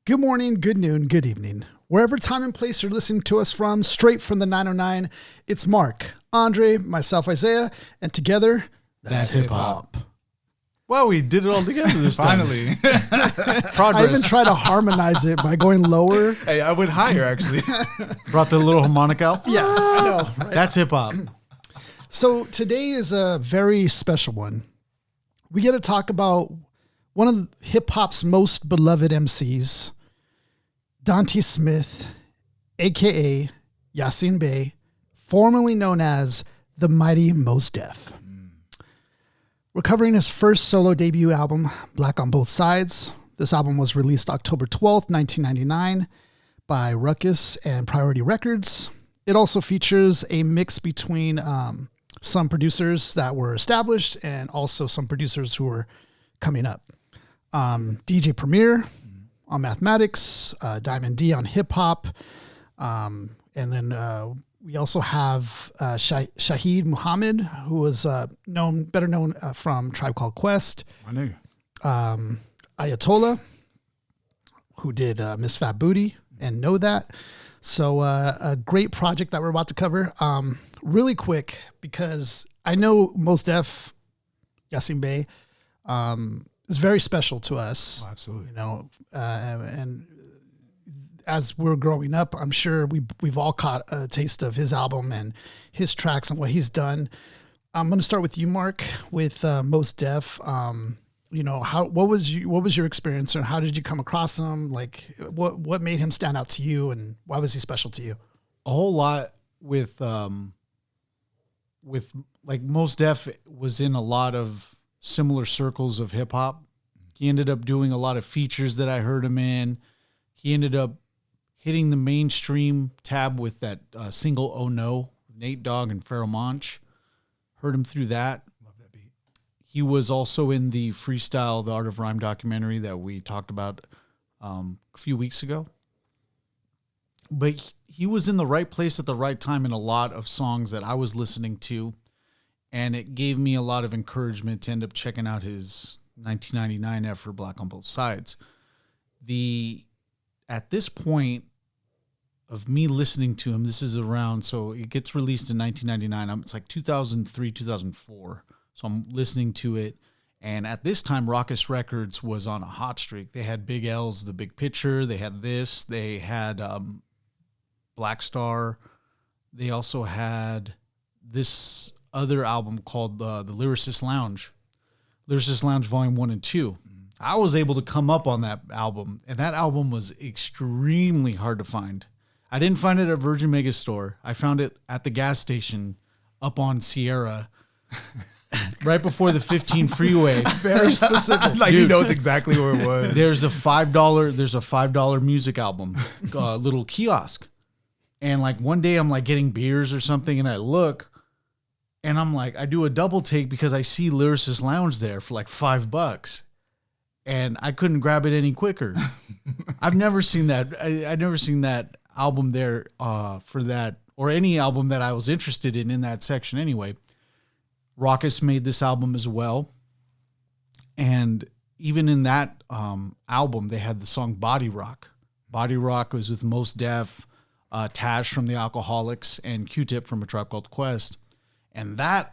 Good morning, good noon, good evening. Wherever time and place you're listening to us from, straight from the 909, it's Mark, Andre, myself, Isaiah, and together, that's hip-hop. Well, we did it all together this time. Finally. Progress. I even tried to harmonize it by going lower. Hey, I went higher, actually. Brought the little harmonic out. Yeah, I know. Right? That's hip-hop. So today is a very special one. We get to talk about one of hip-hop's most beloved MCs, Dante Smith, a.k.a. Yasin Bay, formerly known as the Mighty Mos Def. We're covering his first solo debut album, Black on Both Sides. This album was released October 12th, 1999 by Ruckus and Priority Records. It also features a mix between some producers that were established and also some producers who were coming up. DJ Premier on Mathematics, Diamond D on Hip Hop, and then we also have Shaheed Muhammad, who was better known from Tribe Called Quest. I knew. Ayatollah, who did Miss Fat Booty and Know That. So a great project that we're about to cover. Really quick, because I know Mos Def, Yasin Bay, is very special to us. Oh, absolutely. You know, and as we're growing up, I'm sure we've all caught a taste of his album and his tracks and what he's done. I'm going to start with you, Mark, with Mos Def. You know, what was your experience, and how did you come across him? Like, what made him stand out to you, and why was he special to you? A whole lot with like Mos Def was in a lot of similar circles of hip hop. He ended up doing a lot of features that I heard him in. He ended up hitting the mainstream tab with that single "Oh No" with Nate Dogg and Pharoah Monch. Heard him through that. Love that beat. He was also in the Freestyle, The Art of Rhyme documentary that we talked about a few weeks ago. But he was in the right place at the right time in a lot of songs that I was listening to, and it gave me a lot of encouragement to end up checking out his 1999 effort, Black on Both Sides. At this point of me listening to him, this is around, so it gets released in 1999. It's like 2003, 2004. So I'm listening to it. And at this time, Ruckus Records was on a hot streak. They had Big L's, The Big Picture. They had this. They had Black Star. They also had this other album called the Lyricist Lounge. Lyricist Lounge Volume 1 and 2. I was able to come up on that album, and that album was extremely hard to find. I didn't find it at Virgin Megastore. I found it at the gas station up on Sierra, right before the 15 freeway. Very specific. Like, dude, he knows exactly where it was. There's a $5 music album, little kiosk. And like one day I'm like getting beers or something, and I look, and I'm like, I do a double take because I see Lyricist Lounge there for like $5. And I couldn't grab it any quicker. I've never seen that. I've never seen that album there for that, or any album that I was interested in that section anyway. Ruckus made this album as well. And even in that album, they had the song Body Rock. Body Rock was with Mos Def, Tash from the Alcoholics, and Q-Tip from A Tribe Called Quest. And that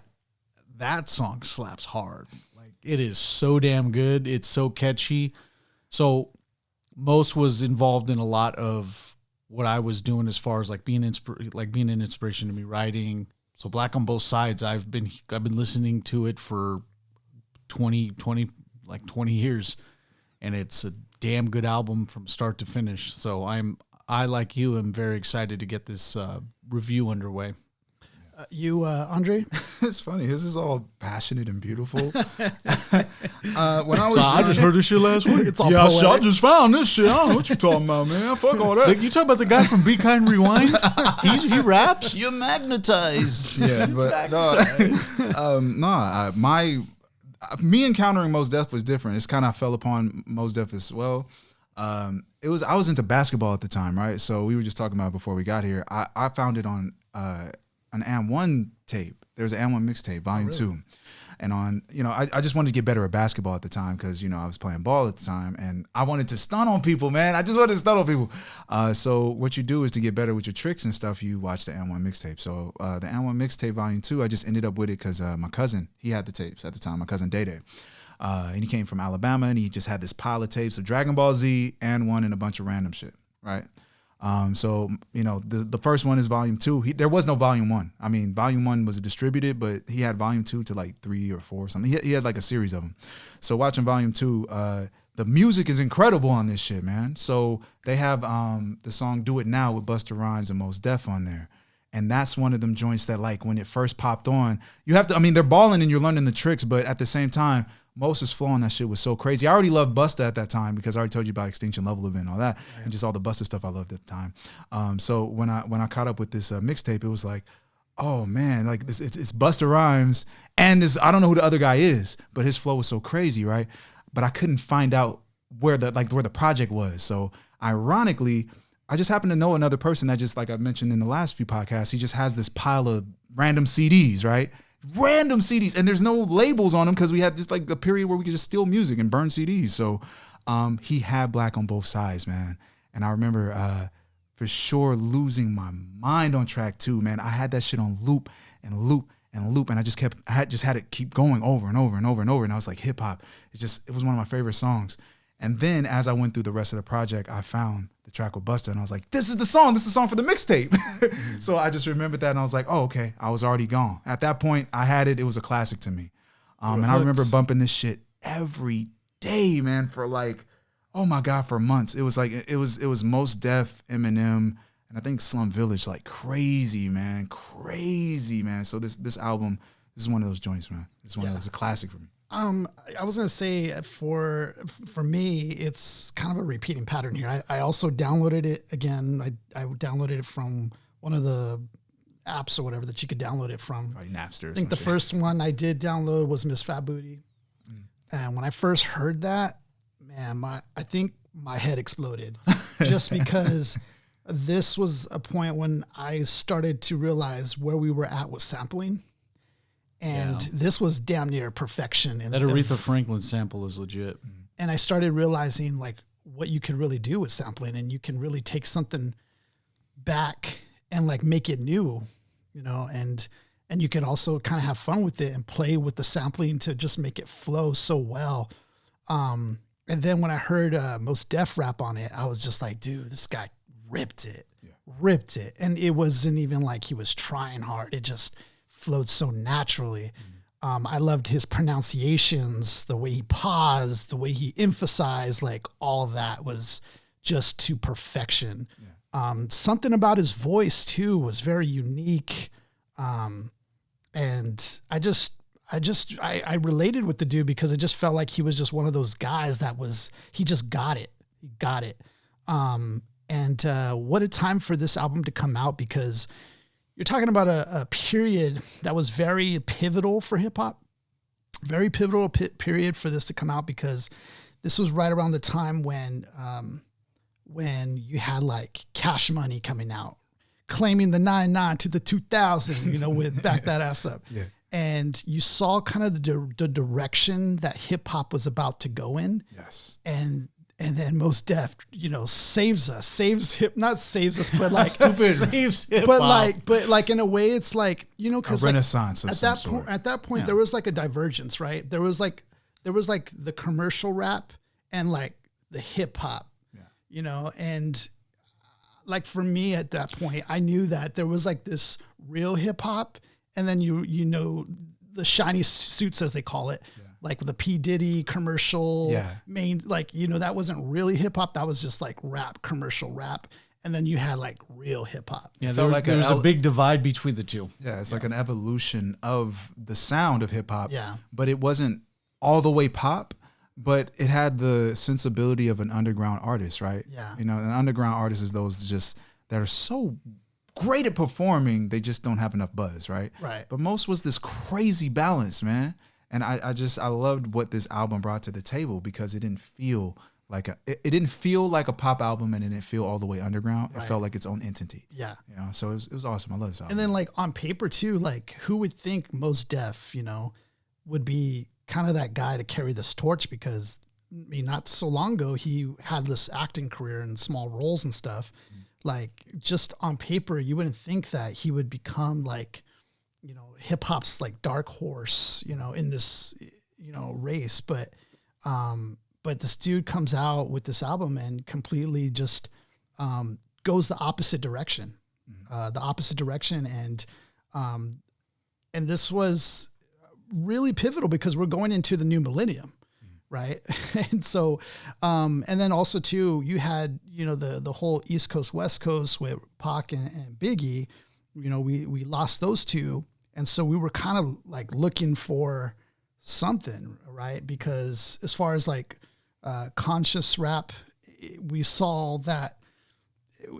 song slaps hard. It is so damn good. It's so catchy. So Mos was involved in a lot of what I was doing as far as like being an inspiration to me writing. So Black on Both Sides, I've been listening to it for 20 years, and it's a damn good album from start to finish. So I like you am very excited to get this review underway. Andre? It's funny. His is all passionate and beautiful. I just heard this shit last week. It's all I poetic. just found this shit. I don't know what you talking about, man. Fuck all that. Like, you talk about the guy from Be Kind Rewind? He raps? You're magnetized. Yeah, but me encountering Mos Def was different. It's kind of fell upon Mos Def as well. I was into basketball at the time, right? So we were just talking about it before we got here. I found it on an AM1 tape. There was an AM1 mixtape, volume 2. and on, I just wanted to get better at basketball at the time because, I was playing ball at the time and I wanted to stun on people, man. I just wanted to stun on people. So what you do is to get better with your tricks and stuff, you watch the N1 mixtape. So the N1 mixtape volume 2, I just ended up with it because my cousin, he had the tapes at the time, my cousin Day Day. And he came from Alabama and he just had this pile of tapes of Dragon Ball Z, N1, and a bunch of random shit, right? So, the first one is volume 2. There was no volume 1. I mean, volume 1 was distributed, but he had volume 2 to like 3 or 4 or something. He had like a series of them. So watching volume 2, the music is incredible on this shit, man. So they have the song Do It Now with Busta Rhymes and Mos Def on there. And that's one of them joints that, like, when it first popped on, you have to, they're balling and you're learning the tricks, but at the same time, Mos' flow on that shit was so crazy. I already loved Busta at that time because I already told you about Extinction Level Event and all that, and just all the Busta stuff I loved at the time. So when I caught up with this mixtape, it was like, oh man, like it's Busta Rhymes and this, I don't know who the other guy is, but his flow was so crazy, right? But I couldn't find out where the project was. So ironically, I just happened to know another person that, just like I mentioned in the last few podcasts, he just has this pile of random CDs, right? Random CDs, and there's no labels on them because we had just like a period where we could just steal music and burn CDs. So he had Black on Both Sides, man. And I remember for sure losing my mind on track 2, man. I had that shit on loop and loop and loop, and I just had it keep going over and over and over and over. And I was like, hip hop. It was one of my favorite songs. And then as I went through the rest of the project, I found the track with Busta, and I was like, this is the song for the mixtape. So I just remembered that, and I was like, oh, okay, I was already gone. At that point, I had it. It was a classic to me. And I remember bumping this shit every day, man, for like, oh my God, for months. It was like, it was Mos Def, Eminem, and I think Slum Village, like crazy, man. So this album, this is one of those joints, man. This one that was a classic for me. I was gonna say for me, it's kind of a repeating pattern here. I also downloaded it again. I downloaded it from one of the apps or whatever that you could download it from. Probably Napster. I think the first one I did download was Miss Fat Booty, and when I first heard that, man, I think my head exploded, just because this was a point when I started to realize where we were at with sampling. And this was damn near perfection. And that Aretha Franklin sample is legit. And I started realizing like what you could really do with sampling, and you can really take something back and like make it new, and you can also kind of have fun with it and play with the sampling to just make it flow so well. And then when I heard Mos Def rap on it, I was just like, dude, this guy ripped it. And it wasn't even like he was trying hard. It just flowed so naturally. I loved his pronunciations, the way he paused, the way he emphasized, like all that was just to perfection. Something about his voice too was very unique. And I related with the dude because it just felt like he was just one of those guys he just got it. He got it. And what a time for this album to come out, because you're talking about a period that was very pivotal for hip hop, very pivotal period for this to come out, because this was right around the time when you had like Cash Money coming out, claiming the 99 to the 2000, with Back That Ass Up. Yeah. And you saw kind of the direction that hip hop was about to go in. Yes. And then Mos Def, not saves us, but like saves hip hop. But like in a way, it's like, because a renaissance like, at that point, there was like a divergence, right? There was like the commercial rap and like the hip hop, and like for me at that point, I knew that there was like this real hip hop, and then the shiny suits, as they call it. Yeah. Like the P. Diddy commercial main, like, that wasn't really hip hop. That was just like rap, commercial rap. And then you had like real hip hop. Yeah, there was a big divide between the two. Yeah, it's like an evolution of the sound of hip hop. Yeah. But it wasn't all the way pop, but it had the sensibility of an underground artist, right? Yeah. An underground artist is those just that are so great at performing, they just don't have enough buzz, right? Right. But Mos was this crazy balance, man. And I loved what this album brought to the table, because it didn't feel like a pop album, and it didn't feel all the way underground. Right. It felt like its own entity. Yeah. So it was awesome. I love this album. And then like on paper too, like who would think Mos Def, would be kind of that guy to carry this torch, because I mean, not so long ago, he had this acting career in small roles and stuff. Like, just on paper, you wouldn't think that he would become like, you know, hip hop's like dark horse, you know, in this, you know, race. But this dude comes out with this album and completely just goes the opposite direction, and this was really pivotal because we're going into the new millennium. Right. And so, and then also too, you had, you know, the whole East Coast, West Coast with Pac and Biggie, you know, we lost those two. And so we were kind of like looking for something, right? Because as far as like conscious rap, we saw that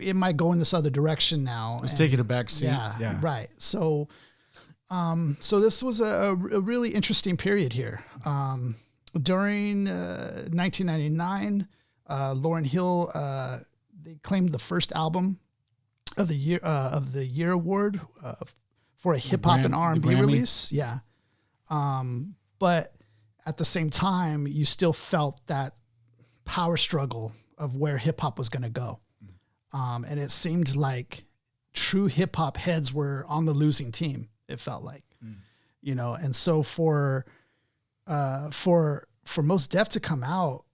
it might go in this other direction now. Let's take it a back seat. Yeah. Right. So, so this was a really interesting period here. During 1999, Lauryn Hill, they claimed the first album of the year award for a hip hop and R&B release. Yeah. But at the same time, you still felt that power struggle of where hip hop was going to go. And it seemed like true hip hop heads were on the losing team. It felt like, you know, and so for Mos Def to come out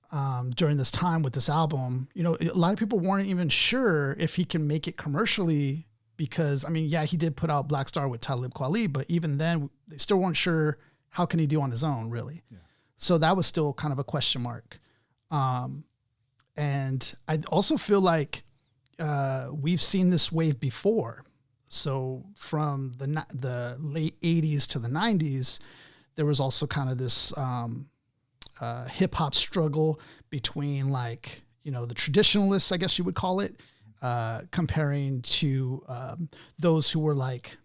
during this time with this album, you know, a lot of people weren't even sure if he can make it commercially, because, I mean, yeah, he did put out Black Star with Talib Kweli, but even then they still weren't sure how can he do on his own, really. Yeah. So that was still kind of a question mark. And I also feel like we've seen this wave before. So from the late 80s to the 90s, there was also kind of this hip hop struggle between, like, you know, the traditionalists, I guess you would call it, comparing to those who were like,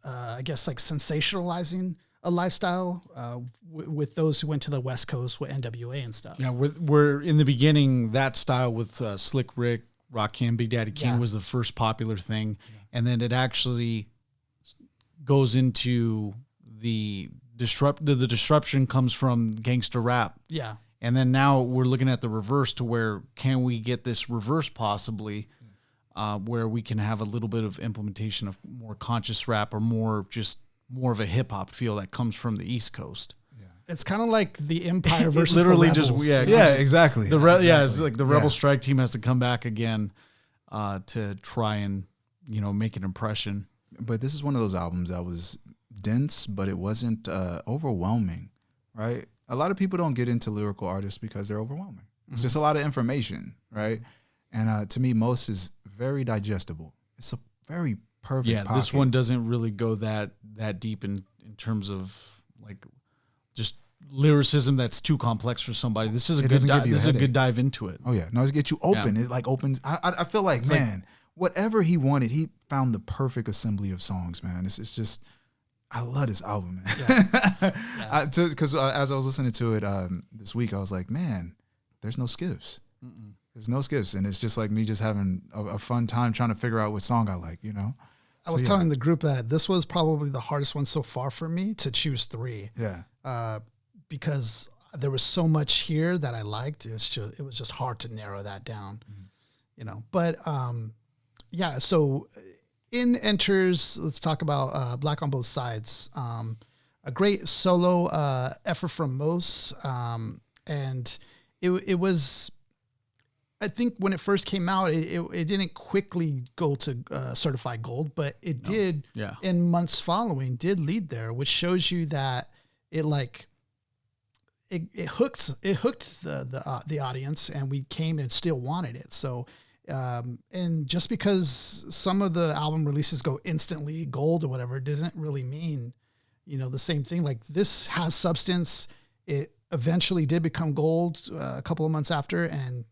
I guess, like sensationalizing a lifestyle with those who went to the West Coast with NWA and stuff. Yeah, we're in the beginning, that style with Slick Rick, Rakim, Big Daddy King was the first popular thing. Yeah. And then it actually goes into the disruption comes from gangster rap. Yeah. And then now we're looking at the reverse, to where can we get this reverse possibly, where we can have a little bit of implementation of more conscious rap, or more of a hip hop feel that comes from the East Coast. Yeah. It's kind of like the Empire versus literally the Rebels. Exactly. It's like the Rebel Strike Team has to come back again to try and, you know, make an impression. But this is one of those albums that was dense, but it wasn't overwhelming, right? A lot of people don't get into lyrical artists because they're overwhelming. It's just a lot of information, right? And to me, Mos is very digestible. It's a very perfect pocket. This one doesn't really go that deep in terms of like just lyricism that's too complex for somebody. This is a good dive into it. Oh yeah, no, it gets you open. Yeah. It like opens. I feel like, it's man, like, whatever he wanted, he found the perfect assembly of songs, man. It's just, I love this album, man. Yeah. Because as I was listening to it this week, I was like, man, there's no skips. There's no skips, and it's just like me just having a fun time trying to figure out what song I like, you know? I was telling the group that this was probably the hardest one so far for me to choose three. Yeah. Because there was so much here that I liked. It was just hard to narrow that down, you know? But, yeah, so in enters, let's talk about Black on Both Sides. A great solo effort from Mos. And it was, I think when it first came out, it didn't quickly go to certified gold, but it did in months following, did lead there, which shows you that it hooked the audience, and we came and still wanted it. So, and just because some of the album releases go instantly gold or whatever, doesn't really mean, you know, the same thing. Like, this has substance. It eventually did become gold a couple of months after, and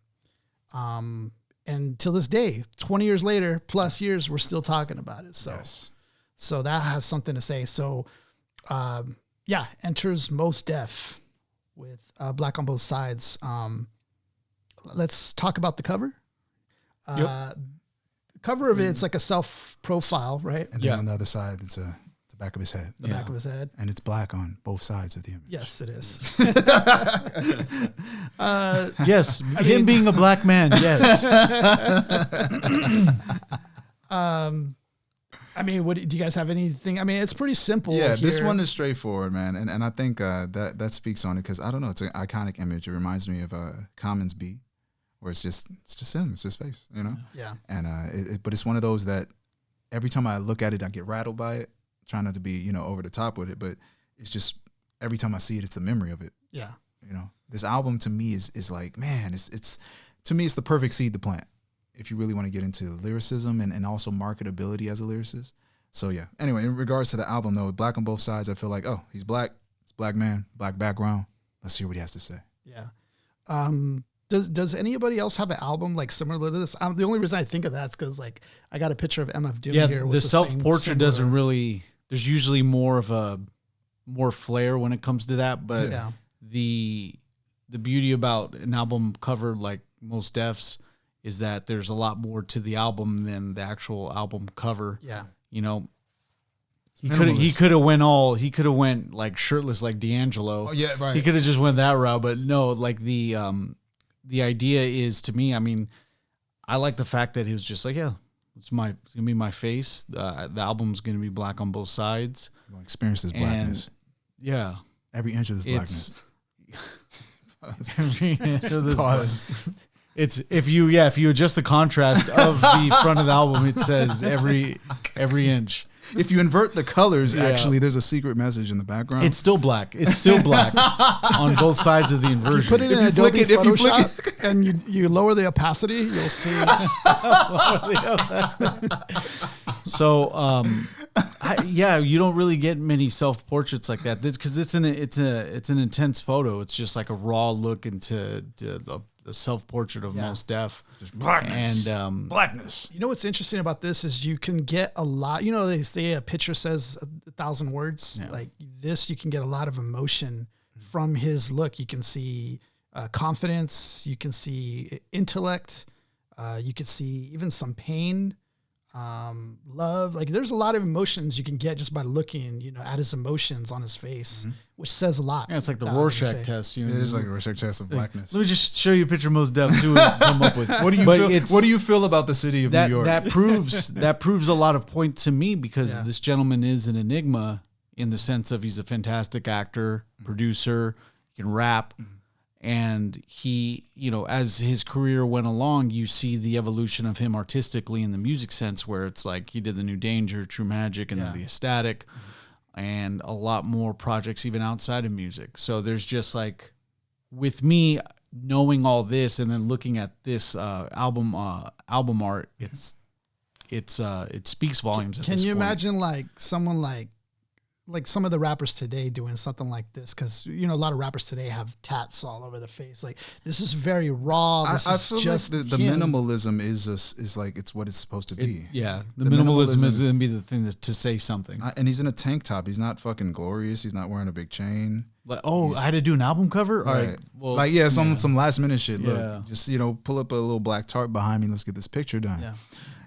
till this day, 20 years later, plus years, we're still talking about it. So, so that has something to say. So, enters Mos Def with Black on Both Sides. Let's talk about the cover. The cover of it's like a self-profile, right? And then on the other side, it's a the back of his head. The back of his head. And it's black on both sides of the image. Yes, it is. Yes, him being a black man. Yes. I mean, what do you guys have anything? I mean, it's pretty simple. Yeah, here. this one is straightforward, man, and I think that speaks on it because I don't know, it's an iconic image. It reminds me of Common's B, where it's just him, it's his face, you know. Yeah. And but it's one of those that every time I look at it, I get rattled by it. Trying not to be over the top with it, but it's just every time I see it, it's the memory of it. Yeah. This album to me is like, man, it's to me it's the perfect seed to plant if you really want to get into lyricism and also marketability as a lyricist. So yeah. Anyway, in regards to the album though, black on both sides, I feel like, oh, he's black, it's black man, black background. Let's hear what he has to say. Yeah. Does anybody else have an album like similar to this? The only reason I think of that is because like I got a picture of MF Doom here. With the self-portrait doesn't really. There's usually more flair when it comes to that, but the beauty about an album cover like Mos Def's is that there's a lot more to the album than the actual album cover. Yeah. He could have went like shirtless like D'Angelo. Oh yeah, right. He could have just went that route, but no, like the idea is, to me, I mean, I like the fact that he was just like, yeah, it's gonna be my face. The album's gonna be black on both sides. You're gonna experience this blackness. And, yeah. Every inch of this blackness. Every inch of this blackness. It's if you adjust the contrast of the front of the album, it says every inch. If you invert the colors, actually, there's a secret message in the background. It's still black. It's still black on both sides of the inversion. If you put it in Adobe Photoshop and you lower the opacity, you'll see. So, you don't really get many self-portraits like that because it's an intense photo. It's just like a raw look into the self-portrait of Mos Def. Just blackness. And blackness. You know what's interesting about this is you can get a lot. They say a picture says 1,000 words. Yeah. Like this, you can get a lot of emotion from his look. You can see confidence. You can see intellect. You can see even some pain, love. Like there's a lot of emotions you can get just by looking, at his emotions on his face, which says a lot. Yeah, it's like the Rorschach test. It is like a Rorschach test of blackness. Let me just show you a picture of Mos Def. See what you come up with. What do you feel about the city of New York? That proves a lot of point to me because this gentleman is an enigma in the sense of he's a fantastic actor, producer, he can rap. And he, as his career went along, you see the evolution of him artistically in the music sense, where it's like he did the New Danger, True Magic, and then the Ecstatic, and a lot more projects even outside of music. So there's just like, with me knowing all this and then looking at this album art, it speaks volumes. Can you imagine like someone like some of the rappers today doing something like this? Because a lot of rappers today have tats all over the face. Like this is very raw. I feel just like the minimalism is like it's what it's supposed to be. The minimalism is going to be the thing to say something. And he's in a tank top. He's not fucking glorious. He's not wearing a big chain. Like, I had to do an album cover. All right. Well, some last minute shit. Look, just pull up a little black tarp behind me. Let's get this picture done. Yeah.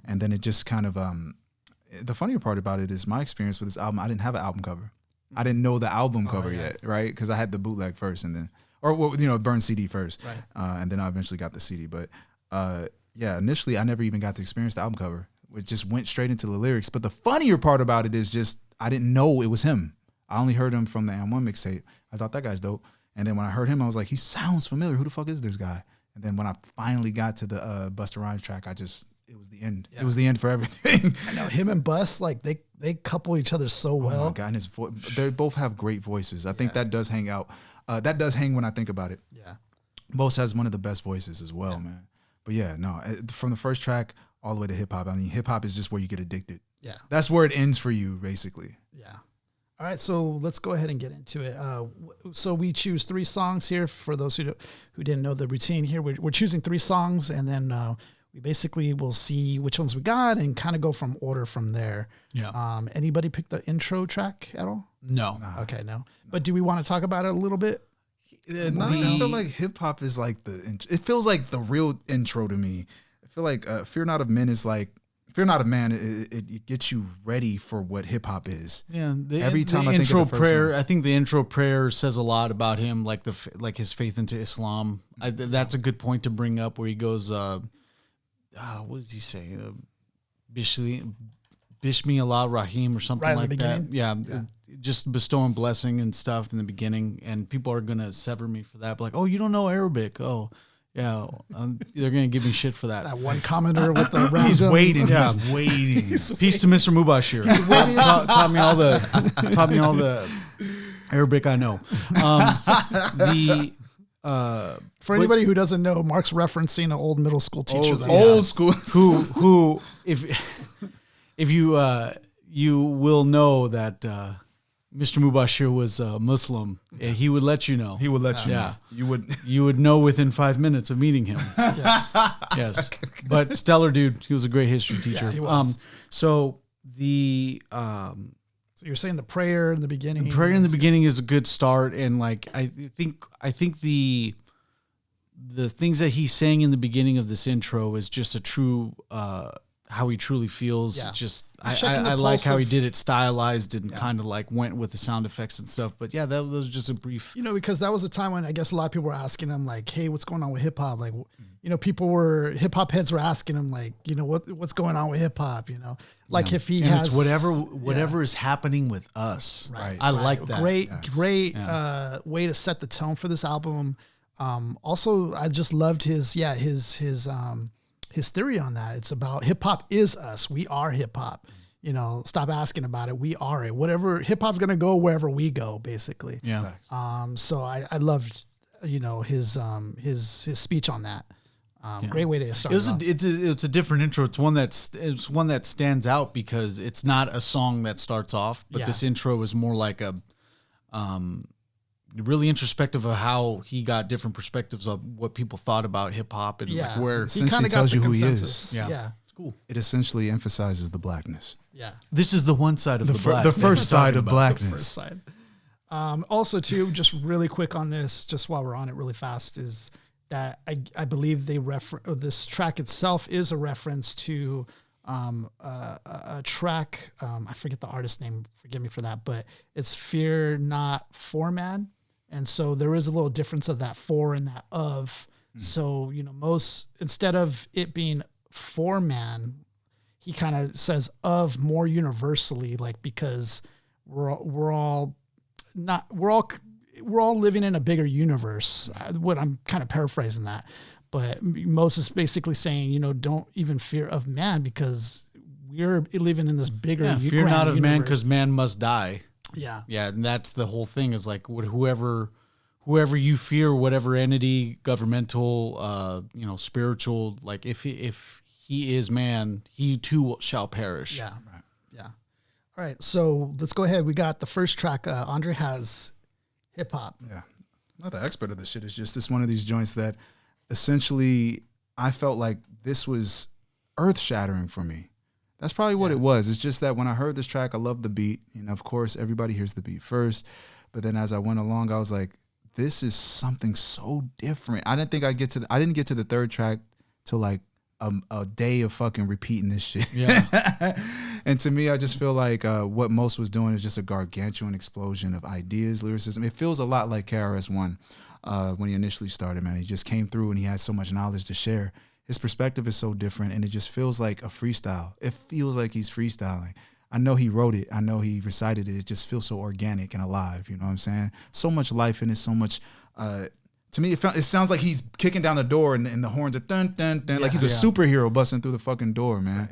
And then it just kind of the funnier part about it is my experience with this album. I didn't have an album cover. I didn't know the album cover yet, right? Because I had the bootleg first, and then, burn CD first, right? And then I eventually got the CD. But initially I never even got to experience the album cover. It just went straight into the lyrics. But the funnier part about it is just I didn't know it was him. I only heard him from the M1 mixtape. I thought that guy's dope. And then when I heard him, I was like, he sounds familiar. Who the fuck is this guy? And then when I finally got to the Busta Rhymes track, it was the end. Yeah. It was the end for everything. I know him and Bus, like they couple each other so well. Oh my God, and his voice, they both have great voices. I think that does hang out. That does hang when I think about it. Yeah. Bus has one of the best voices as well, man. But from the first track all the way to hip hop. I mean, hip hop is just where you get addicted. Yeah. That's where it ends for you, basically. Yeah. All right, so let's go ahead and get into it. So we choose 3 songs here. For those who didn't know the routine here, we're choosing 3 songs, and then we basically will see which ones we got and kind of go from order from there. Yeah. Anybody pick the intro track at all? No. Okay, no. But do we want to talk about it a little bit? I feel like hip hop is like it feels like the real intro to me. I feel like Fear Not of Men is like Fear Not a Man, it gets you ready for what hip hop is. Yeah, every time the I think intro of the first prayer, one. I think the intro prayer says a lot about him, like his faith into Islam. That's a good point to bring up, where he goes, what does he say? Bishmi Allah Rahim or something Right like in the that. beginning? Yeah, just bestowing blessing and stuff in the beginning, and people are gonna sever me for that. But like, oh, you don't know Arabic? Oh, yeah, they're gonna give me shit for that. That one commenter with the round He's zone. waiting. Yeah. He's waiting. Peace to Mr. Mubashir. Taught me all the Arabic I know. For anybody who doesn't know, Mark's referencing an old middle school teacher. Old school. who if you will know that Mr. Mubashir was Muslim, he would let you know. He would let you know. Yeah. You would know within 5 minutes of meeting him. Yes. Yes. But stellar dude. He was a great history teacher. Yeah, he was. So the So you're saying the prayer in the beginning. the prayer in the beginning is a good start, and like I think the things that he's saying in the beginning of this intro is just a true how he truly feels. Yeah. Just Checking the I like pulse how he of- did it stylized and kind of like went with the sound effects and stuff. But yeah, that was just a brief. You know, because that was a time when I guess a lot of people were asking him like, "Hey, what's going on with hip hop?" Like, you know, hip hop heads were asking him like, you know, what's going on with hip hop? You know, like if he And has it's whatever is happening with us. Right. I like that. Great way to set the tone for this album. Also, I just loved his theory on that. It's about hip hop is us. We are hip hop. You know, stop asking about it. We are it. Whatever hip hop's gonna go wherever we go, basically. Yeah. So I loved, you know, his speech on that. Great way to start. It's a different intro. It's one that stands out because it's not a song that starts off, but Yeah. this intro is more like a really introspective of how he got different perspectives of what people thought about hip hop and like where he essentially kind of tells got the you who he is. consensus. Yeah. Yeah. it's cool. It essentially emphasizes the blackness. Yeah. This is the one side of the black. The that first he's side talking of about. blackness. First side. Also, too, just really quick on this, just while we're on it really fast, is that I believe this track itself is a reference to a track. I forget the artist name. Forgive me for that, but it's Fear Not For Man. And so there is a little difference of that for and that of. So, you know, instead of it being for man, he kind of says of more universally, like, because we're all living in a bigger universe. What I'm kind of paraphrasing that, but Moses basically saying, you know, don't even fear of man because we're living in this bigger. Yeah, fear grand not of man universe. because man must die. Yeah. Yeah, and that's the whole thing is like whoever you fear, whatever entity, governmental, spiritual, like if he is man, he too shall perish. Yeah. Right. Yeah. All right. So let's go ahead. We got the first track. Andre has hip hop. Yeah. Not the expert of this shit. It's just one of these joints that essentially I felt like this was earth shattering for me. That's probably what it was. It's just that when I heard this track, I loved the beat. And of course, everybody hears the beat first. But then as I went along, I was like, this is something so different. I didn't get to the third track till like a day of fucking repeating this shit. Yeah. And to me, I just feel like what Mos was doing is just a gargantuan explosion of ideas, lyricism. It feels a lot like KRS-One when he initially started, man. He just came through and he had so much knowledge to share. His perspective is so different, and it just feels like a freestyle. It feels like he's freestyling. I know he wrote it. I know he recited it. It just feels so organic and alive. You know what I'm saying? So much life in it, so much... to me, it sounds like he's kicking down the door and the horns are dun, dun, dun. Like he's a superhero busting through the fucking door, man. Right.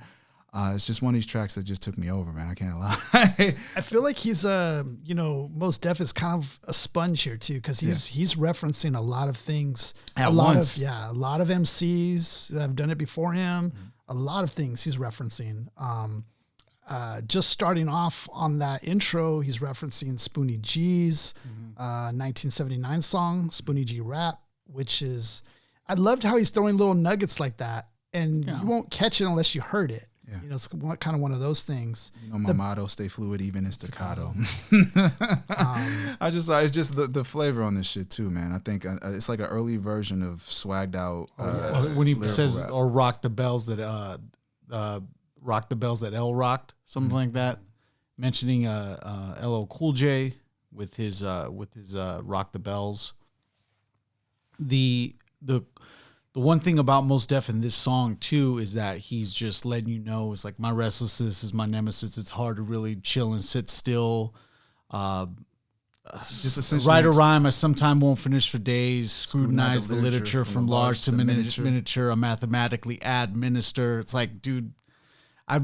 It's just one of these tracks that just took me over, man. I can't lie. I feel like he's Mos Def is kind of a sponge here too, because he's referencing a lot of things at once. A lot of MCs that have done it before him. Mm-hmm. A lot of things he's referencing. Just starting off on that intro, he's referencing Spoonie G's 1979 song, Spoonie G Rap, which is, I loved how he's throwing little nuggets like that, and you won't catch it unless you heard it. Yeah. You know, it's kind of one of those things. You know, my motto, stay fluid, even in staccato. It's just the flavor on this shit too, man. I think it's like an early version of swagged out. When he says, rap. or rock the bells that, rock the bells that L rocked, something like that. Mentioning LL Cool J with his rock the bells. The one thing about Mos Def in this song too is that he's just letting you know it's like my restlessness is my nemesis. It's hard to really chill and sit still. Just Write a rhyme I sometime won't finish for days. Scrutinize the literature from large to miniature. I mathematically administer. It's like, dude, I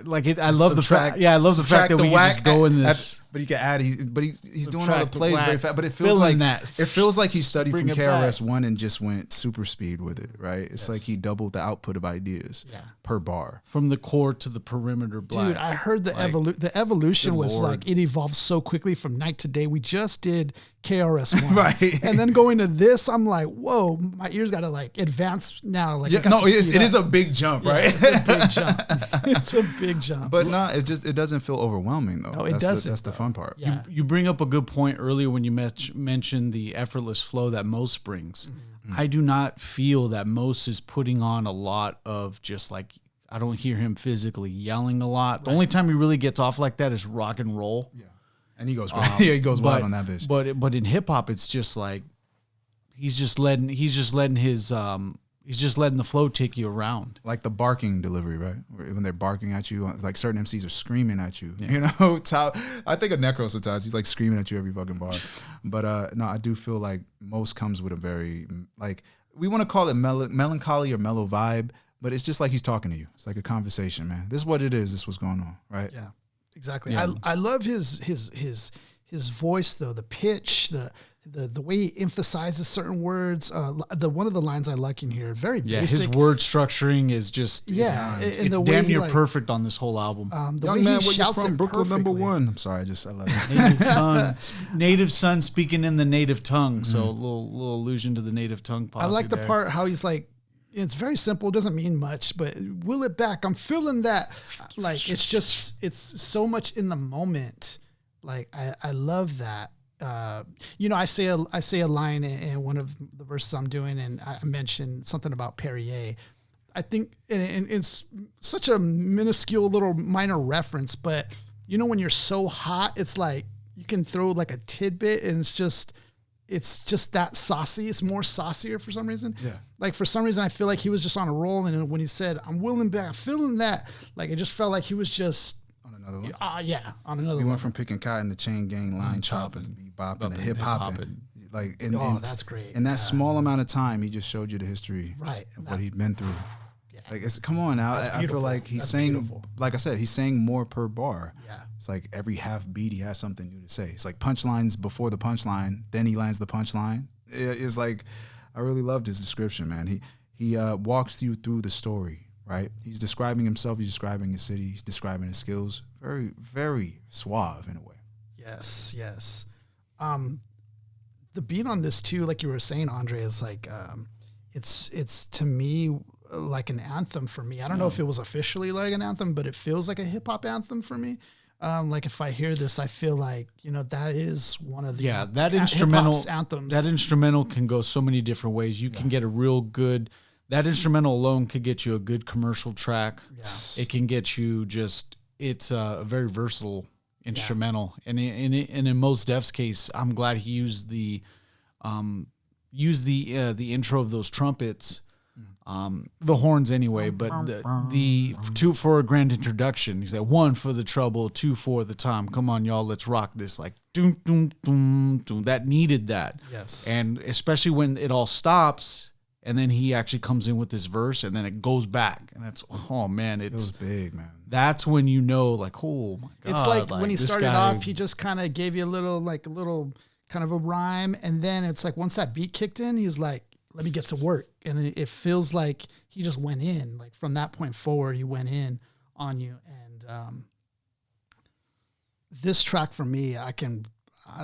like it. I love the fact. Yeah, I love the fact that we can just go in this. But you can add. He's doing all the plays very fast. But it feels like he studied from KRS-One and just went super speed with it. Right? It's like he doubled the output of ideas per bar from the core to the perimeter. Black. Dude, I heard the evolution was like it evolved so quickly from night to day. We just did KRS-One, right? And then going to this, I'm like, whoa, my ears got to like advance now. Like, it is a big jump, right? It's a big jump. It's a big jump. But no, it doesn't feel overwhelming though. No, it doesn't. That's the fun part. Yeah. You bring up a good point earlier when you mentioned the effortless flow that Mos brings. Mm-hmm. I do not feel that Mos is putting on a lot of just like, I don't hear him physically yelling a lot. Right. The only time he really gets off like that is rock and roll. Yeah. And he goes he goes wild on that bitch. But in hip hop it's just like he's just letting the flow take you around. Like the barking delivery, right? When they're barking at you, like certain MCs are screaming at you. Yeah. You know, I think of Necro sometimes. He's like screaming at you every fucking bar. But no, I do feel like Mos comes with a very, like, we want to call it melancholy or mellow vibe, but it's just like he's talking to you. It's like a conversation, man. This is what it is. This is what's going on, right? Yeah, exactly. Yeah. I love his voice though, the pitch, the way he emphasizes certain words. One of the lines I like in here, very basic. His word structuring is just it's damn near perfect on this whole album. The way he shouts it Brooklyn perfectly. #1. I'm sorry, I love it. Native son speaking in the native tongue. So a little allusion to the native tongue posse. I like the part how he's like, it's very simple, doesn't mean much, but will it back. I'm feeling that. Like it's so much in the moment. Like I love that. I say a line in one of the verses I'm doing, and I mentioned something about Perrier. I think, and it's such a minuscule little minor reference, but when you're so hot, it's like you can throw like a tidbit, and it's just that saucy. It's more saucier for some reason. Yeah. Like for some reason, I feel like he was just on a roll, and when he said, "I'm willing back," feeling that, like it just felt like he was just. On another one? On another one. We went from picking cotton to chain gang, line chopping, bebopping, to hip hopping. Like, that's great. In that small amount of time, he just showed you the history of what he'd been through. Yeah. Like, come on now. I feel like he's saying, like I said, he's saying more per bar. Yeah. It's like every half beat, he has something new to say. It's like punchlines before the punchline, then he lands the punchline. It's like, I really loved his description, man. He walks you through the story. Right, he's describing himself. He's describing his city. He's describing his skills. Very, very suave in a way. Yes. The beat on this too, like you were saying, Andre, is like it's to me like an anthem for me. I don't know if it was officially like an anthem, but it feels like a hip hop anthem for me. Like if I hear this, I feel like that is one of the that instrumental anthems. That instrumental can go so many different ways. You can get a real good. That instrumental alone could get you a good commercial track. Yeah. It can get you it's a very versatile instrumental. And in Mos Def's case, I'm glad he used the intro of those trumpets, the horns anyway, but the two for a grand introduction. He's like, 1 for the trouble, 2 for the time. Come on, y'all, let's rock this. Like, doom, doom, doom, doom. That needed that. Yes. And especially when it all stops, and then he actually comes in with this verse, and then it goes back, and that's it feels big, man. That's when like, oh my god! It's like when he started off, he just kind of gave you a little kind of a rhyme, and then it's like once that beat kicked in, he's like, "Let me get to work," and it feels like he just went in. Like from that point forward, he went in on you, and this track for me,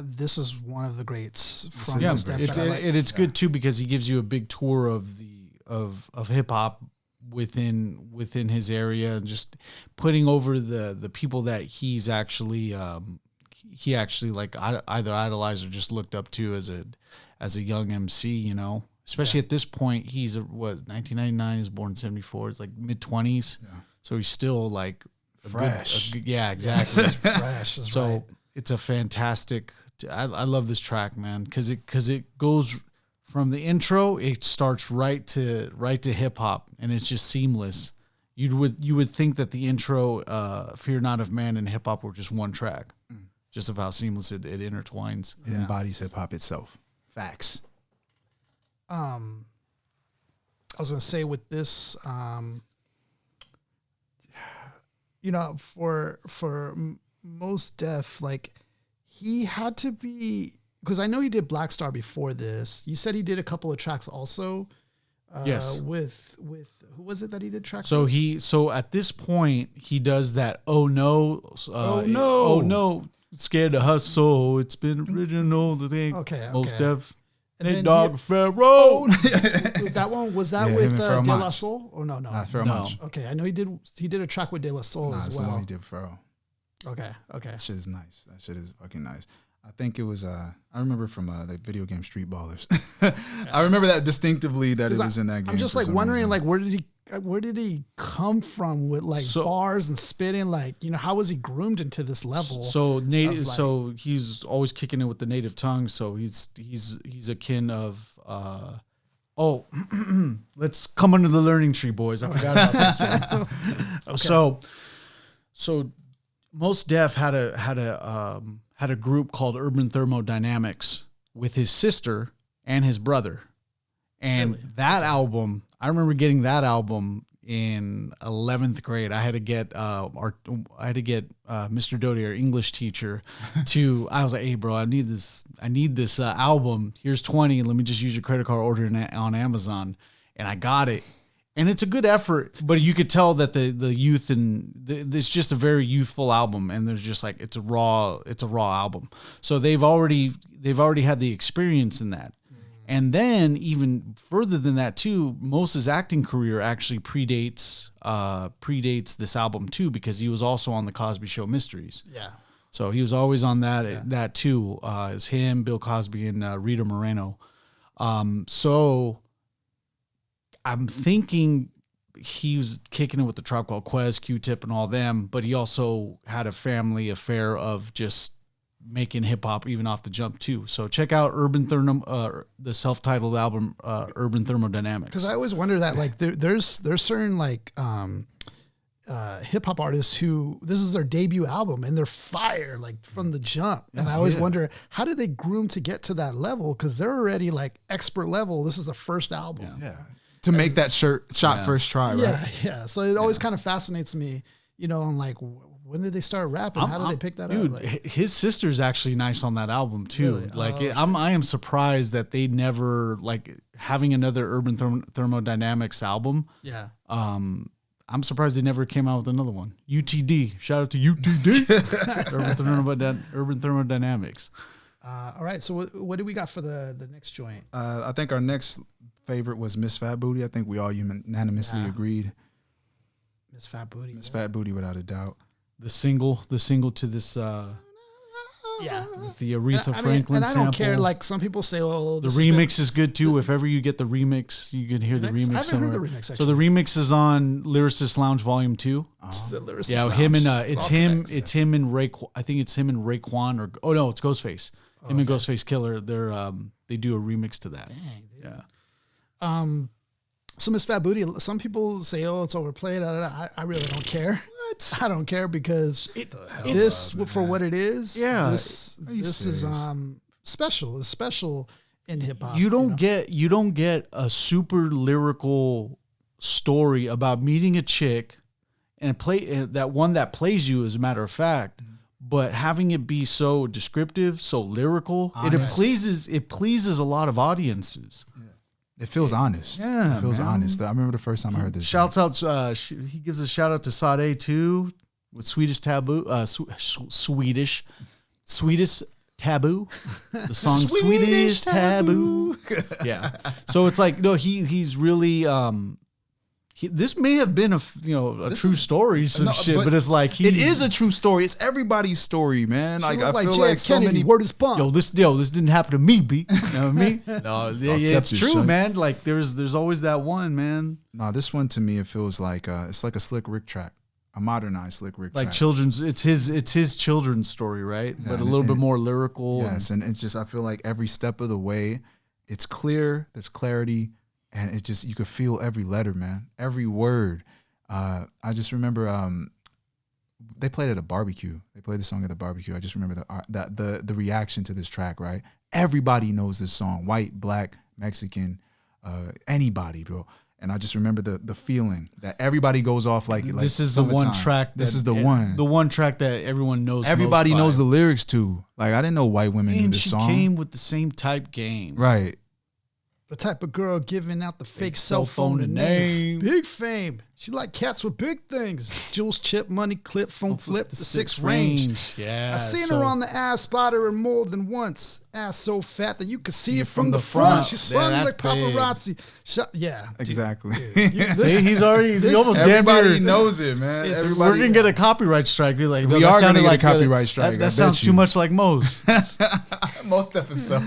this is one of the greats from Mos Def. It's good too because he gives you a big tour of hip hop within his area, and just putting over the people that he's actually like either idolized or just looked up to as a young MC. Especially at this point, he's 1999. He's born in 74. It's like mid-20s. Yeah. So he's still like Fresh. Yeah, exactly. Fresh is So right. it's a fantastic. I love this track, man, because it goes from the intro. It starts right to hip hop, and it's just seamless. You would think that the intro, "Fear Not of Man" and hip hop were just one track, just of how seamless it intertwines. It embodies hip hop itself. Facts. I was gonna say with this, you know, for Mos Def, like he had to be, because I know he did Black Star before this. You said he did a couple of tracks also. Yes. With who was it that he did tracks? So with? so at this point he does that. Oh no! Oh no! Scared to hustle. It's been original. The thing. Okay. Mos Def. And Hey then Dog Pharaoh. that one was that Yeah, with him and Pharoah De La Monch. Soul or no? Nah, Pharoah No. Monch. Okay, I know he did a track with De La Soul Nah, as it's the one well. he did for Pharoah. Okay. That shit is nice. That shit is fucking nice. I think it was, I remember from the video game Street Ballers. I remember that distinctly that it was in that game. I'm just for like some wondering, reason. like, where did he come from with like bars and spitting? Like, you know, how was he groomed into this level? So native. of, like- So he's always kicking it with the native tongue. So he's akin of. Let's come under the learning tree, boys. I forgot about this one. So Mos Def had a group called Urban Thermodynamics with his sister and his brother, and that album. I remember getting that album in 11th grade. I had to get Mr. Doty, our English teacher, I was like, hey bro, I need this album. Here's 20. Let me just use your credit card, order it on Amazon. And I got it. And it's a good effort, but you could tell that the youth it's just a very youthful album. And there's just like, it's a raw album. So they've already had the experience in that. And then even further than that too, Mos's acting career actually predates this album too, because he was also on the Cosby Show Mysteries. Yeah. So he was always on that too. As him, Bill Cosby, and Rita Moreno. So I'm thinking he was kicking it with the Tribe Called Quest, Q-Tip, and all them, but he also had a family affair of just making hip hop even off the jump too. So check out the self-titled album, Urban Thermodynamics. Because I always wonder that like there's certain like hip hop artists who this is their debut album and they're fire like from the jump. And I always wonder, how did they groom to get to that level? Because they're already like expert level. This is the first album. Yeah. To make that shot first try, right? Yeah. So it always kind of fascinates me, you know, and like when did they start rapping? How did they pick that dude, up? Like, his sister's actually nice on that album too. Really? Like Oh, I am surprised that they never like having another Urban Thermodynamics album. yeah. I'm surprised they never came out with another one. UTD. Shout out to UTD. Urban Thermodynamics. All right. So what do we got for the next joint? I think our next favorite was Miss Fat Booty. I think we all unanimously agreed. Miss Fat Booty. Miss Fat Booty, without a doubt. The single to this Yeah. the Aretha I mean, Franklin and I don't sample. care. Like some people say, "Oh, The this has been- remix is good too. If ever you get the remix, you can hear the Remix? I remix haven't somewhere. heard the remix, So the remix is on Lyricist Lounge Volume 2. It's the Lyricist Yeah, Lounge. him and Okay. it's him and Ray. I think it's him and Raekwon, or oh no, it's Ghostface. Him and Ghostface Killer. They do a remix to that. Dang, dude. Yeah. So Miss Fat Booty, some people say, "Oh, it's overplayed." I really don't care. What? I don't care because this for what it is. Yeah. This is special. It's special in hip hop. You don't get a super lyrical story about meeting a chick and that one that plays you, as a matter of fact. But having it be so descriptive, so lyrical, it pleases a lot of audiences. It feels honest. Yeah, It feels man. honest. I remember the first time I heard this. Shouts out, he gives a shout out to Sade too, with Swedish Taboo, Swedish Taboo, the song Swedish Taboo. Yeah. So it's like, no, he's really, this may have been a true story, but it's like it is a true story. It's everybody's story, man. Like I feel like so many. Word is bump. This didn't happen to me, B. You know what I mean? No, it's true, man. Like there's always that one, man. No, this one to me it feels like it's like a Slick Rick track, a modernized Slick Rick track. Like children's. It's his children's story, right? Yeah, but a little bit more lyrical. Yes, and it's just I feel like every step of the way, it's clear. There's clarity. And it just, you could feel every letter, man, every word. I just remember they played at a barbecue. They played the song at the barbecue. I just remember the reaction to this track, right? Everybody knows this song, white, black, Mexican, anybody, bro. And I just remember the feeling that everybody goes off like this is the one track. This is the one track that everyone knows. Everybody knows the lyrics to. Like I didn't know white women knew this song. She came with the same type game, right? The type of girl giving out the fake cell phone and name. Big fame. She like cats with big things. Jewels, chip, money, clip, phone flip, the six range. Yeah. I seen her on the ass, spotted her more than once. Ass so fat that you could see it from the front. She spun like paparazzi. Exactly. See, he's almost everybody knows it, man. We're going to get a copyright strike. Be like, we are going to get a copyright strike. That sounds too much like Mos. Mos Def himself.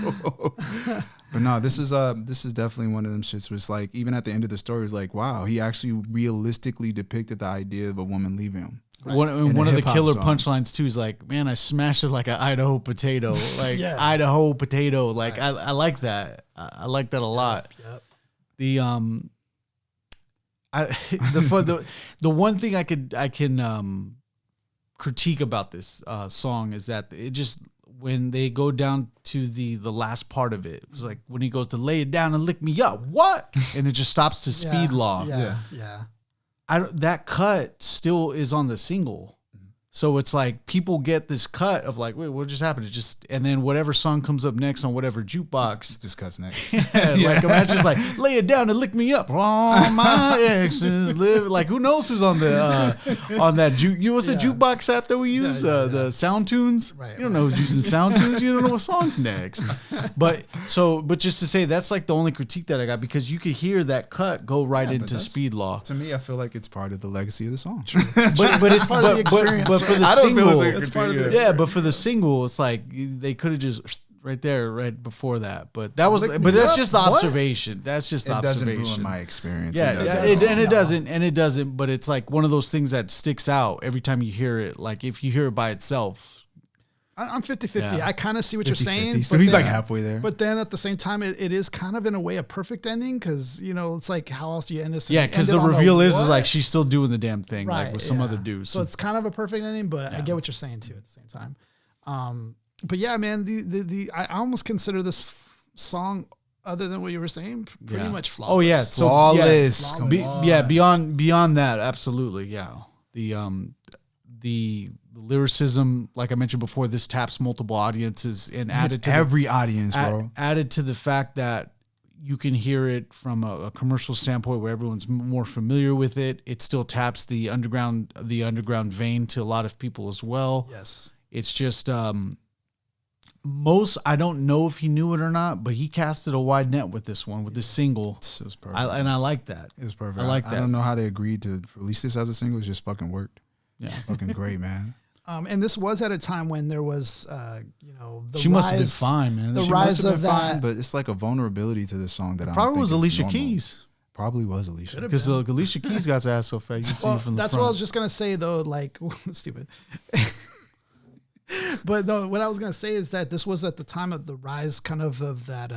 But no, this is definitely one of them shits where it's like, even at the end of the story, it's like, wow, he actually realistically depicted the idea of a woman leaving him. Right. One of the killer punchlines too is like, man, I smashed it like an Idaho potato, like Idaho potato. Like right. I like that. I like that a lot. Yep. The one thing I can critique about this song is that it just, when they go down to the last part of it, it was like when he goes to lay it down and lick me up, what? And it just stops to speed law. Yeah. That cut still is on the single. So it's like people get this cut of like, wait, what just happened? It just, and then whatever song comes up next on whatever jukebox. Just cuts next. Like imagine just like, lay it down and lick me up. All my exes live. Like who knows who's on the on that what's the jukebox app that we use? The Sound Tunes. Right, you don't know who's using Sound Tunes. You don't know what song's next. But just to say, that's like the only critique that I got, because you could hear that cut go right into speed law. To me, I feel like it's part of the legacy of the song. but it's part of the experience. But for the single, but for the single, it's like they could have just right there, right before that. But that was, that's just the observation. That's just the observation. It doesn't ruin my experience. It doesn't. But it's like one of those things that sticks out every time you hear it. Like if you hear it by itself. I'm 50-50. I kind of see what you're saying. So he's like halfway there. But then at the same time, it is kind of in a way a perfect ending, because, it's like, how else do you end this? Yeah, because the reveal is like she's still doing the damn thing, right, like with some other dude. So it's kind of a perfect ending, but I get what you're saying too at the same time. But yeah, man, I almost consider this song, other than what you were saying, pretty much flawless. Oh yeah, so flawless. Beyond that, absolutely, yeah. The lyricism, like I mentioned before, this taps multiple audiences and added to every audience, bro. Added to the fact that you can hear it from a commercial standpoint where everyone's more familiar with it. It still taps the underground vein to a lot of people as well. Yes, it's just Mos, I don't know if he knew it or not, but he casted a wide net with this one, with this single. It was perfect, and I like that. It was perfect. I like that. I don't know how they agreed to release this as a single. It just fucking worked. Yeah, fucking great, man. And this was at a time when there was, she must have been fine, man. The rise of that, fine, but it's like a vulnerability to the song that I probably don't think was Alicia Keys. Probably was Alicia, because Alicia Keys got his ass so fat. You see it from the that's front. What I was just gonna say though. Like, stupid. But no, what I was gonna say is that this was at the time of the rise, kind of that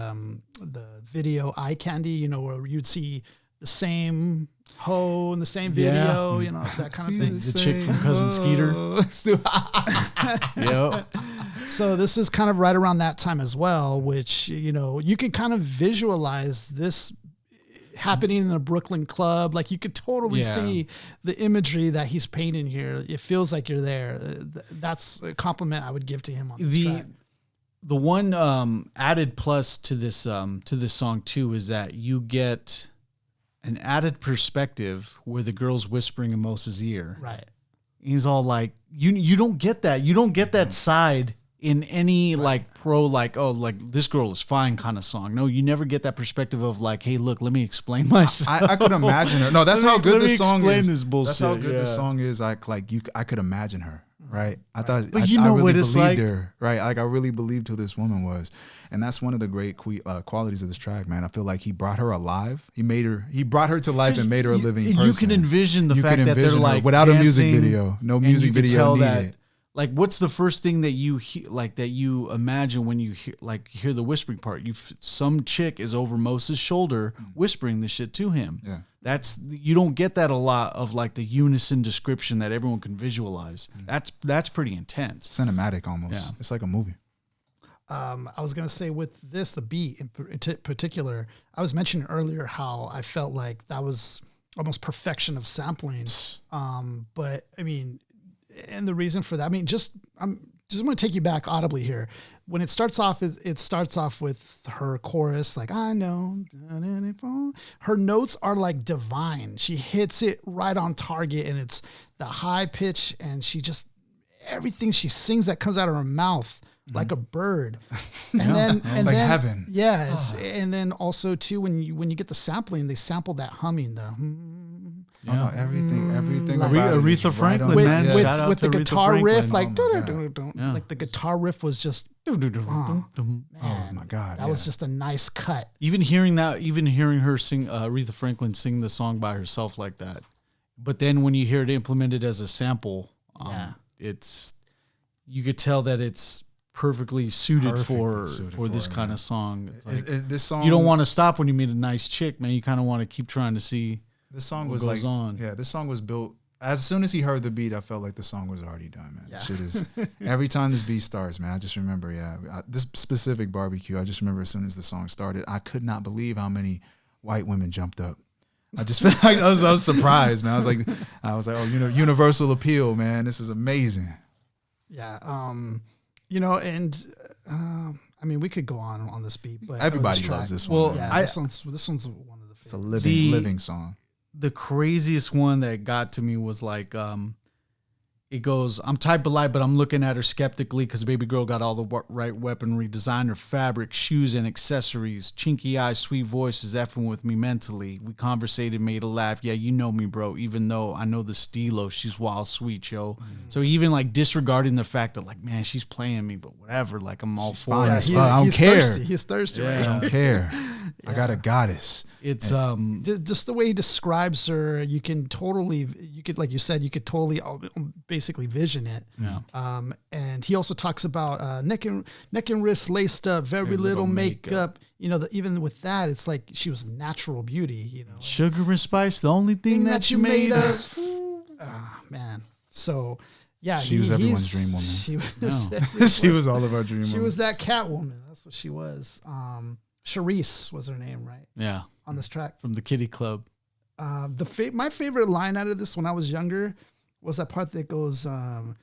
the video eye candy. Where you'd see the same hoe in the same video, that kind of thing. The chick from Cousin Skeeter. Yep. So this is kind of right around that time as well, which, you can kind of visualize this happening in a Brooklyn club. Like you could totally see the imagery that he's painting here. It feels like you're there. That's a compliment I would give to him on this track. The one added plus to this song too is that you get an added perspective where the girl's whispering in Mos's ear. Right. He's all like, you don't get that. You don't get that side in any like pro, like, oh, like this girl is fine kind of song. No, you never get that perspective of like, hey, look, let me explain myself. I could imagine her. No, that's how good this song is. This bullshit. That's how good this song is. I could imagine her. Right. I thought, but I what really it's believed like. her. Right. Like I really believed who this woman was. And that's one of the great qualities of this track, man. I feel like he brought her alive. He brought her to life and made her a living person. You can envision the fact that they're like without dancing, a music video, no music video needed. Like, what's the first thing that you that you imagine when you hear the whispering part? Some chick is over Moses' shoulder whispering this shit to him. Yeah. You don't get that a lot of like the unison description that everyone can visualize. That's pretty intense. Cinematic almost. Yeah. It's like a movie. I was going to say with this, the beat in particular, I was mentioning earlier how I felt like that was almost perfection of sampling. But I mean, and the reason for that, I mean, I'm just want to take you back audibly here. When it starts off, it starts off with her chorus, like, I know. Her notes are like divine. She hits it right on target, and it's the high pitch, and everything she sings that comes out of her mouth like a bird. And then like heaven. Yeah. And then also too, when you get the sampling, they sample that humming, everything. Like Aretha Franklin, man. With the guitar riff, like, like the guitar riff was just, oh my God. That was just a nice cut. Even hearing her sing, Aretha Franklin sing the song by herself like that. But then when you hear it implemented as a sample, you could tell that it's perfectly suited for this kind of song. Like, this song, you don't want to stop when you meet a nice chick, man. You kind of want to keep trying to see. This song was like, this song was built. As soon as he heard the beat, I felt like the song was already done, man. Yeah. Shit is every time this beat starts, man. I just remember, this specific barbecue. I just remember as soon as the song started, I could not believe how many white women jumped up. I just felt like I was surprised, man. I was like, oh, universal appeal, man. This is amazing. Yeah. And I mean, we could go on this beat, but everybody loves this one. Well, yeah, this one's one of the favorites. It's a living song. The craziest one that got to me was like, it goes, I'm type polite, but I'm looking at her skeptically because baby girl got all the right weaponry, designer fabric, shoes and accessories, chinky eyes, sweet voices, effing with me mentally. We conversated, made a laugh. Yeah, you know me, bro. Even though I know the stilo, she's wild sweet, yo. So even like disregarding the fact that like, man, she's playing me, but whatever. Like I'm all for it. I don't care. Thirsty. He's thirsty. Yeah. Right? I don't care. I got a goddess. It's just the way he describes her. You could like you said, you could totally basically vision it. Yeah. And he also talks about neck and wrist laced up, very little makeup. Even with that, it's like she was natural beauty. Sugar and spice, the only thing that you made of. Oh, man. So yeah, she was everyone's dream woman. She was all of our dream women. She was that Catwoman. That's what she was. Charisse was her name, right? Yeah. On this track. From the Kitty Club. My favorite line out of this when I was younger was that part that goes, I'm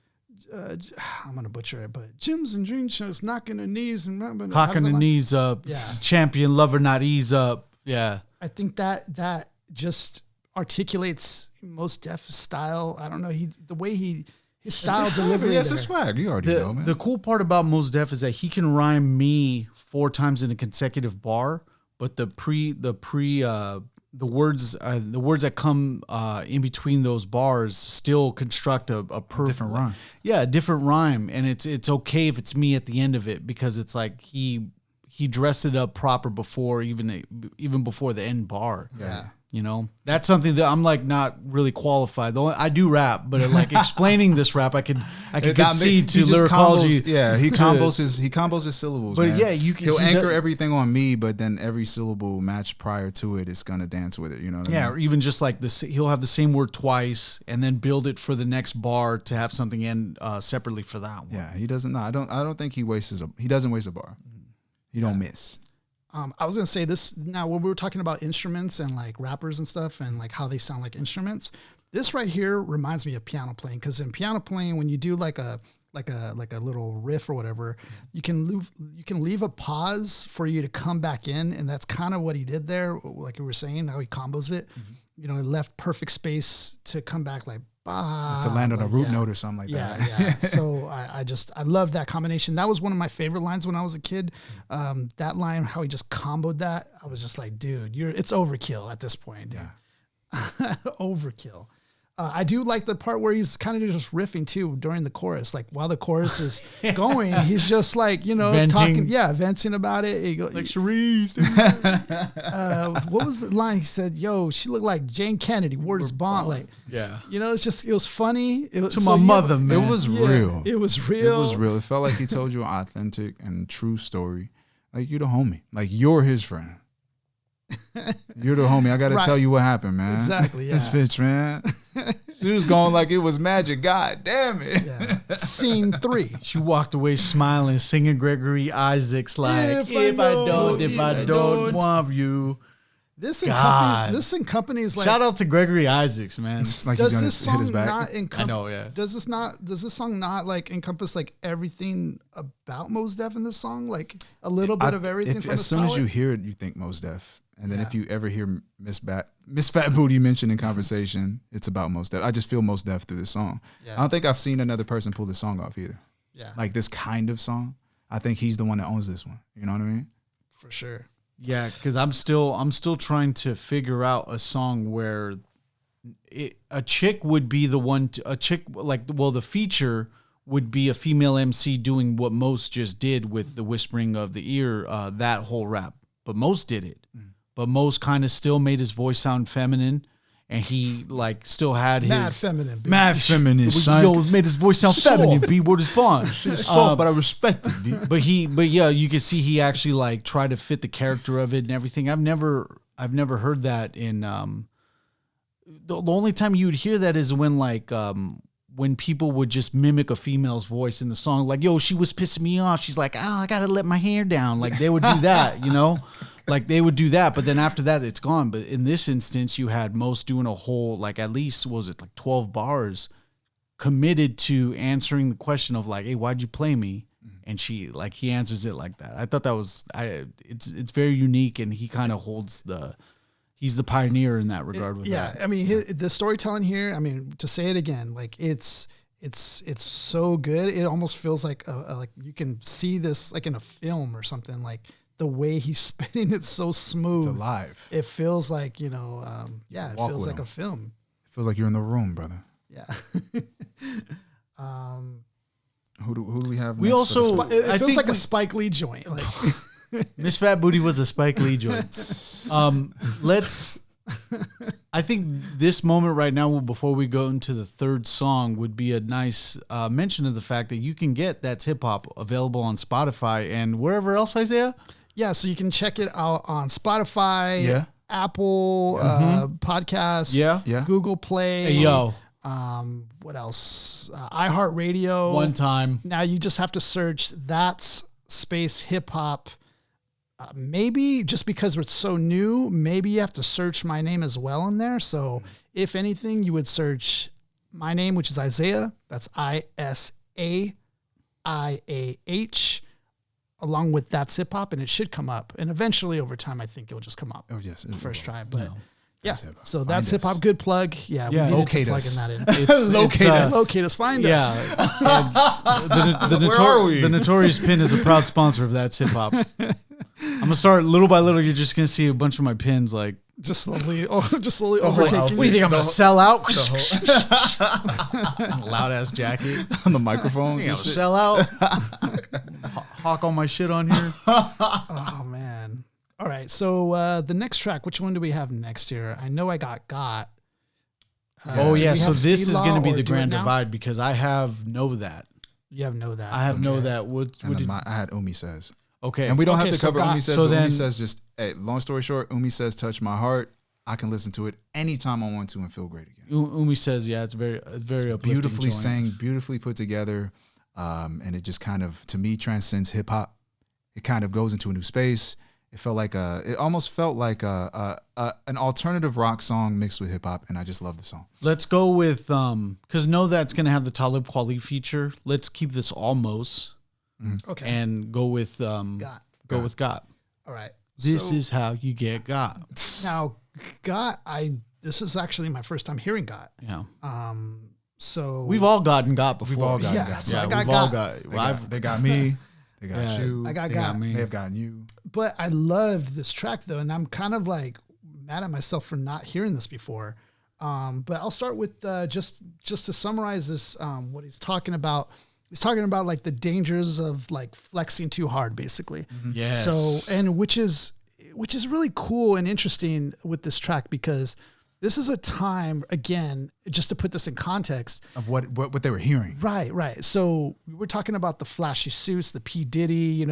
going to butcher it, but gyms and dream shows, knocking her knees and cocking her knees up. Yeah. Champion lover, not ease up. Yeah. I think that just articulates Mos Def's style. I don't know. The way his style delivery. Yeah, it's a swag. You already know, man. The cool part about Mos Def is that he can rhyme me 4 times in a consecutive bar, but the words that come in between those bars still construct a perfect different rhyme. Yeah, a different rhyme, and it's okay if it's me at the end of it because it's like he dressed it up proper before even before the end bar. Yeah. That's something that I'm like not really qualified. Though I do rap, but like explaining this rap, I could concede to lyricology. He combos his syllables. But man. yeah, he'll anchor everything on me, but then every syllable matched prior to it is gonna dance with it. You know what I mean? Or even just like this, he'll have the same word twice and then build it for the next bar to have something end separately for that one. Yeah, he doesn't. No, I don't think he doesn't waste a bar. He don't miss. I was going to say this now when we were talking about instruments and like rappers and stuff and like how they sound like instruments, this right here reminds me of piano playing. Cause in piano playing, when you do like a little riff or whatever, you can leave a pause for you to come back in. And that's kind of what he did there. Like you were saying, how he combos it, it left perfect space to come back like To land on a root note or something like that. Yeah. So I love that combination. That was one of my favorite lines when I was a kid. That line, how he just comboed that, I was just like, dude, it's overkill at this point. Dude. Yeah. Overkill. I do like the part where he's kind of just riffing too during the chorus. Like while the chorus is going, he's just like, venting. Venting about it. He goes, like Cherise. What was the line? He said, yo, she looked like Jane Kennedy, wore this bond. Like, it was funny. It was my mother, man. It was real. It was real. It was real. It felt like he told you an authentic and true story. Like you're the homie. Like you're his friend. You're the homie. I got to tell you what happened, man. Exactly. Yeah. This bitch, man. She was going like it was magic. God damn it. Yeah. Scene 3. She walked away smiling, singing Gregory Isaacs like, if I don't want you. This accompanies like. Shout out to Gregory Isaacs, man. It's like does he's this gonna hit his song back. not encompass? I know, yeah. Does this song not like encompass like everything about Mos Def in this song? Like a little bit of everything. From as soon as you hear it, you think Mos Def. And then if you ever hear Miss Fat Booty mentioned in conversation, it's about Mos Def. I just feel Mos Def through this song. Yeah. I don't think I've seen another person pull this song off either. Yeah. Like this kind of song. I think he's the one that owns this one. You know what I mean? For sure. Yeah, because I'm still trying to figure out a song where a chick would be the one. The feature would be a female MC doing what Mos just did with the whispering of the ear, that whole rap. But Mos did it. But Mos kind of still made his voice sound feminine, and he like still had mad feminine, made his voice sound feminine. B word is bond. Soft, but I respect it. But you can see he actually like tried to fit the character of it and everything. I've never heard that in. The only time you would hear that is when when people would just mimic a female's voice in the song, like, yo, she was pissing me off. She's like, I gotta let my hair down. Like they would do that, Like they would do that, but then after that, it's gone. But in this instance, you had Mos doing a whole, like at least, 12 bars committed to answering the question of like, hey, why'd you play me? And he answers it like that. I thought that was, it's very unique, and he kind of he's the pioneer in that regard with that. I mean, the storytelling here, I mean, to say it again, like it's so good. It almost feels like like you can see this like in a film or something. Like the way he's spinning it so smooth. It's alive. It feels like, it feels like a film. It feels like you're in the room, brother. Yeah. Who do we have? We next also, it feels like a Spike Lee joint. Like Miss Fat Booty was a Spike Lee joint. I think this moment right now, before we go into the third song, would be a nice mention of the fact that you can get That's Hip Hop available on Spotify and wherever else, Isaiah? Yeah, so you can check it out on Spotify, Apple Podcasts, Google Play. Hey, yo. What else? iHeartRadio. One time. Now you just have to search That's Space Hip Hop. Maybe just because it's so new, maybe you have to search my name as well in there. So if anything, you would search my name, which is Isaiah. That's ISAIAH, along with That's Hip Hop, and it should come up. And eventually, over time, I think it'll just come up. Oh yes, the first try. But yeah, so That's Hip Hop. Good plug. Yeah, we needed to plug in that in. Locate us. Find us. Where are we? The Notorious Pin is a proud sponsor of That's Hip Hop. I'm gonna start little by little. You're just gonna see a bunch of my pins like just slowly overtaking. What do you think I'm gonna sell out? Loud ass jacket on the microphone. I'm gonna sell out. Hawk all my shit on here. Oh man. All right. So the next track, which one do we have next here? I know I got. So this is gonna be the grand divide because I have Know That. You have Know That. I have Know That. I had Umi Says. Okay. And we don't have to cover Umi Says, but Umi Says just, long story short, Umi Says touched my heart. I can listen to it anytime I want to and feel great again. Umi Says, it's very it's beautifully sang, beautifully put together. And it just kind of, to me, transcends hip hop. It kind of goes into a new space. It almost felt like an alternative rock song mixed with hip hop. And I just love the song. Let's go with, cause Know That's going to have the Talib Kweli feature. Let's keep this almost. Okay. And go with with Got. All right. This is how you get Got. Now, Got, this is actually my first time hearing Got. Yeah. So We've all gotten got before. We've all gotten Yeah, got. so I Yeah, got we've all got. got. They got me. They got Yeah, you. I got They got me. They have gotten you. But I loved this track though, and I'm kind of like mad at myself for not hearing this before. But I'll start with just to summarize this. What he's talking about. He's talking about like the dangers of like flexing too hard, basically. Yes. So, and which is really cool and interesting with this track, because this is a time, again, just to put this in context Of what they were hearing. Right. So we're talking about the flashy suits, the P. Diddy,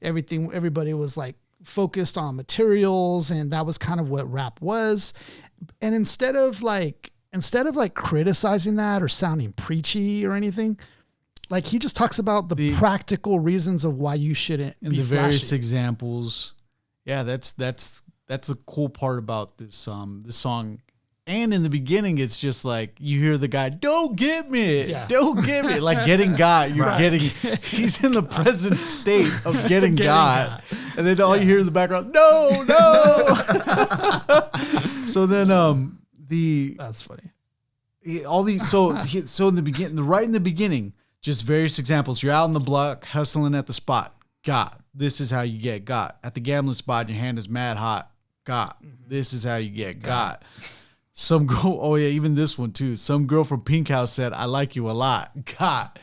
everything. Everybody was like focused on materials, and that was kind of what rap was. And instead of like criticizing that or sounding preachy or anything, like he just talks about the practical reasons of why you shouldn't and be the various flashy. examples. Yeah, that's the cool part about this this song. And in the beginning, it's just like you hear the guy, "Don't get me, don't get me," like getting got. You're getting. He's in the present state of getting got, and then all you hear in the background, "No." So then That's funny. all these so in the beginning, right in the beginning, just various examples. You're out on the block hustling at the spot. Got. This is how you get got. At the gambling spot, your hand is mad hot. Got. This is how you get got. Some girl, oh yeah, even this one too. Some girl from Pink House said, "I like you a lot." Got.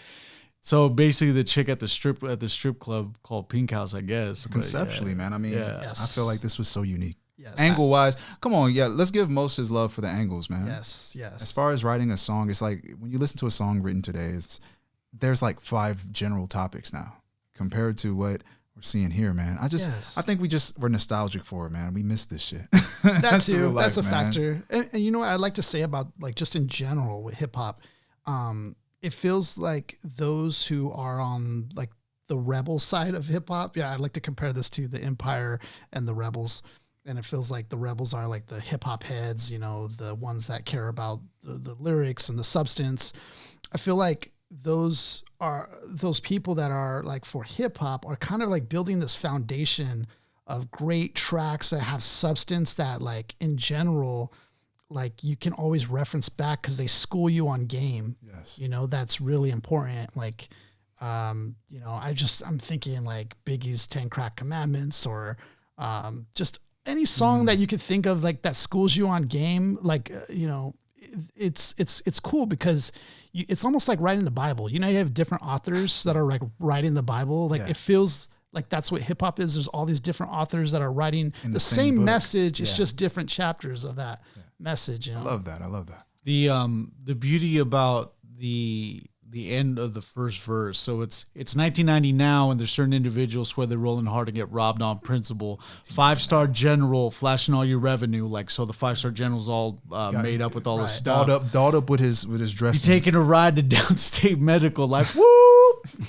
So basically, the chick at the strip club called Pink House, I guess. Conceptually, man. I mean, I feel like this was so unique. Yes. Angle wise, come on, let's give Mos his love for the angles, man. Yes. As far as writing a song, it's like when you listen to a song written today, there's like 5 general topics now compared to what we're seeing here, man. I think we're nostalgic for it, man. We missed this shit. That's a factor. And you know what I'd like to say about like just in general with hip hop, it feels like those who are on like the rebel side of hip hop. Yeah, I'd like to compare this to the Empire and the Rebels. And it feels like the Rebels are like the hip hop heads, the ones that care about the lyrics and the substance. I feel like those people that are like for hip hop are kind of like building this foundation of great tracks that have substance that like in general, like you can always reference back because they school you on game. Yes. That's really important. Like, I'm thinking like Biggie's 10 Crack Commandments or just any song that you could think of like that schools you on game. Like, it's cool because it's almost like writing the Bible. You have different authors that are like writing the Bible. Like it feels like that's what hip hop is. There's all these different authors that are writing the same message. It's just different chapters of that message. I love that. The beauty about the end of the first verse. So it's 1990 now, and there's certain individuals swear they're rolling hard and get robbed on principle. 5-star general flashing all your revenue. Like, so the 5-star general's all made up with all this stuff. Dolled up with his dress. He's taking a ride to downstate medical, like, whoop!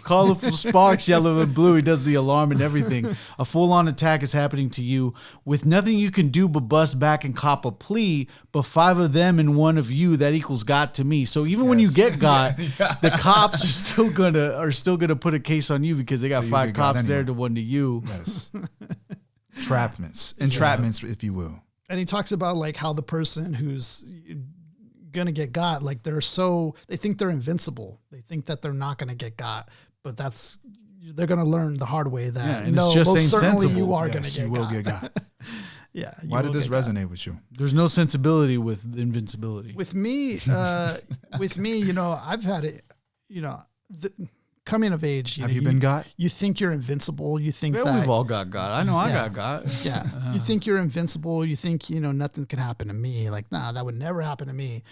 Colorful sparks, yellow and blue. He does the alarm and everything. A full-on attack is happening to you with nothing you can do but bust back and cop a plea. But 5 of them and 1 of you, that equals got to me. So even when you get got, the cops are still gonna put a case on you because they got 5 cops there to 1 to you. Yes. Entrapments, if you will. And he talks about like how the person who's gonna get got, like they think they're invincible. They think that they're not gonna get got, but they're gonna learn the hard way that and it's just most certainly sensible. you are gonna get got. Get got. Yeah. Why did this resonate with you? There's no sensibility with invincibility. With me, I've had it. Coming of age. Have you been got? You think you're invincible. You think that we've all got. I know I got got. Yeah. You think you're invincible. You think, nothing can happen to me. Like, nah, that would never happen to me.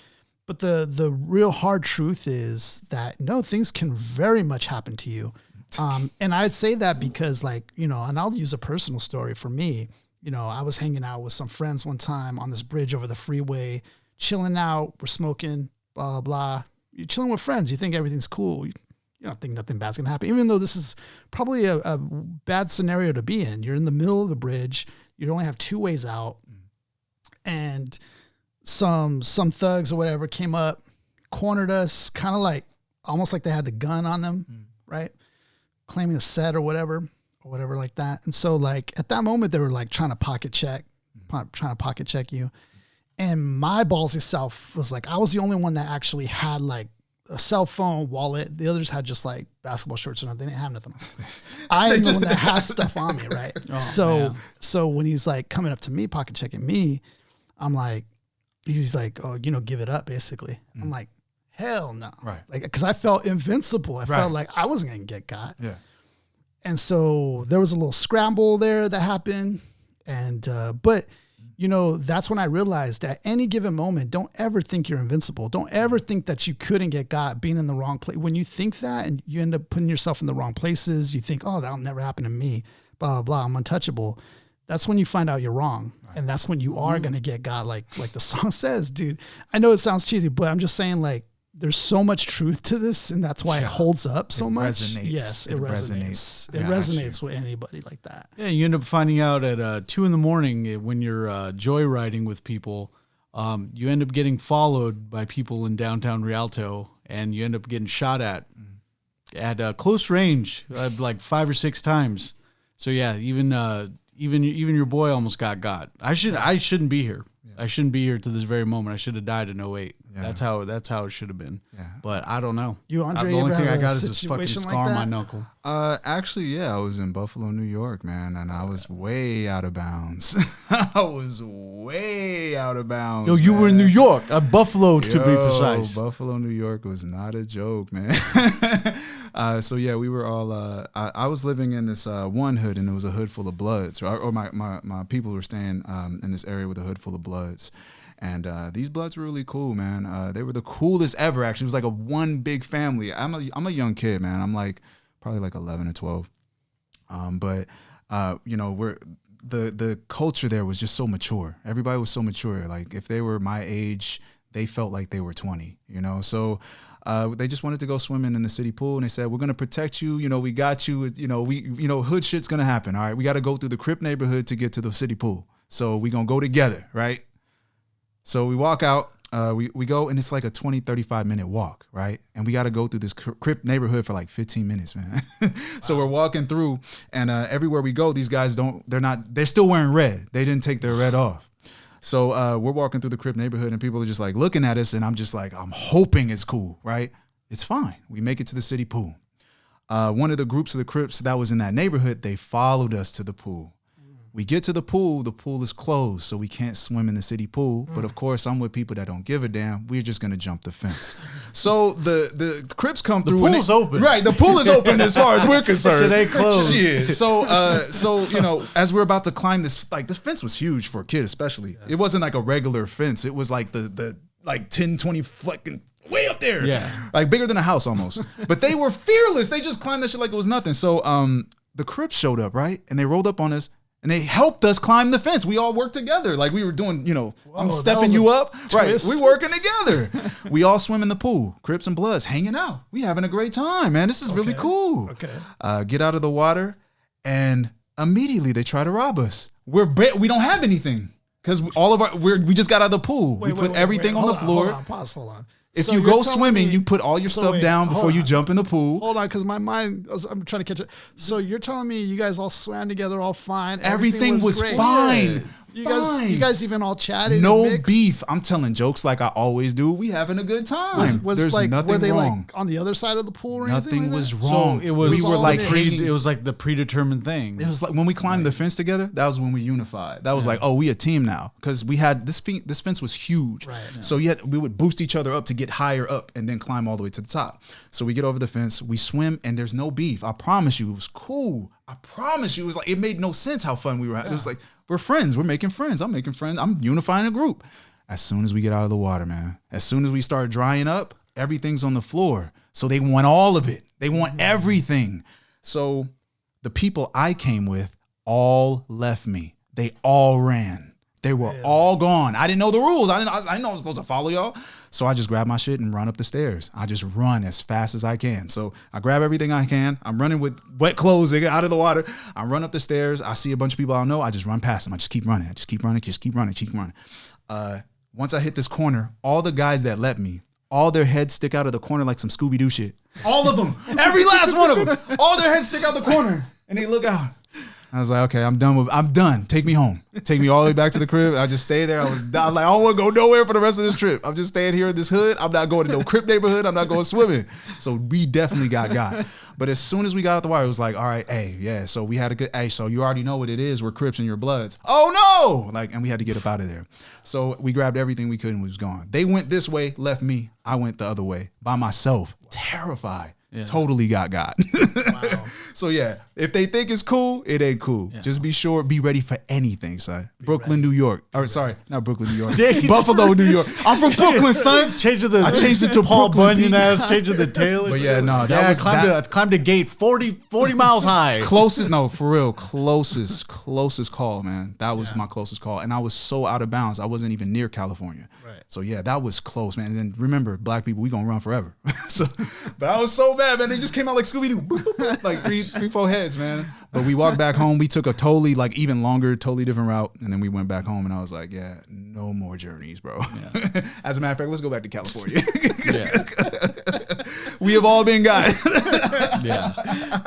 But the real hard truth is that no, things can very much happen to you. And I'd say that because like, and I'll use a personal story for me. I was hanging out with some friends one time on this bridge over the freeway, chilling out. We're smoking, blah, blah, blah. You're chilling with friends. You think everything's cool. You don't think nothing bad's going to happen, even though this is probably a bad scenario to be in. You're in the middle of the bridge. You only have 2 ways out. And some thugs or whatever came up, cornered us, kind of like, almost like they had a gun on them, right? Claiming a set or whatever like that. And so like at that moment, they were like trying to pocket check you. And my ballsy self was like, I was the only one that actually had like a cell phone, wallet. The others had just like basketball shorts or nothing. They didn't have nothing. I am the one that has stuff on me, right? So when he's like coming up to me, pocket checking me, I'm like, he's like, oh, give it up, basically. I'm like, hell no. Right. Like, because I felt invincible. I felt like I wasn't going to get got. Yeah. And so there was a little scramble there that happened. And, but that's when I realized at any given moment, don't ever think you're invincible. Don't ever think that you couldn't get got being in the wrong place. When you think that and you end up putting yourself in the wrong places, you think, oh, that'll never happen to me, blah, blah, blah, I'm untouchable. That's when you find out you're wrong. Right. And that's when you are going to get got, like the song says, dude. I know it sounds cheesy, but I'm just saying, like, there's so much truth to this, and that's why it holds up so much. Resonates. Yes, it resonates. It resonates with anybody like that. Yeah, you end up finding out at 2 a.m. when you're joyriding with people. You end up getting followed by people in downtown Rialto, and you end up getting shot at close range, like 5 or 6 times. So yeah, even your boy almost got. I shouldn't be here. I shouldn't be here to this very moment. I should have died in 2008. Yeah. That's how it should have been. Yeah. But I don't know. You, Andre, the only thing I got is this fucking scar on my knuckle. Actually, yeah, I was in Buffalo, New York, man, and I was way out of bounds. I was way out of bounds. Yo, you were in New York, Buffalo to be precise. Buffalo, New York was not a joke, man. So yeah, we were all. I was living in this one hood, and it was a hood full of Bloods, or my people were staying in this area with a hood full of Bloods. And these Bloods were really cool, man. They were the coolest ever, actually. It was like a one big family. I'm a young kid, man. I'm like probably like 11 or 12. But we're the culture there was just so mature. Everybody was so mature. Like if they were my age, they felt like they were 20, So they just wanted to go swimming in the city pool, and they said, we're going to protect you. We got you. Hood shit's going to happen. All right. We got to go through the Crip neighborhood to get to the city pool. So we're going to go together. Right. So we walk out, we go, and it's like a 20, 35-minute walk, right? And we got to go through this Crip neighborhood for like 15 minutes, man. So we're walking through, and everywhere we go, these guys they're still wearing red. They didn't take their red off. So we're walking through the Crip neighborhood, and people are just like looking at us, and I'm just like, I'm hoping it's cool, right? It's fine. We make it to the city pool. One of the groups of the Crips that was in that neighborhood, they followed us to the pool. We get to the pool is closed, so we can't swim in the city pool. But of course, I'm with people that don't give a damn. We're just gonna jump the fence. So the Crips come through. The pool's open. Right, the pool is open as far as we're concerned. Shit ain't closed. Shit. So as we're about to climb this, like the fence was huge for a kid, especially. Yeah. It wasn't like a regular fence. It was like the like 10, 20 fucking way up there. Yeah. Like bigger than a house almost. But they were fearless. They just climbed that shit like it was nothing. So the Crips showed up, right? And they rolled up on us. And they helped us climb the fence. We all worked together. Like we were doing, I'm stepping you up. Twist. Right. We working together. We all swim in the pool. Crips and Bloods hanging out. We having a great time, man. This is really cool. Okay. Get out of the water, and immediately they try to rob us. We don't have anything because we just got out of the pool. We put everything on the floor. Hold on. If you go swimming, you put all your stuff down before you jump in the pool. Hold on, because my mind, I'm trying to catch it. So you're telling me you guys all swam together, all fine. Everything was great. fine. You guys even all chatted. No beef. I'm telling jokes like I always do. We having a good time. There's nothing were they wrong. Like on the other side of the pool or nothing anything? Was like wrong. So it was. We were like it was like the predetermined thing. It was like when we climbed the fence together. That was when we unified. That was like, oh, we a team now because we had this fence was huge. Right. Yeah. So yet we would boost each other up to get higher up and then climb all the way to the top. So we get over the fence, we swim, and there's no beef. I promise you, it was cool. I promise you, it was like it made no sense how fun we were. Yeah. It was like we're friends. We're making friends. I'm making friends. I'm unifying a group. As soon as we get out of the water, man, as soon as we start drying up, everything's on the floor. So they want all of it. They want everything. So the people I came with all left me. They all ran. They were all gone. I didn't know the rules. I didn't know I was supposed to follow y'all. So I just grab my shit and run up the stairs. I just run as fast as I can. So I grab everything I can. I'm running with wet clothes out of the water. I run up the stairs. I see a bunch of people I know. I just run past them. I just keep running. Keep running. Once I hit this corner, all the guys that let me, all their heads stick out of the corner like some Scooby-Doo shit. All of them. Every last one of them. All their heads stick out the corner. And they look out. I was like, okay, I'm done. Take me home. Take me all the way back to the crib. I just stayed there. I was like, I don't want to go nowhere for the rest of this trip. I'm just staying here in this hood. I'm not going to no Crip neighborhood. I'm not going swimming. So we definitely got. But as soon as we got out the wire, it was like, all right, hey, yeah. So we had a good, hey, so you already know what it is. We're Crips in your Bloods. Oh no! Like, and we had to get up out of there. So we grabbed everything we could and we was gone. They went this way, left me. I went the other way by myself, terrified. Yeah. Totally got. Wow. So yeah, if they think it's cool, it ain't cool. Yeah. Just be ready for anything, son. Brooklyn, New York. Or sorry, not Brooklyn, New York. Buffalo, New York. I'm from Brooklyn, son. I changed it to Paul Bunyan ass, changed the tail. But yeah, no, I climbed a gate 40 miles high. For real, closest call, man. That was my closest call. And I was so out of bounds. I wasn't even near California. Right. So yeah, that was close, man. And then remember, black people, we gonna run forever. But I was so mad, man. They just came out like Scooby-Doo, like three, 4 heads, man. But we walked back home. We took a totally, like, even longer, totally different route. And then we went back home and I was like, yeah, no more journeys, bro. Yeah. As a matter of fact, let's go back to California. We have all been guys. Yeah.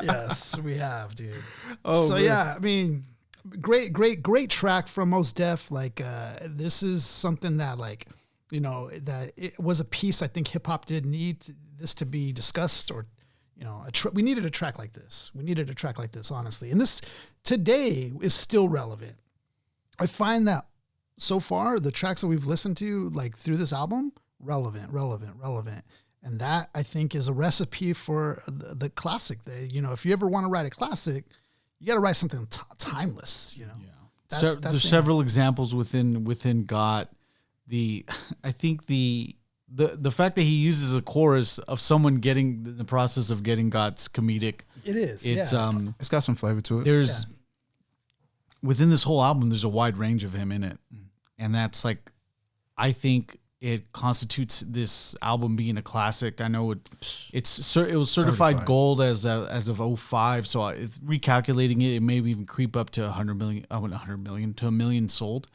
Yes, we have, dude. Oh, so man. Yeah, I mean, great track from Mos Def. Like, this is something that, like, you know, that it was a piece I think hip hop did need this to be discussed, or, you know, we needed a track like this. We needed a track like this, honestly. And this today is still relevant. I find that so far the tracks that we've listened to, like, through this album, relevant. And that, I think, is a recipe for the classic. You know, if you ever want to write a classic, you got to write something timeless, you know. Yeah. So there's several examples within Got. I think the fact that he uses a chorus of someone getting the process of getting Got's comedic. It's got some flavor to it. There's within this whole album, there's a wide range of him in it. And that's, like, I think it constitutes this album being a classic. I know it was certified gold as of 2005. So recalculating it maybe even creep up to 100 million to 1 million sold.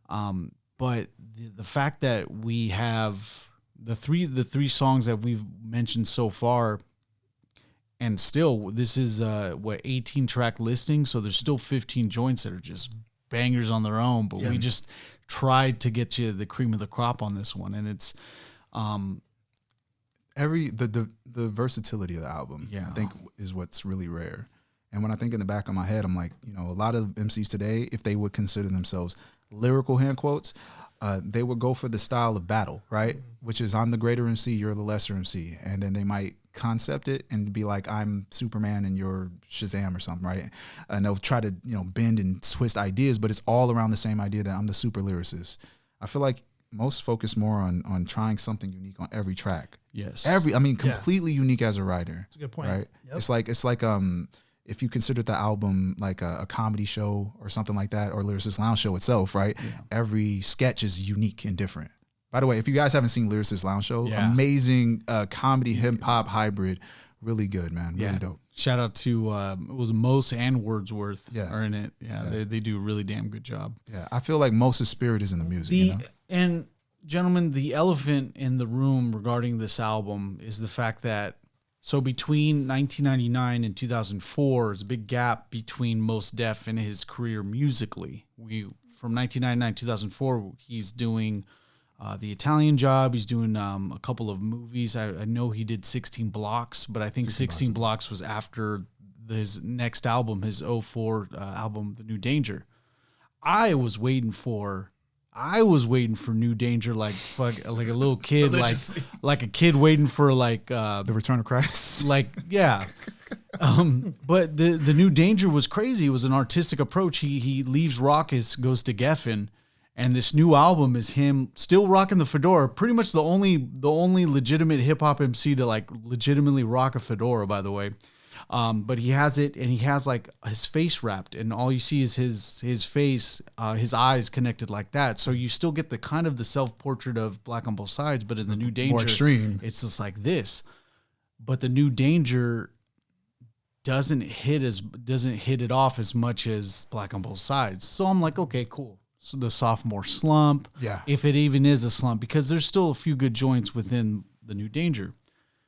Mm-hmm. But the fact that we have the three songs that we've mentioned so far, and still this is 18 track listing, so there's still 15 joints that are just bangers on their own, but we just tried to get you the cream of the crop on this one. And it's the versatility of the album, I think, is what's really rare. And when I think in the back of my head, I'm like, you know, a lot of MCs today, if they would consider themselves lyrical, hand quotes, they would go for the style of battle, right? Mm-hmm. Which is, I'm the greater MC, you're the lesser MC. And then they might concept it and be like, I'm Superman and you're Shazam or something, right? And they'll try to, you know, bend and twist ideas, but it's all around the same idea that I'm the super lyricist. I feel like most focus more on trying something unique on every track. Yes. Completely unique as a writer. That's a good point. Right? Yep. It's like if you consider the album like a comedy show or something like that, or Lyricist Lounge Show itself, right? Yeah. Every sketch is unique and different. By the way, if you guys haven't seen Lyricist Lounge Show, amazing comedy hip hop hybrid, really good, man, really dope. Shout out to it was Mos and Wordsworth are in it. They do a really damn good job. Yeah, I feel like most of spirit is in the music. You know? And gentlemen, the elephant in the room regarding this album is the fact that, so between 1999 and 2004, there's a big gap between Mos Def and his career musically. From 1999 to 2004, he's doing The Italian Job. He's doing a couple of movies. I know he did 16 Blocks, but I think 16 Blocks was after his next album, his 2004 album, The New Danger. I was waiting for New Danger like a little kid, like a kid waiting for the return of Christ. But the New Danger was crazy. It was an artistic approach. He leaves Rawkus, goes to Geffen, and this new album is him still rocking the fedora. Pretty much the only legitimate hip hop MC to like legitimately rock a fedora, by the way. But he has it, and he has like his face wrapped, and all you see is his face, his eyes connected like that. So you still get the kind of the self-portrait of Black on Both Sides, but in the New Danger, more extreme. It's just like this. But the New Danger doesn't hit it off as much as Black on Both Sides. So I'm like, okay, cool. So the sophomore slump, if it even is a slump, because there's still a few good joints within the New Danger.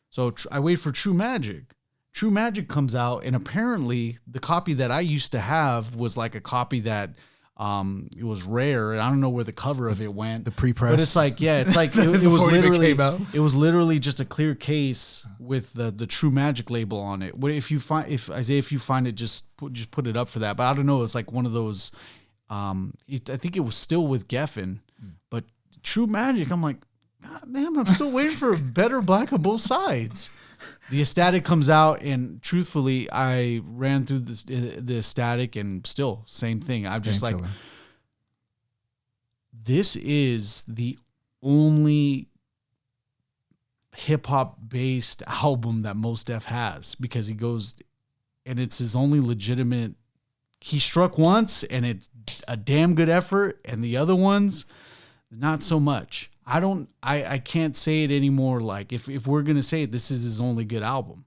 So I wait for True Magic. True Magic comes out, and apparently the copy that I used to have was like a copy that it was rare, and I don't know where the cover of it went. The pre-press. But it's like, yeah, it's like it was Before it even literally came out. it was literally just a clear case with the True Magic label on it. What if you find if you find it, just put it up for that. But I don't know, it's like one of those. I think it was still with Geffen, but True Magic. I'm like, God damn, I'm still waiting for a better Black on Both Sides. The Ecstatic comes out, and truthfully, I ran through the Ecstatic, and still same thing. I'm just like, this is the only hip hop based album that Mos Def has, because he goes, and it's his only legitimate. He struck once, and it's a damn good effort, and the other ones, not so much. I can't say it anymore. Like if we're going to say it, this is his only good album.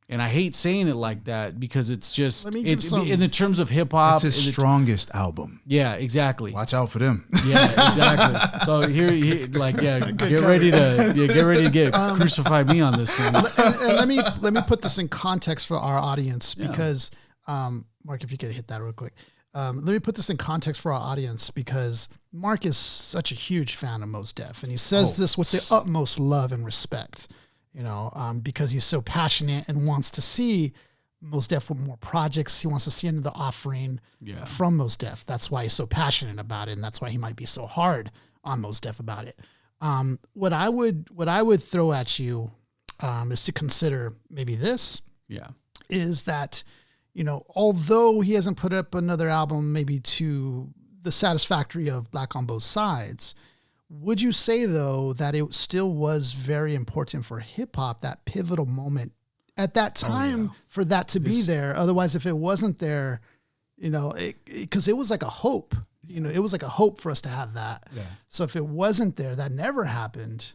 And I hate saying it like that, because it's just, in the terms of hip hop, it's his strongest album. Yeah, exactly. Watch out for them. Yeah, exactly. So here like, yeah, get ready to get crucify me on this one. And let me put this in context for our audience, because, Mark, if you could hit that real quick. Let me put this in context for our audience, because Mark is such a huge fan of Mos Def, and he says this with the utmost love and respect, because he's so passionate and wants to see Mos Def with more projects. He wants to see another offering from Mos Def. That's why he's so passionate about it, and that's why he might be so hard on Mos Def about it. What I would throw at you is to consider maybe this. Yeah, is that, although he hasn't put up another album maybe to the satisfactory of Black on Both Sides, would you say, though, that it still was very important for hip hop, that pivotal moment at that time, for that to be there? Otherwise, if it wasn't there, because it was like a hope, it was like a hope for us to have that. Yeah. So if it wasn't there, that never happened,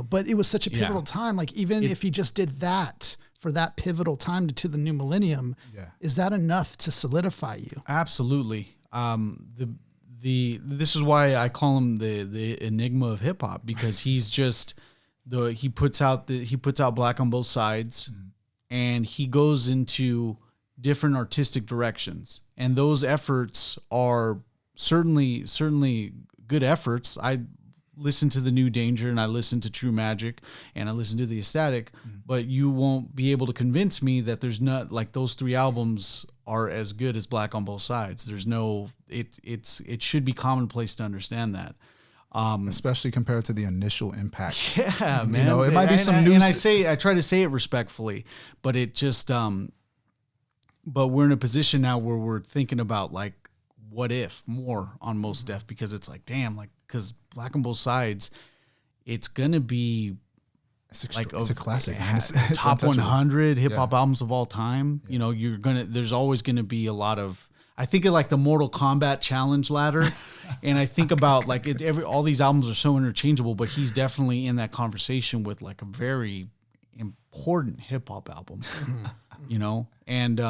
but it was such a pivotal time. Like, even if he just did that for that pivotal time to the new millennium, is that enough to solidify you? Absolutely. This is why I call him the enigma of hip hop, because he's just he puts out Black on Both Sides, and he goes into different artistic directions, and those efforts are certainly good efforts. I listen to the New Danger, and I listen to True Magic, and I listen to the Ecstatic, but you won't be able to convince me that there's not, like, those three albums are as good as Black on Both Sides. There's no, it should be commonplace to understand that. Especially compared to the initial impact. Yeah, man. It might be some news. And I try to say it respectfully, but it just, but we're in a position now where we're thinking about, like, what if more on Mos Def, because it's like, damn, like, because Black on Both Sides, it's gonna be it's a classic, man. It's top 100 hip hop albums of all time. Yeah. There's always gonna be a lot of. I think of, like, the Mortal Kombat challenge ladder, and I think about, like, all these albums are so interchangeable, but he's definitely in that conversation with, like, a very important hip hop album, and.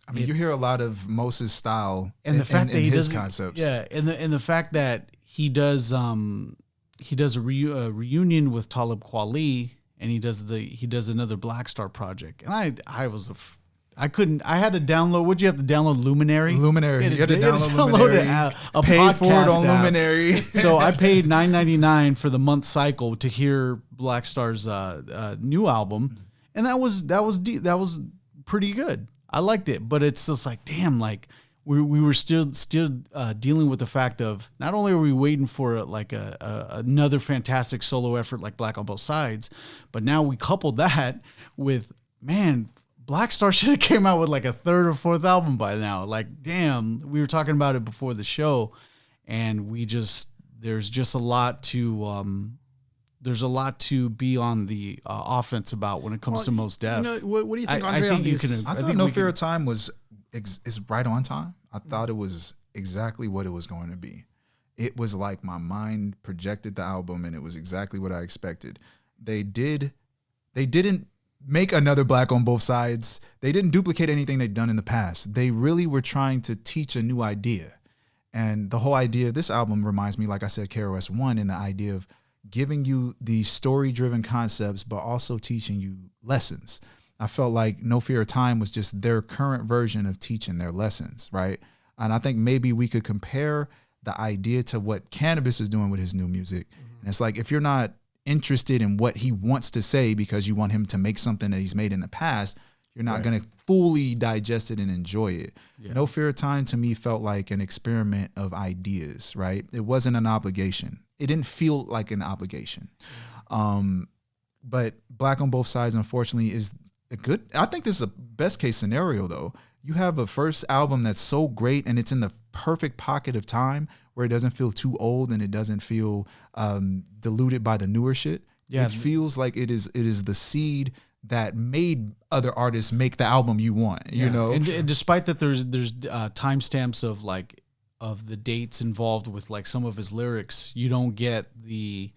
I mean, you hear a lot of Moses' style and the fact that he does concepts. Yeah, and the fact that he does a reunion with Talib Kweli, and he does another Black Star project. And I had to download. What'd you have to download? Luminary. You had to download Luminary. A pay for it on app. Luminary. So I paid $9.99 for the month cycle to hear Black Star's new album, and that was pretty good. I liked it, but it's just like, damn, like we were still dealing with the fact of, not only are we waiting for another fantastic solo effort like Black on Both Sides, but now we coupled that with, man, Black Star should have came out with like a third or fourth album by now. Like, damn, we were talking about it before the show, and there's just a lot to there's a lot to be on the offense about when it comes to Mos Def. What do you think, Andre, on these? I thought No Fear of Time is right on time. I thought it was exactly what it was going to be. It was like my mind projected the album, and it was exactly what I expected. They didn't make another Black on Both Sides. They didn't duplicate anything they'd done in the past. They really were trying to teach a new idea. And the whole idea of this album reminds me, like I said, KRS-One, and the idea of giving you the story-driven concepts, but also teaching you lessons. I felt like No Fear of Time was just their current version of teaching their lessons, right? And I think maybe we could compare the idea to what Cannabis is doing with his new music. And it's like, if you're not interested in what he wants to say because you want him to make something that he's made in the past, you're not going to fully digest it and enjoy it. Yeah. No Fear of Time to me felt like an experiment of ideas, right? It wasn't an obligation. It didn't feel like an obligation. But Black on Both Sides, unfortunately, is a good, I think this is a best case scenario though. You have a first album that's so great and it's in the perfect pocket of time where it doesn't feel too old and it doesn't feel diluted by the newer shit. Yeah. It feels like it is the seed that made other artists make the album you want, you know? And despite that there's timestamps of the dates involved with like some of his lyrics, you don't get the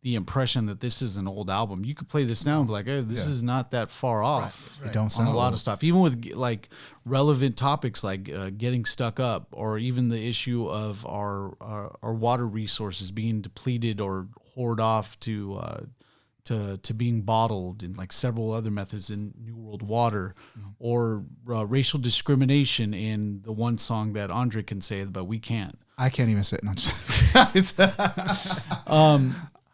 impression that this is an old album. You could play this now and be like, hey, this is not that far off. It don't sound on a lot of stuff, even with like relevant topics like getting stuck up, or even the issue of our water resources being depleted or hoard off to being bottled, and like several other methods in New World Water, or racial discrimination in the one song that Andre can say, but we can't. I can't even say it.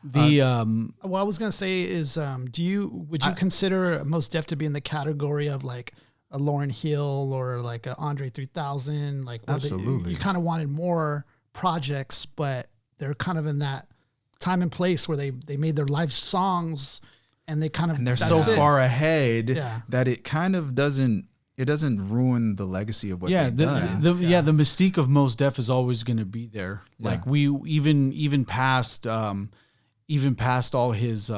No, what I was gonna say is, would you consider Mos Def to be in the category of like a Lauryn Hill or like a Andre 3000? Like, absolutely, you kind of wanted more projects, but they're kind of in that time and place where they made their live songs, and they're so far ahead that it kind of doesn't ruin the legacy of what they've done. The mystique of Mos Def is always going to be there. Yeah. Like we even past all his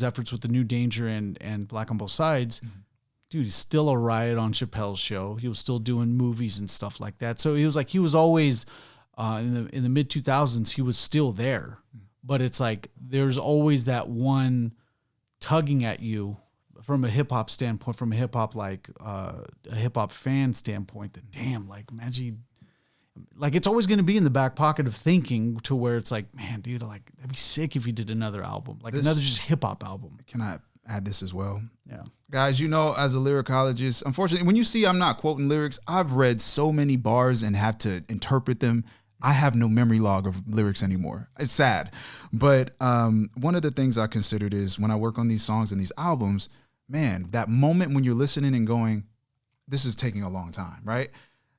efforts with the New Danger and Black on Both Sides. Dude, he's still a riot on Chappelle's show. He was still doing movies and stuff like that. So he was always in the mid 2000s. He was still there, but it's like there's always that one tugging at you from a hip hop standpoint, from a hip hop a hip hop fan standpoint. That damn, like imagine. Like it's always going to be in the back pocket of thinking, to where it's like, man, dude, like that'd be sick if he did another album, like another just hip hop album. Can I add this as well? Yeah, guys, as a lyricologist, unfortunately, when you see I'm not quoting lyrics, I've read so many bars and have to interpret them. I have no memory log of lyrics anymore. It's sad, but one of the things I considered is when I work on these songs and these albums, man, that moment when you're listening and going, this is taking a long time, right?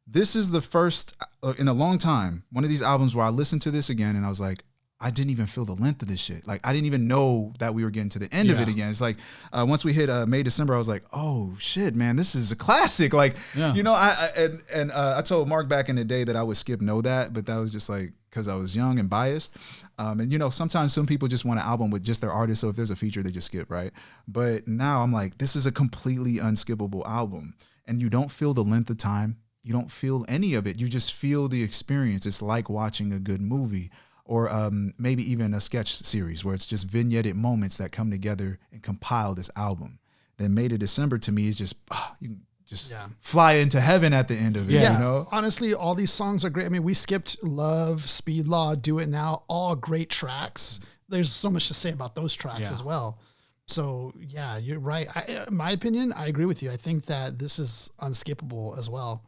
This is the first in a long time, one of these albums where I listened to this again and I was like, I didn't even feel the length of this shit. Like I didn't even know that we were getting to the end of it again. It's like once we hit May, December, I was like, oh shit, man, this is a classic. Like, I told Mark back in the day that I would skip Know That, but that was just like because I was young and biased. And sometimes some people just want an album with just their artist. So if there's a feature, they just skip, right? But now I'm like, this is a completely unskippable album, and you don't feel the length of time. You don't feel any of it. You just feel the experience. It's like watching a good movie, or maybe even a sketch series where it's just vignetted moments that come together and compile this album. Then May to December to me is just, you can just fly into heaven at the end of it. Yeah. You know? Honestly, all these songs are great. I mean, we skipped Love, Speed Law, Do It Now, all great tracks. There's so much to say about those tracks as well. So yeah, you're right. In my opinion, I agree with you. I think that this is unskippable as well.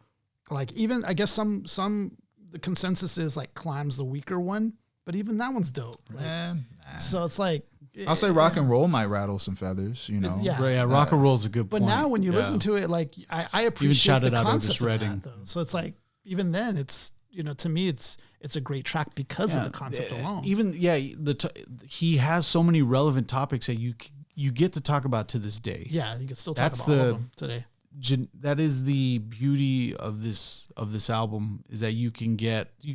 Like even, I guess the consensus is like Climb's the weaker one, but even that one's dope. Like, so it's like, I'll say Rock and Roll might rattle some feathers, you know? Yeah. Rock and Roll's a good point. But now when you listen to it, like I appreciate the concept of that, though. So it's like, even then it's, to me, it's a great track because of the concept alone. Even, he has so many relevant topics that you get to talk about to this day. Yeah. You can still talk about all of them today. That is the beauty of this album, is that you can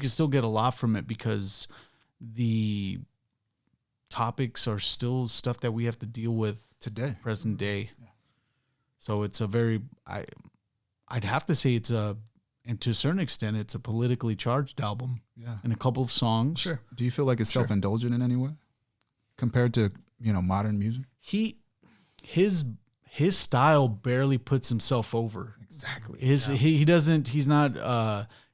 still get a lot from it because the topics are still stuff that we have to deal with today, present day. Yeah. So it's a very, I'd have to say and to a certain extent, it's a politically charged album. Yeah. And a couple of songs. Sure. Do you feel like it's self-indulgent in any way compared to, modern music? His style barely puts himself over. Exactly. He's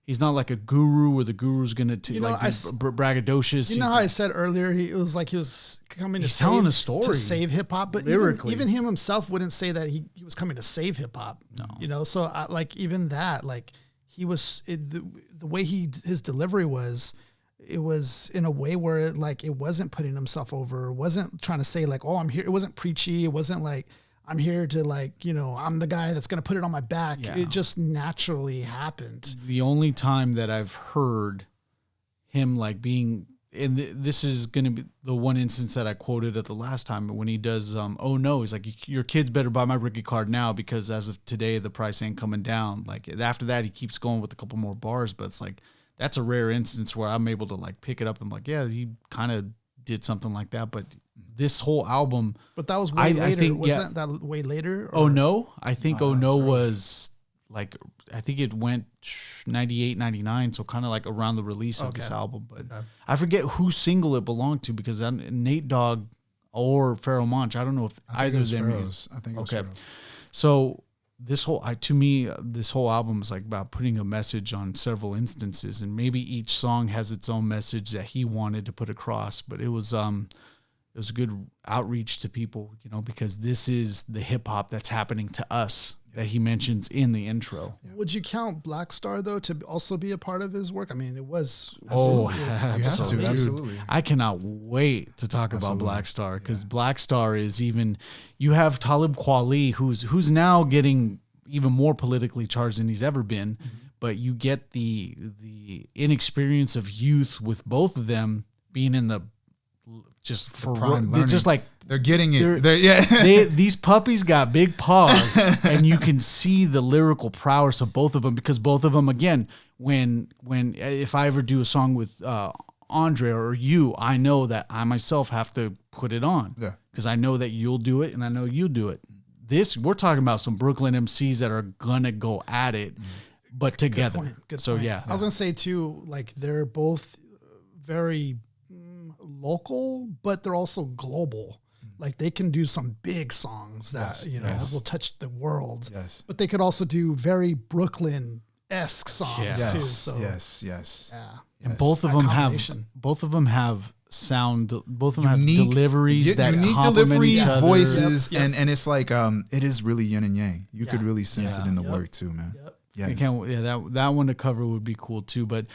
He's not like a guru where the guru's gonna braggadocious. You know how I said earlier it was like he was coming to telling a story to save hip hop, but lyrically, even him himself wouldn't say that he was coming to save hip hop. No, you know. So like even that, like he was the way his delivery was. It was in a way where it wasn't putting himself over. It wasn't trying to say like, oh, I'm here. It wasn't preachy. It wasn't like I'm here to I'm the guy that's going to put it on my back. Yeah. It just naturally happened. The only time that I've heard him like being, and this is going to be the one instance that I quoted at the last time, but when he does, oh no, he's like, your kids better buy my rookie card now because as of today, the price ain't coming down. Like after that, he keeps going with a couple more bars, but it's like, that's a rare instance where I'm able to like pick it up and like, yeah, he kind of did something like that, but this whole album, but that was way later. I think, wasn't that way later? Or? Oh no, I think Oh no was like, I think it went 98, 99, so kind of like around the release of this album. But I forget whose single it belonged to because Nate Dogg or Pharoah Monch, I don't know if either of them. I think it was Pharaoh's. So this whole this whole album is like about putting a message on several instances, and maybe each song has its own message that he wanted to put across. But it was a good outreach to people, because this is the hip hop that's happening to us that he mentions in the intro. Would you count Black Star though to also be a part of his work? I mean, it was. Absolutely. I cannot wait to talk about Black Star because Black Star is you have Talib Kweli who's now getting even more politically charged than he's ever been, but you get the inexperience of youth with both of them being in the they're getting it. These puppies got big paws, and you can see the lyrical prowess of both of them because both of them, again, when if I ever do a song with Andre or you, I know that I myself have to put it on because I know that you'll do it and I know you'll do it. We're talking about some Brooklyn MCs that are gonna go at it, but together. Good point. Yeah, I was gonna say too, like they're both very local, but they're also global. Like they can do some big songs that will touch the world. Yes, but they could also do very Brooklyn-esque songs too. So yes. Yeah, and both of them have sound. Both of them have deliveries that unique complement each other. Voices, and it's like it is really yin and yang. You could really sense it in the work too, man. Yes. That one to cover would be cool too. But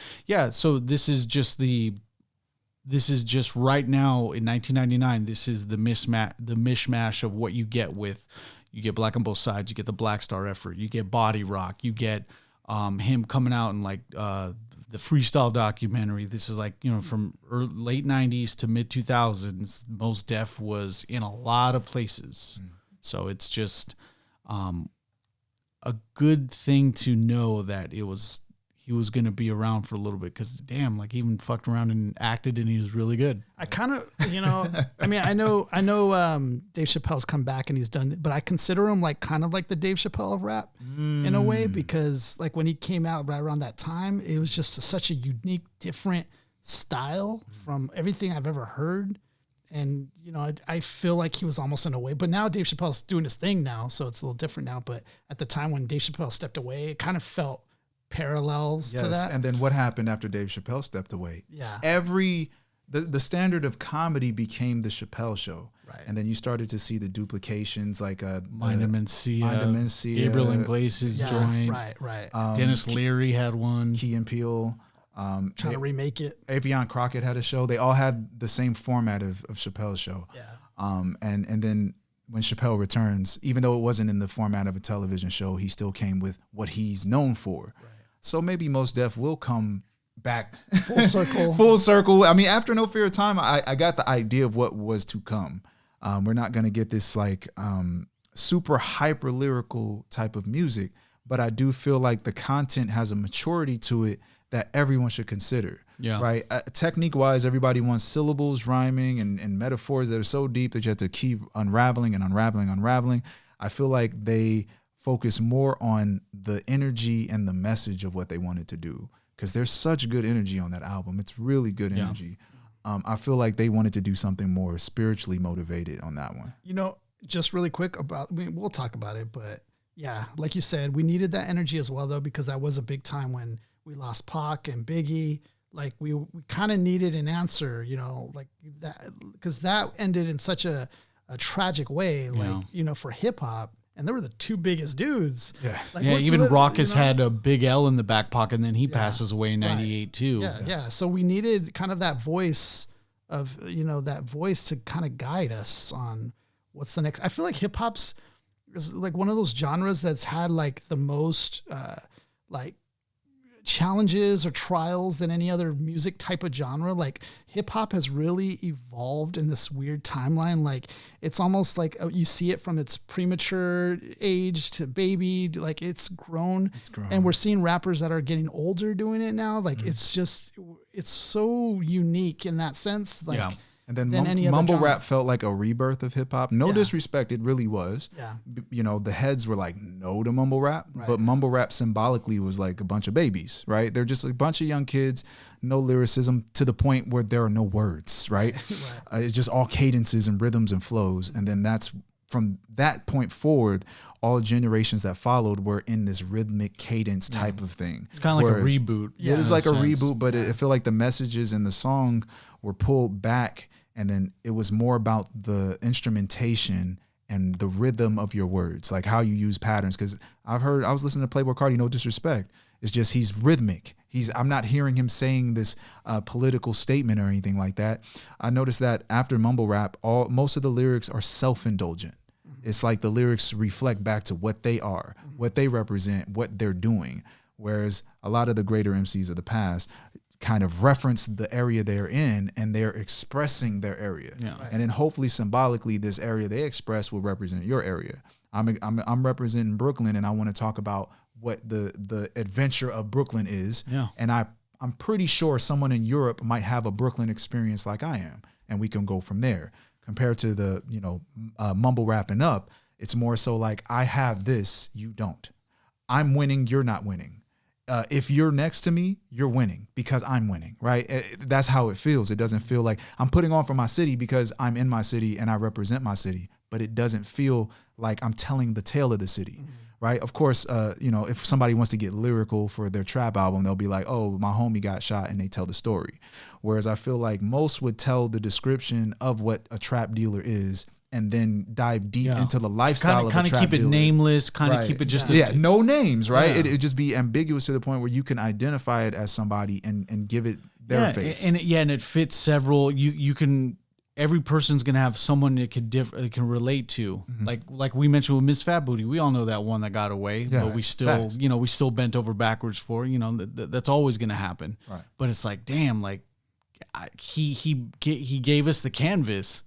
so this is just right now in 1999. This is the mishmash of what you get Black on Both Sides. You get the Black Star effort. You get Body Rock. You get him coming out and like the freestyle documentary. This is like from late 90s to mid 2000s. Mos Def was in a lot of places, so it's just a good thing to know that he was going to be around for a little bit because damn, like he even fucked around and acted and he was really good. I kind of, I mean, I know Dave Chappelle's come back and he's done it, but I consider him like kind of like the Dave Chappelle of rap in a way, because like when he came out right around that time, it was just such a unique, different style from everything I've ever heard. And, I feel like he was almost in a way, but now Dave Chappelle's doing his thing now. So it's a little different now. But at the time when Dave Chappelle stepped away, it kind of felt parallels to that. And then what happened after Dave Chappelle stepped away? Yeah. The standard of comedy became the Chappelle Show. Right. And then you started to see the duplications like Mind of Mencia, Gabriel Iglesias joined. Right. Dennis Leary had one. Key and Peele. Trying to remake it. Avion Crockett had a show. They all had the same format of Chappelle's show. Yeah. And then when Chappelle returns, even though it wasn't in the format of a television show, he still came with what he's known for. Right. So maybe Mos Def will come back full circle. Full circle. I mean, after No Fear of Time, I got the idea of what was to come. We're not going to get this like super hyper lyrical type of music, but I do feel like the content has a maturity to it that everyone should consider. Yeah. Right. Technique wise, everybody wants syllables, rhyming, and metaphors that are so deep that you have to keep unraveling and unraveling. I feel like they focus more on the energy and the message of what they wanted to do, because there's such good energy on that album. It's really good energy. I feel like they wanted to do something more spiritually motivated on that one. Just really quick we'll talk about it, but yeah, like you said, we needed that energy as well though, because that was a big time when we lost Pac and Biggie. Like we kind of needed an answer, like that, because that ended in such a tragic way, like, for hip hop. And they were the two biggest dudes. Yeah. Like, even Rawkus had a big L in the back pocket, and then he passes away in 98 too. Yeah. So we needed kind of that voice of, that voice to kind of guide us on what's the next. I feel like hip hop's is like one of those genres that's had like the most like challenges or trials than any other music type of genre. Like hip hop has really evolved in this weird timeline. Like it's almost like you see it from its premature age to baby, like it's grown. And we're seeing rappers that are getting older doing it now. Like it's so unique in that sense. Like, and then mumble rap felt like a rebirth of hip hop. No disrespect, it really was. Yeah. The heads were like no to mumble rap, but mumble rap symbolically was like a bunch of babies, right? They're just a bunch of young kids, no lyricism to the point where there are no words, right? It's just all cadences and rhythms and flows. And then that's from that point forward, all generations that followed were in this rhythmic cadence type of thing. It's kind of like a reboot. Yeah, it was like a reboot, but I feel like the messages in the song were pulled back. And then it was more about the instrumentation and the rhythm of your words, like how you use patterns. Because I was listening to Playboi Carti, no disrespect. It's just he's rhythmic. I'm not hearing him saying this political statement or anything like that. I noticed that after mumble rap, most of the lyrics are self-indulgent. It's like the lyrics reflect back to what they are, what they represent, what they're doing. Whereas a lot of the greater MCs of the past kind of reference the area they're in and they're expressing their area. And then hopefully symbolically this area they express will represent your area. I'm representing Brooklyn and I want to talk about what the adventure of Brooklyn is. And I'm pretty sure someone in Europe might have a Brooklyn experience like I am, and we can go from there. Compared to the, mumble rapping up, it's more so like I have this, you don't. I'm winning, you're not winning. If you're next to me, you're winning because I'm winning, right? That's how it feels. It doesn't feel like I'm putting on for my city because I'm in my city and I represent my city, but it doesn't feel like I'm telling the tale of the city, right? Of course, if somebody wants to get lyrical for their trap album, they'll be like, oh, my homie got shot, and they tell the story. Whereas I feel like most would tell the description of what a trap dealer is and then dive deep into the lifestyle of a trap dealer. Kind of keep it nameless, kind of keep it just... no names, right? It just be ambiguous to the point where you can identify it as somebody and give it their face. And it fits several... You can... Every person's going to have someone that can relate to. Like we mentioned with Miss Fat Booty, we all know that one that got away, but we still, we still bent over backwards for, that's always going to happen. Right. But it's like, damn, like he gave us the canvas.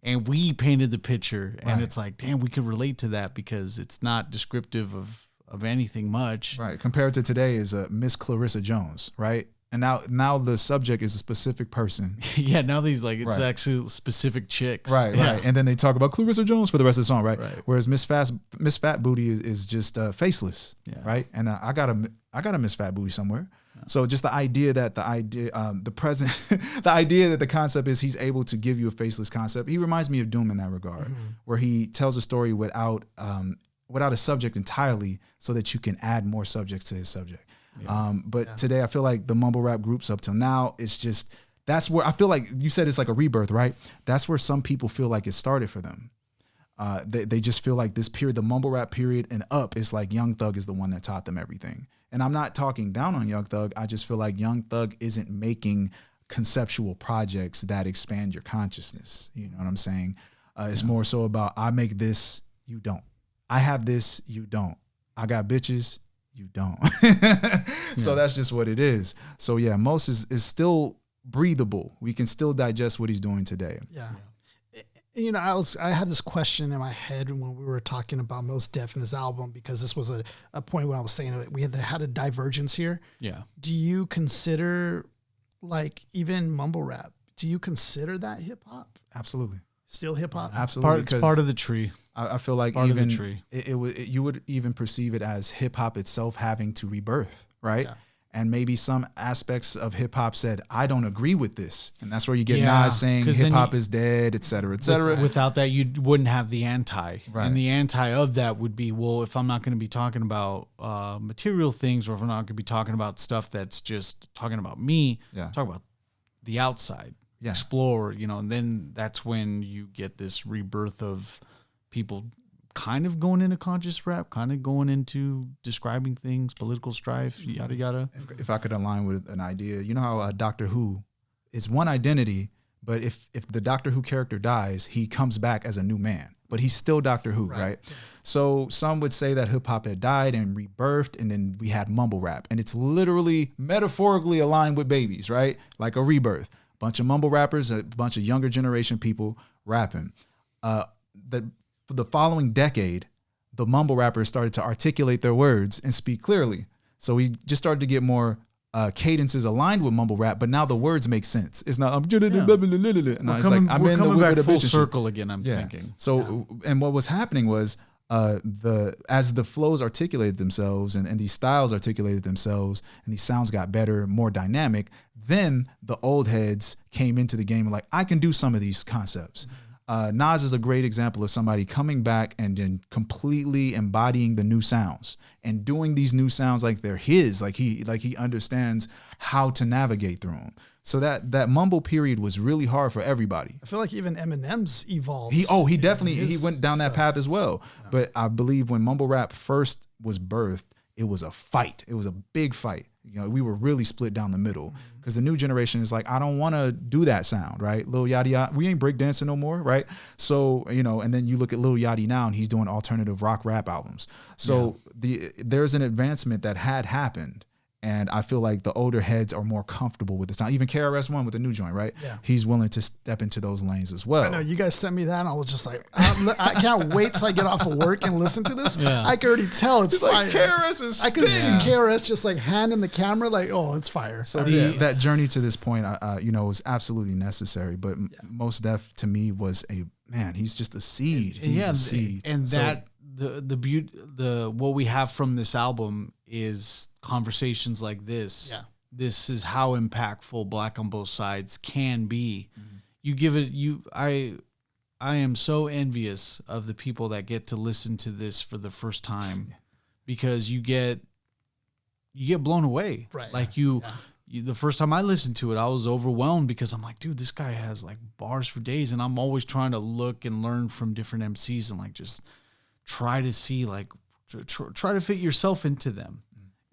And we painted the picture, and it's like, damn, we could relate to that because it's not descriptive of anything much. Right. Compared to today is Miss Clarissa Jones, right? And now the subject is a specific person. Now these it's actually specific chicks. Right. And then they talk about Clarissa Jones for the rest of the song, right? Whereas Miss Fat Booty is just faceless, right? And I got a Miss Fat Booty somewhere. So just the idea that the idea that the concept is he's able to give you a faceless concept. He reminds me of Doom in that regard, where he tells a story without a subject entirely, so that you can add more subjects to his subject. But today I feel like the mumble rap groups up till now, it's just, that's where I feel like you said it's like a rebirth, right? That's where some people feel like it started for them. They just feel like this period, the mumble rap period and up, is like Young Thug is the one that taught them everything. And I'm not talking down on Young Thug. I just feel like Young Thug isn't making conceptual projects that expand your consciousness. You know what I'm saying? It's more so about, I make this, you don't. I have this, you don't. I got bitches, you don't. So that's just what it is. So yeah, Mos is still breathable. We can still digest what he's doing today. I had this question in my head when we were talking about Mos Def and his album, because this was a point when I was saying that we had a divergence here. Do you consider, like, even mumble rap, do you consider that hip hop? Absolutely. Still hip hop? Absolutely. It's part of the tree. I feel like part even of the tree. You would even perceive it as hip hop itself having to rebirth, right? And maybe some aspects of hip hop said, I don't agree with this. And that's where you get Yeah, Nas saying 'cause hip then hop you- is dead, et cetera, et cetera. Without that, you wouldn't have the anti. Right. And the anti of that would be, well, if I'm not going to be talking about material things, or if I'm not going to be talking about stuff that's just talking about me, Yeah. talk about the outside, Yeah. explore, and then that's when you get this rebirth of people kind of going into conscious rap, kind of going into describing things, political strife, yada, yada. If I could align with an idea, you know how Doctor Who is one identity, but if the Doctor Who character dies, he comes back as a new man, but he's still Doctor Who, right? So some would say that hip hop had died and rebirthed, and then we had mumble rap, and it's literally metaphorically aligned with babies, right? Like a rebirth. Bunch of mumble rappers, a bunch of younger generation people rapping. For the following decade, the mumble rappers started to articulate their words and speak clearly. So we just started to get more cadences aligned with mumble rap, but now the words make sense. It's not, I'm We're it's like, I'm we're in the coming whip back with a full bitch and shit. circle again, I'm thinking. So, and what was happening was as the flows articulated themselves and these styles articulated themselves and these sounds got better, more dynamic, then the old heads came into the game and like, I can do some of these concepts. Nas is a great example of somebody coming back and then completely embodying the new sounds and doing these new sounds like they're his, like he understands how to navigate through them. So that mumble period was really hard for everybody. I feel like even Eminem's evolved. He definitely he went down that path as well. Yeah. But I believe when mumble rap first was birthed, it was a fight. It was a big fight. We were really split down the middle because the new generation is like, I don't want to do that sound, right? Lil Yachty, we ain't breakdancing no more, right? So, and then you look at Lil Yachty now and he's doing alternative rock rap albums. So there's an advancement that had happened. And I feel like the older heads are more comfortable with the sound. Even KRS-One with the new joint, right? Yeah. He's willing to step into those lanes as well. I know you guys sent me that, and I was just like, I can't wait till I get off of work and listen to this. Yeah. I can already tell it's fire. Like KRS is I could see KRS just like hand in the camera, like, oh, it's fire. So that journey to this point, was absolutely necessary. But Mos Def to me was he's just a seed. He's a seed. And the beauty, what we have from this album is conversations like this. Yeah. This is how impactful Black on Both Sides can be. Mm-hmm. You give it, I am so envious of the people that get to listen to this for the first time because you get blown away. Right. Like the first time I listened to it, I was overwhelmed because I'm like, dude, this guy has like bars for days. And I'm always trying to look and learn from different MCs and like just try to see like, try to fit yourself into them.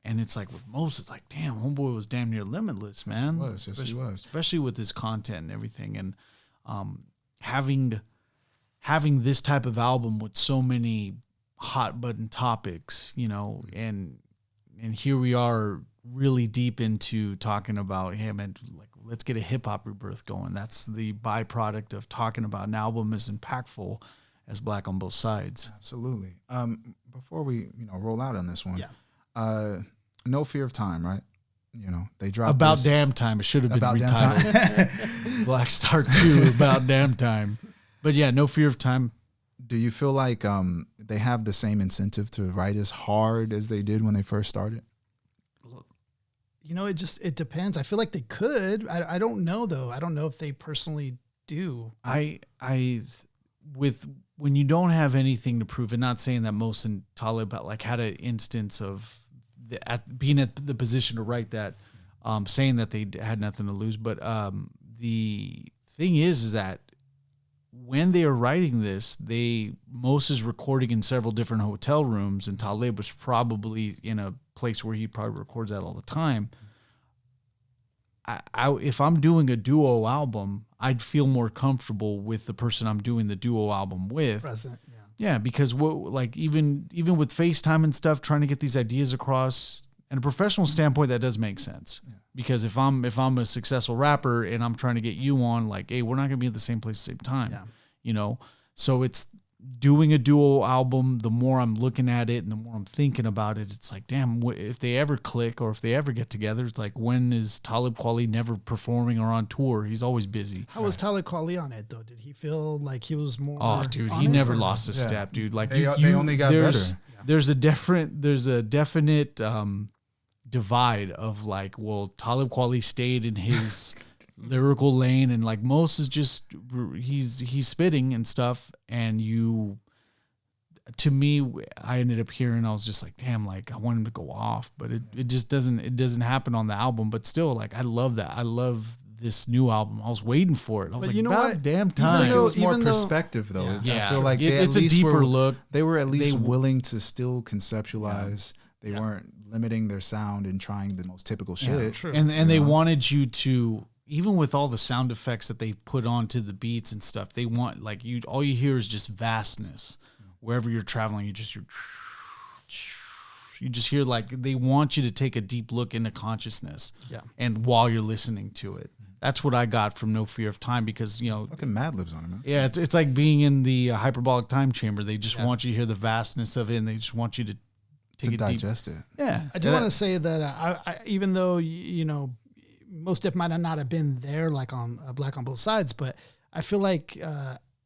And it's like with Mos, it's like, damn, homeboy was damn near limitless, man. Yes, he was. Especially with his content and everything. And having this type of album with so many hot button topics, and here we are really deep into talking about, hey man, like let's get a hip hop rebirth going. That's the byproduct of talking about an album as impactful as Black on Both Sides. Absolutely. Before we, roll out on this one, No Fear of Time, right? They dropped About this. Damn Time. It should have been About Damn retitled. Black Star 2, About Damn Time. But yeah, No Fear of Time. Do you feel like they have the same incentive to write as hard as they did when they first started? It depends. I feel like they could. I don't know though. I don't know if they personally do. When you don't have anything to prove, and not saying that Mos and Talib like had an instance of being at the position to write that, saying that they had nothing to lose. But the thing is that when they are writing this, Mos is recording in several different hotel rooms, and Talib was probably in a place where he probably records that all the time. If I'm doing a duo album, I'd feel more comfortable with the person I'm doing the duo album with. Present, yeah, because even with FaceTime and stuff, trying to get these ideas across, and a professional standpoint, that does make sense. Yeah. Because if I'm a successful rapper and I'm trying to get you on, like, hey, we're not gonna be at the same place at the same time. Yeah. So it's doing a duo album. The more I'm looking at it and the more I'm thinking about it, it's like, damn, if they ever click or if they ever get together, it's like, when is Talib Kweli never performing or on tour? He's always busy. How was Talib Kweli on it though? Did he feel like he was more? Oh, dude, he never lost a step, dude. Like they only got better. There's a definite divide of like, well, Talib Kweli stayed in his lyrical lane, and like Mos is just he's spitting and stuff, and to me, I ended up hearing, I was just like, damn, like I want him to go off, but it just doesn't happen on the album. But still, like I love that. I love this new album. I was waiting for it. I was like, you know what? Damn time. It was more perspective though. Yeah. I feel like it's a deeper look. They were at least willing to still conceptualize. They weren't limiting their sound and trying the most typical shit. True. And they wanted you to, even with all the sound effects that they put onto the beats and stuff, they want like all you hear is just vastness. Wherever you're traveling, you just hear like they want you to take a deep look into consciousness. Yeah. And while you're listening to it. That's what I got from No Fear of Time, because, fucking Mad Libs on it, man. Yeah, it's like being in the hyperbolic time chamber. They just want you to hear the vastness of it, and they just want you to take it digest deep. it. Yeah. I do want to say that I even though, Mos Def might not have been there like on Black on Both Sides, but I feel like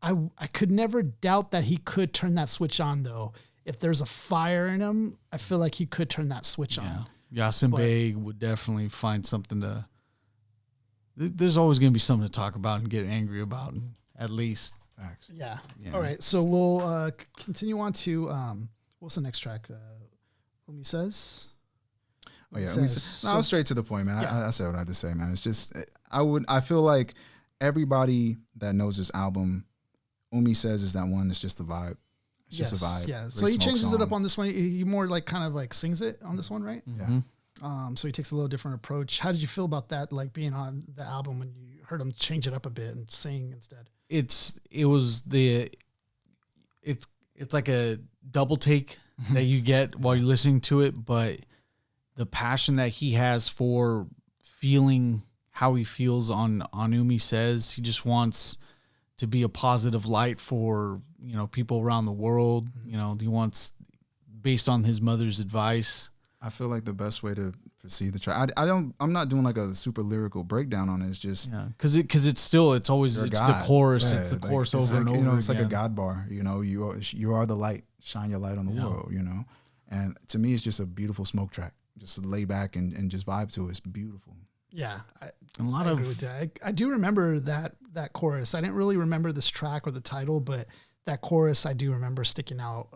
I could never doubt that he could turn that switch on, though. If there's a fire in him, I feel like he could turn that switch on. Yasin Bay would definitely find something to... There's always going to be something to talk about and get angry about, at least. Facts. Yeah. All right. So we'll continue on to what's the next track? Umi Says. Oh yeah. No, straight to the point, man. I said what I had to say, man. It's just I feel like everybody that knows this album, Umi Says is that one. It's just the vibe. It's just a vibe. Yeah. So he changes it up on this one. He more like kind of like sings it on this one, right? Yeah. So he takes a little different approach. How did you feel about that, like being on the album when you heard him change it up a bit and sing instead? It's like a double take that you get while you're listening to it, but the passion that he has for feeling how he feels on Umi Says, he just wants to be a positive light for, people around the world. He wants, based on his mother's advice. I feel like the best way to proceed the track. I'm not doing like a super lyrical breakdown on it. It's just because it's always the chorus. Yeah, it's the chorus over and over. It's like a God bar. You are the light. Shine your light on the world. And to me, it's just a beautiful smoke track. Just lay back and just vibe to it. It's beautiful. Yeah, I agree with that. I do remember that chorus. I didn't really remember this track or the title, but that chorus I do remember sticking out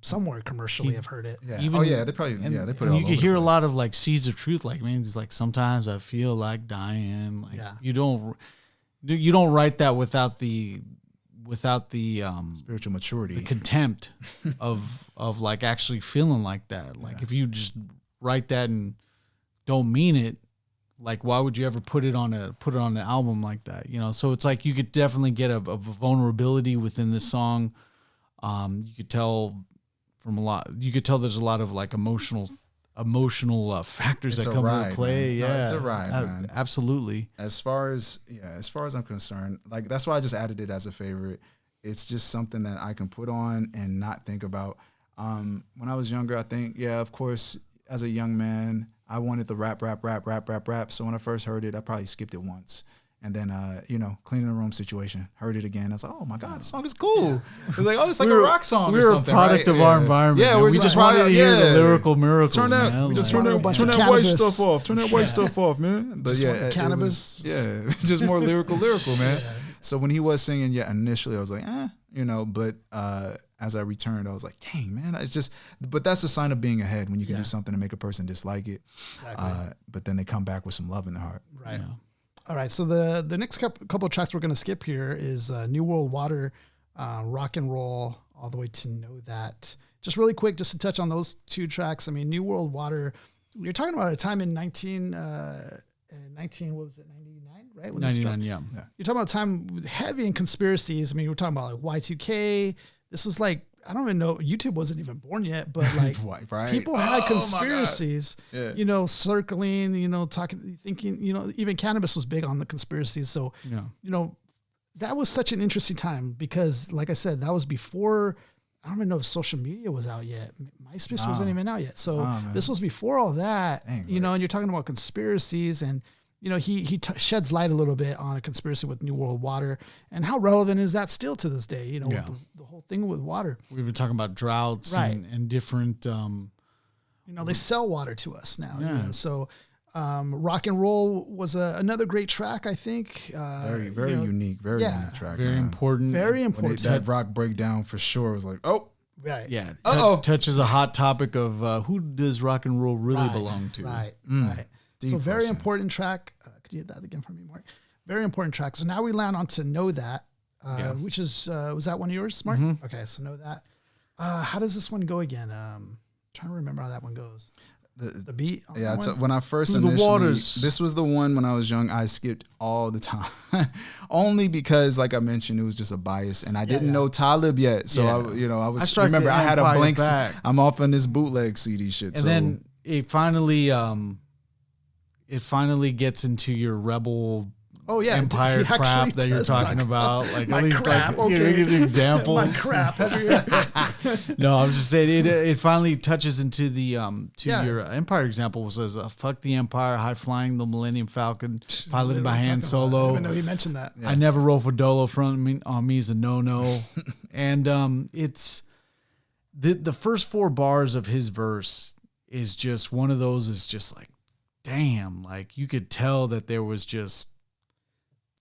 somewhere commercially. I've heard it. Yeah. They probably they put it. You can hear a lot of like seeds of truth. Like, man, it's like sometimes I feel like dying. Like you don't write that without the spiritual maturity, the contempt of like actually feeling like that. Like if you just write that and don't mean it, like why would you ever put it on an album like that? So it's like you could definitely get a vulnerability within the song. You could tell there's a lot of like emotional factors that come into play. Man. No, it's a ride, man. Absolutely. As far as I'm concerned, like that's why I just added it as a favorite. It's just something that I can put on and not think about. When I was younger, I think, of course, as a young man, I wanted the rap. So when I first heard it, I probably skipped it once. And then, cleaning the room situation, heard it again. I was like, oh my God, the song is cool. It was like, oh, it's like a rock song or something. We're a product of our environment. Yeah, we just wanted to hear the lyrical miracles. Turn that white stuff off. Turn that white stuff off, man. But cannabis. Just more lyrical, man. So when he was singing, initially I was like, but as I returned, I was like, dang, man, but that's a sign of being ahead when you can do something to make a person dislike it. Exactly. But then they come back with some love in their heart. Right. Yeah. All right. So the next couple of tracks we're going to skip here is New World Water, Rock and Roll, all the way to Know That. Just really quick, just to touch on those two tracks. I mean, New World Water, you're talking about a time in 99, right? When 99, yeah. You're talking about a time heavy in conspiracies. I mean, we're talking about like Y2K. This was like, I don't even know, YouTube wasn't even born yet, but like people had conspiracies, circling, talking, thinking, even cannabis was big on the conspiracies. So, that was such an interesting time because like I said, that was before, I don't even know if social media was out yet. MySpace wasn't even out yet. So this was before all that, and you're talking about conspiracies and, he sheds light a little bit on a conspiracy with New World Water and how relevant is that still to this day, with the whole thing with water. We've been talking about droughts and different they sell water to us now. Yeah. So Rock and Roll was another great track, I think. Very unique, very unique track. Very man. important. Very When important. that rock breakdown for sure was like, oh, Right. Yeah. Uh-oh. Touches a hot topic of who does rock and roll really belong to? Right. Deep So very question. important track. Could you hit that again for me, Mark? Very important track. So now we land on to Know That, which is, was that one of yours, Mark? Mm-hmm. Okay, so Know That. How does this one go again? Trying to remember how that one goes. The beat? On yeah. that one? When I first Through the initially, waters. this was the one when I was young. I skipped all the time, only because, like I mentioned, it was just a bias, and I didn't know Talib yet. So I was struck remember the I had a Empire blank. back. I'm off on this bootleg CD shit. And then it finally gets into your rebel Oh yeah, empire he crap actually that you're does talking talk about. Like my at least crap. like, Okay, give an example. my crap. No, I'm just saying it finally touches into the Yeah. your empire example. Says fuck the empire, high flying the Millennium Falcon, piloted by Han I Solo. didn't even know he mentioned that. I never roll for Dolo. Front me, on me is a no. And it's the first 4 bars of his verse is just one of those. Is just like, damn, like you could tell that there was just.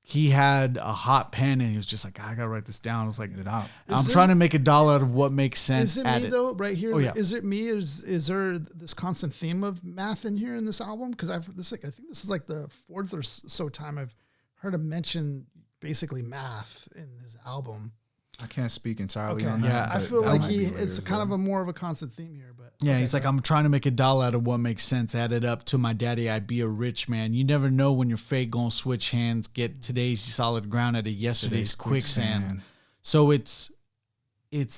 He had a hot pen and he was just like, I gotta write this down. I was like, get it out. I'm trying to make $1 out of what makes sense. Is it me though? Right here, Oh, yeah. is it me? Is there this constant theme of math in here in this album? Because I think this is like the 4th or so time I've heard him mention basically math in his album. I can't speak entirely Okay, on that. Yeah, I but feel that like might be it's layers, kind of though. a more of a constant theme here. But Yeah, okay, he's like, go I'm trying to make $1 out of what makes sense. Add it up to my daddy, I'd be a rich man. You never know when your fate gonna switch hands. Get today's solid ground out of yesterday's quicksand. So it's the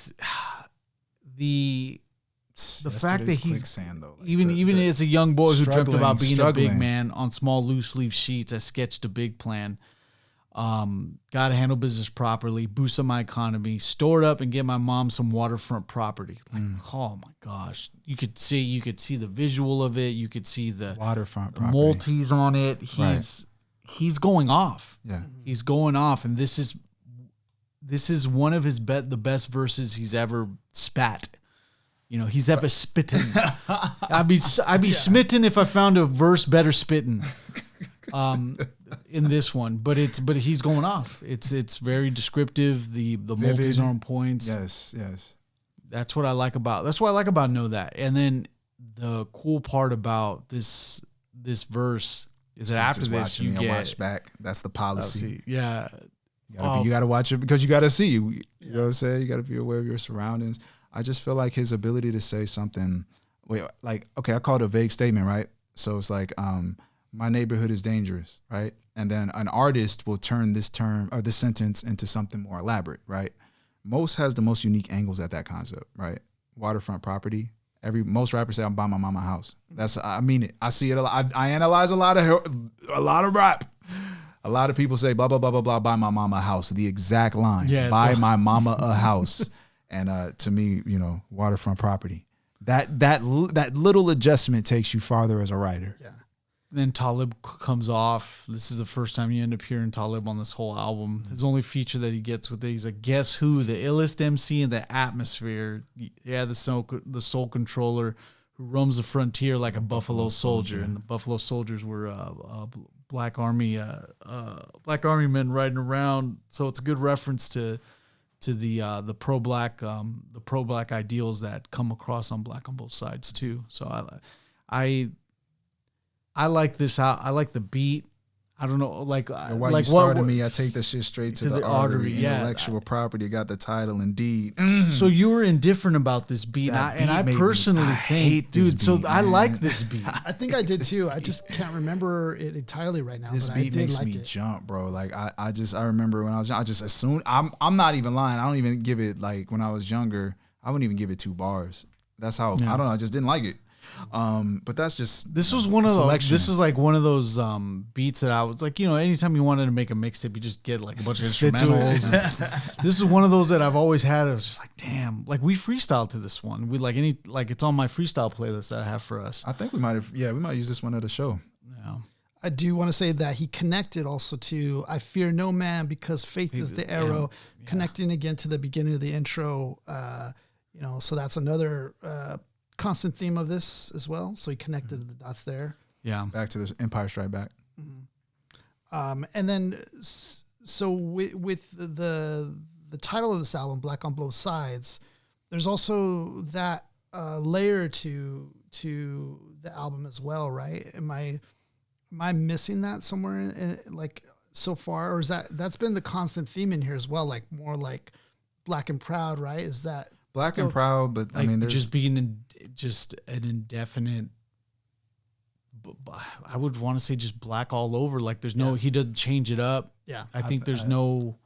fact that he's quicksand, though. Like even as a young boy who dreamt about being a big struggling. man on small loose leaf sheets, I sketched a big plan. Gotta handle business properly, boost up my economy, store it up, and get my mom some waterfront property. Like, oh my gosh, you could see the visual of it. You could see the waterfront the property. multis on it. He's going off. Yeah. He's going off, and this is one of his the best verses he's ever spat. He's ever spitting. I'd be smitten if I found a verse better spitting. In this one, but he's going off. It's very descriptive. The multis are on points. Yes. That's what I like about. That's what I like about Know That. And then the cool part about this verse is that after this you get watch back. That's the policy. Yeah. You gotta watch it because you gotta see. You know what I'm saying? You gotta be aware of your surroundings. I just feel like his ability to say something. I call it a vague statement, right? So it's like, my neighborhood is dangerous, right? And then an artist will turn this term or this sentence into something more elaborate, right? Most has the most unique angles at that concept, right? Waterfront property. Most rappers say I'm buying my mama a house. I mean it. I see it a lot. I analyze a lot of rap. A lot of people say blah blah blah blah blah. Buy my mama a house. The exact line. Yeah, buy my mama a house. And to me, waterfront property. That little adjustment takes you farther as a writer. Yeah. Then Talib comes off. This is the first time you end up hearing Talib on this whole album. His only feature that he gets with it, he's like, guess who? The illest MC in the atmosphere. Yeah, the soul controller who roams the frontier like a buffalo soldier. And the Buffalo Soldiers were black army men riding around. So it's a good reference to the pro black ideals that come across on black on both sides too. So I like this. I like the beat. I don't know, Why you started me, I take the shit straight to the artery. Yeah. Intellectual property got the title indeed. So you were indifferent about this beat, and I personally think, dude. Beat, so man. I like this beat. I think I did too. I just can't remember it entirely right now. This but beat I did makes like me it. jump, bro. Like I remember when I was young, I just assumed I'm not even lying. I don't even give it like when I was younger. I wouldn't even give it 2 bars. That's how I don't know. I just didn't like it. But that's just This was one of those. selection. This is like one of those beats that I was like, anytime you wanted to make a mixtape, you just get like a bunch of Spit to it. instrumentals. This is one of those that I've always had. I was just like, damn, like we freestyled to this one. We it's on my freestyle playlist that I have for us. I think we might use this one at a show. Yeah. I do want to say that he connected also to I fear no man because faith is the arrow, connecting again to the beginning of the intro. So that's another constant theme of this as well. So he connected the dots there. Yeah. Back to this Empire Strike Back. And then, so with the title of this album, Black on Both Sides, there's also that layer to the album as well, right? Am I missing that somewhere like so far, or is that's been the constant theme in here as well? Like more like Black and Proud, right? Is that Black and Proud? But like, I mean, there's just being just an indefinite. I would want to say just black all over. Like there's no, he doesn't change it up. Yeah. I think there's no.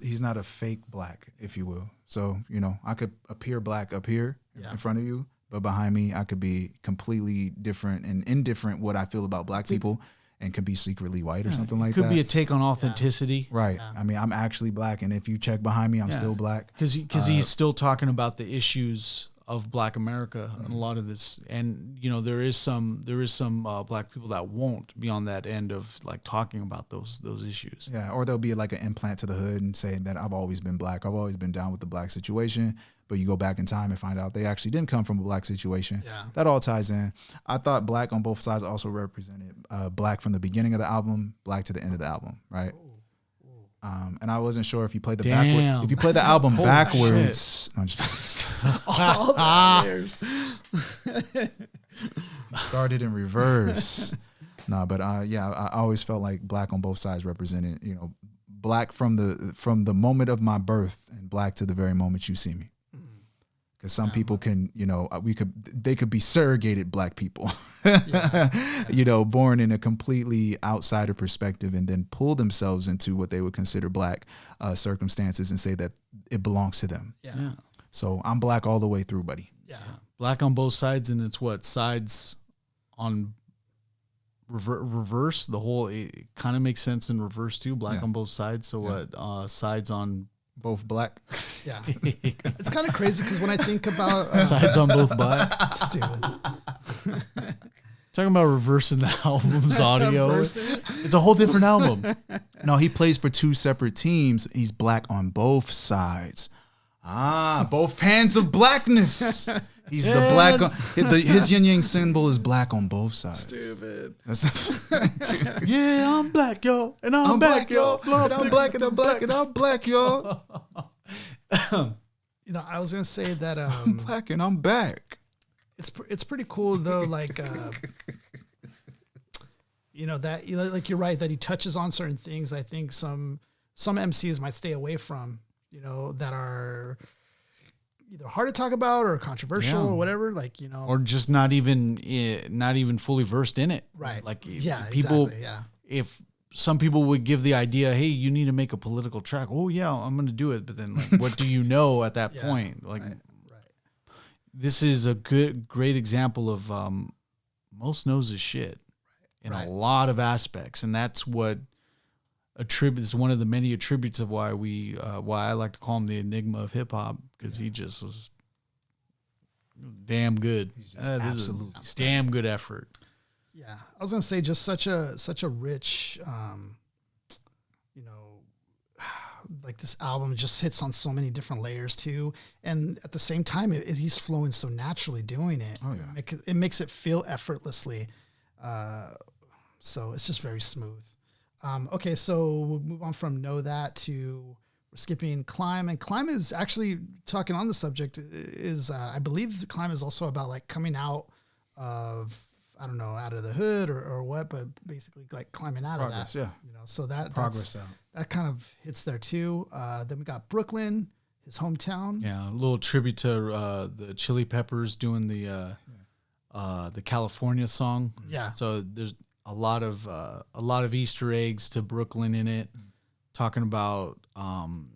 He's not a fake black, if you will. So, you know, I could appear black up here in front of you, but behind me, I could be completely different and indifferent what I feel about black people and could be secretly white or something like that. Could be a take on authenticity. Right. Yeah. I mean, I'm actually black. And if you check behind me, I'm still black. Because he's still talking about the issues of Black America and a lot of this. And, you know, there is some black people that won't be on that end of like talking about those issues. Yeah. Or there'll be like an implant to the hood and say that I've always been black. I've always been down with the black situation. But you go back in time and find out they actually didn't come from a black situation. Yeah. That all ties in. I thought Black on Both Sides also represented black from the beginning of the album, black to the end of the album, right? And I wasn't sure if you played the backwards. If you play the album backwards, no, I'm just All the layers. started in reverse. No, but yeah, I always felt like Black on Both Sides represented, you know, black from the moment of my birth and black to the very moment you see me. Because some people can, you know, they could be surrogated black people, you know, born in a completely outsider perspective and then pull themselves into what they would consider black circumstances and say that it belongs to them. Yeah. So I'm black all the way through, buddy. Yeah. Black on both sides, and it's what sides on reverse. The whole it kind of makes sense in reverse too. Black on both sides. So what sides on both black? Yeah. It's kind of crazy because when I think about sides on both black. Stupid. Talking about reversing the album's audio. Reversing it? It's a whole different album. No, he plays for two separate teams. He's black on both sides. Both hands of blackness. He's the black. His yin yang symbol is black on both sides. Stupid. Yeah, I'm black, yo, and I'm back, yo. And I'm black, and I'm black, and I'm black, yo. You know, I was gonna say that I'm black, and I'm back. it's pretty cool though. Like, you know that like you're right that he touches on certain things. I think some MCs might stay away from. You know, that are either hard to talk about or controversial or whatever, like, you know, or just not even fully versed in it. Right. Like people, people, if some people would give the idea, hey, you need to make a political track. Oh yeah, I'm going to do it. But then like, what do you know at that point? Like, this is a great example of, most knows his shit in a lot of aspects. And that's what is one of the many attributes of why I like to call him the enigma of hip hop, because he just was damn good. Absolutely damn good effort. Yeah, I was gonna say just such a rich, you know, like this album just hits on so many different layers too, and at the same time, he's flowing so naturally doing it. Oh yeah, it makes it feel effortlessly. So it's just very smooth. Okay, so we'll move on from Know That to we're skipping Climb. And Climb is actually talking on the subject is, I believe the Climb is also about like coming out of, I don't know, out of the hood or what, but basically like climbing out of that. Yeah. You know, so that kind of hits there too. Then we got Brooklyn, his hometown. Yeah, a little tribute to the Chili Peppers doing the California song. Yeah. So there's a lot of Easter eggs to Brooklyn in it, talking about.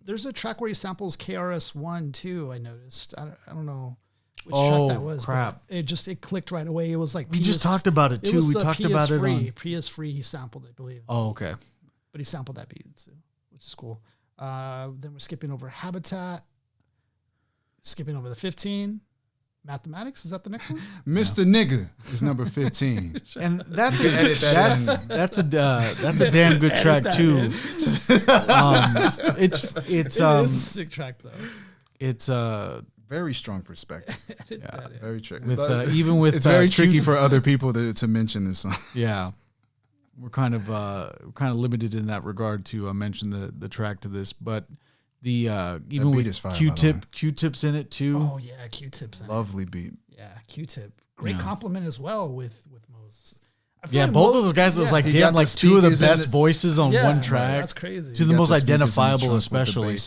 There's a track where he samples KRS-One too. I noticed. I don't know which track that was. Crap! But it clicked right away. It was like we just talked about it too. We talked about it on PS Free. He sampled, I believe. Oh, okay. But he sampled that beat, too, which is cool. Then we're skipping over Habitat. Skipping over the 15. Mathematics, is that the next one? Mr. Nigga is number 15. And that's a damn good track too. It's it is a sick track though. It's Very Very strong perspective. Yeah, very tricky. with even with it's very tricky for other people to mention this song. Yeah, we're kind of limited in that regard to mention the track to this, but the even with fire, Q-Tip's in it too. Oh yeah, Q-Tip's in Lovely beat. Yeah, Q-Tip. Great compliment as well with Mos. Yeah, both of those guys was like damn, like two of the best voices on one track. That's crazy. Two of the most identifiable, especially.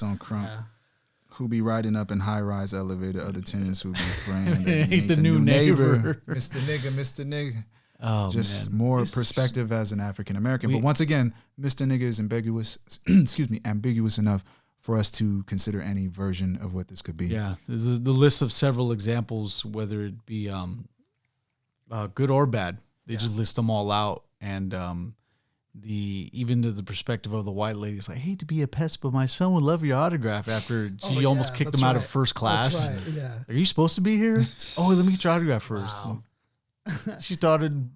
Who be riding up in high-rise elevator, other tenants who be praying they ain't the new neighbor. Mr. Nigga. Oh, just man. more perspective as an African American. But once again, Mr. Nigga is ambiguous. Ambiguous enough for us to consider any version of what this could be. Yeah, there's the list of several examples, whether it be good or bad. They just list them all out, and even the perspective of the white lady is like, I hate to be a pest, but my son would love your autograph after she almost kicked him out of first class. That's right, yeah. Are you supposed to be here? Oh, let me get your autograph first. Wow. She started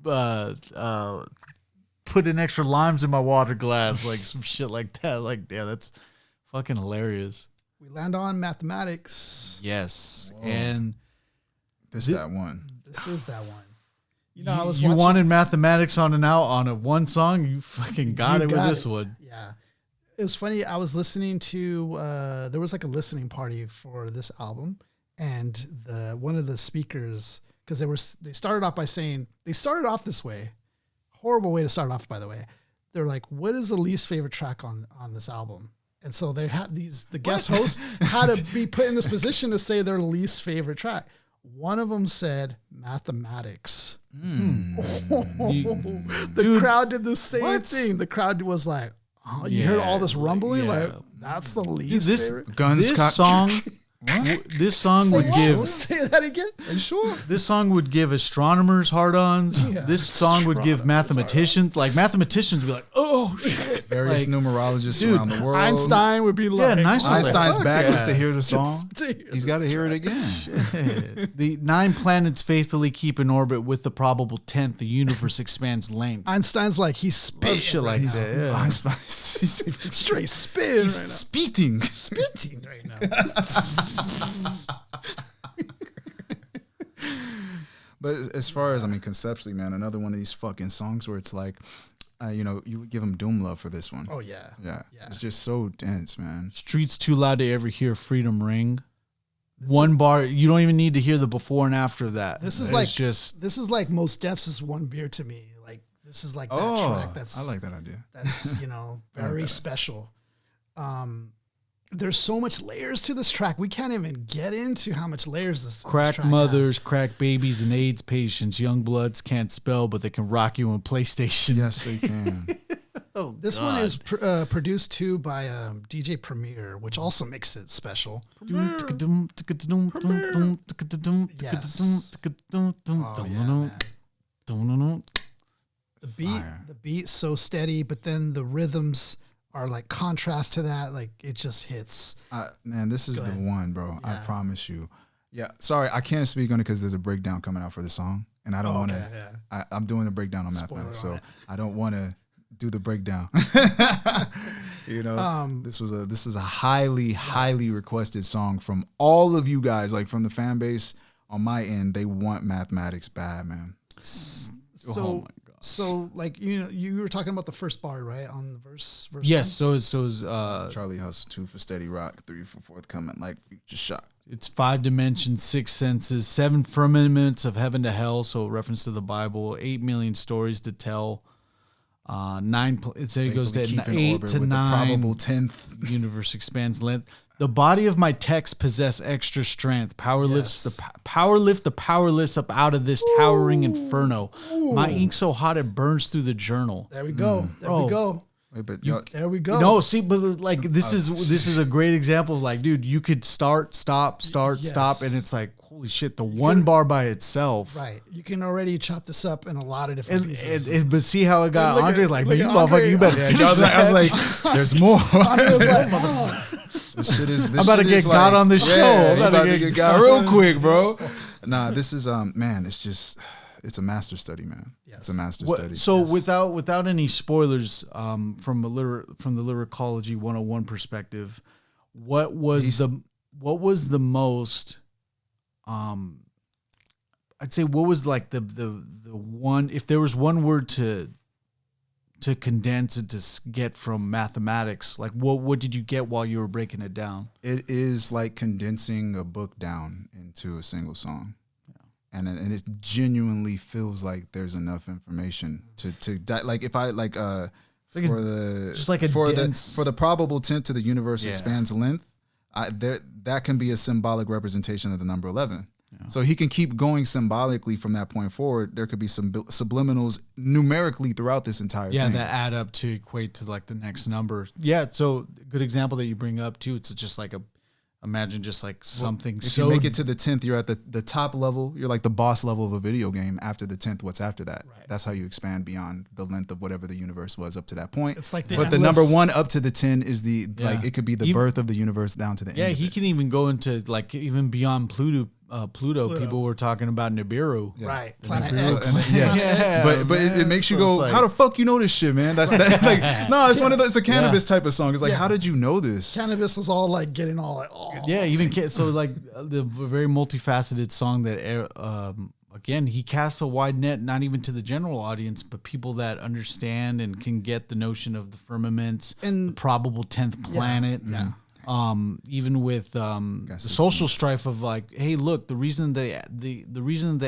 putting extra limes in my water glass, like some shit like that. Like, yeah, that's fucking hilarious. We land on mathematics. Yes. Whoa. And that one. This is that one. You know, I was you wanted mathematics on a one song, you fucking got it with this one. Yeah. It was funny. I was listening to there was like a listening party for this album, and one of the speakers, because they started off by saying, they started off this way. Horrible way to start off, by the way. They're like, what is the least favorite track on this album? And so they had the guest host had to be put in this position to say their least favorite track. One of them said mathematics. The crowd did the same thing. The crowd was like, oh, you heard all this rumbling? Like, that's the least favorite. This song This song would give. Say that again. Are you sure? This song would give astronomers hard-ons. Yeah, this song would give mathematicians, like mathematicians, would be like, oh shit. Various numerologists around the world. Einstein would be like, Einstein's back just to hear the song. He's got to hear it again. The 9 planets faithfully keep in orbit with the probable 10th. The universe expands length. Einstein's like, he's spitting shit like that. Yeah. Einstein, straight spin. He's right spitting. Spitting right now. But as far as, I mean, conceptually, man, another one of these fucking songs where it's like, you know, you would give him doom love for this one. Oh, yeah. Yeah. It's just so dense, man. Streets too loud to ever hear freedom ring. One bar, you don't even need to hear the before and after of that. This is this is like Mos Def's One Beer to me. Like, this is like that track. I like that idea. That's, you know, very special. There's so much layers to this track. We can't even get into how much layers this crack track mothers, has. crack babies, and AIDS patients. Young bloods can't spell, but they can rock you on PlayStation. Yes, they can. This one is produced too by DJ Premier, which also makes it special. Yes. Oh, yeah, man. The beat so steady, but then the rhythms are like contrast to that. Like, it just hits. Man, this is the one, bro. Yeah. I promise you. Yeah. Sorry, I can't speak on it because there's a breakdown coming out for the song, and I don't want to. Yeah. I'm doing the breakdown on mathematics, so I don't want to do the breakdown. You know, this is a highly requested song from all of you guys. Like, from the fan base on my end, they want mathematics bad, man. So. So, like, you know, you were talking about the first bar, right? On the verse yes. One? So is Charlie Hustle, 2 for Steady Rock, 3 for Forthcoming, like Future Shot. It's 5 dimensions, 6 senses, 7 firmaments of heaven to hell. So reference to the Bible. 8 million stories to tell. 9. It goes to 8 to 9. The probable 10th. Universe expands length. The body of my text possess extra strength. Power lift the powerless up out of this towering inferno. My ink so hot it burns through the journal. There we go. There we go. Wait, but there we go. No, see, but like this is a great example of, like, dude, you could stop, and it's like, holy shit, the one bar by itself. Right. You can already chop this up in a lot of different pieces. But see how it got Andre's like, you motherfucker, you better finish that. I was like, there's more. Andre was like, oh. This shit is. I'm about to get God on the show. I'm about to get God real quick, bro. Nah, this is man. It's just, it's a master study, man. Yes. It's a master study. So without any spoilers, from the Lyricology 101 perspective, what was the most I'd say what was like the one, if there was one word to condense and to get from mathematics, like what did you get while you were breaking it down? It is like condensing a book down into a single song. And it genuinely feels like there's enough information to like if I like for the just like a for dense, the probable tenth to the universe expands length, that can be a symbolic representation of the number 11. Yeah. So he can keep going symbolically from that point forward. There could be some subliminals numerically throughout this entire thing. that add up to equate to like the next number. Yeah, so good example that you bring up too. It's just like imagine just like something. If you make it to the 10th, you're at the top level. You're like the boss level of a video game. After the 10th, what's after that? Right. That's how you expand beyond the length of whatever the universe was up to that point. It's like but the number 1 up to the 10 is like it could be the birth of the universe down to the end. Yeah, he can even go into like even beyond Pluto. People were talking about Nibiru. Yeah. Right. Planet X. But it makes you go, like, how the fuck you know this shit, man? That's like, no, it's one of those, it's a cannabis type of song. It's like, how did you know this? Cannabis was all like getting all like, even so like the very multifaceted song that, again, he casts a wide net, not even to the general audience, but people that understand and can get the notion of the firmaments and the probable 10th planet. Yeah. Even with the social strife of like, hey, look, the reason they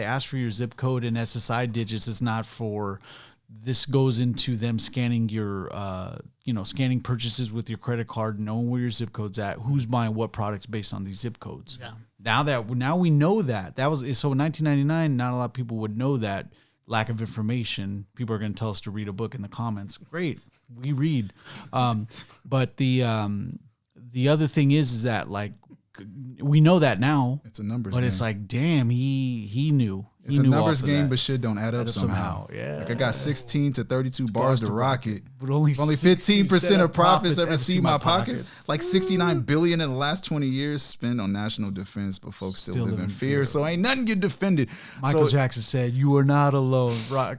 ask for your zip code and SSI digits is not for this, goes into them scanning your scanning purchases with your credit card, knowing where your zip code's at, who's buying what products based on these zip codes. Yeah. Now we know that was so in 1999. Not a lot of people would know that. Lack of information. People are going to tell us to read a book in the comments. Great, we read, but the other thing is that like we know that now. It's a numbers game. But it's like, damn, he knew. It's a numbers game, but shit don't add up somehow. Yeah. Like I got 16 to 32 bars to rocket, but only 15% of profits ever see my pockets. Like 69 billion in the last 20 years spent on national defense, but folks still live in fear. So ain't nothing get defended. Michael Jackson said, "You are not alone.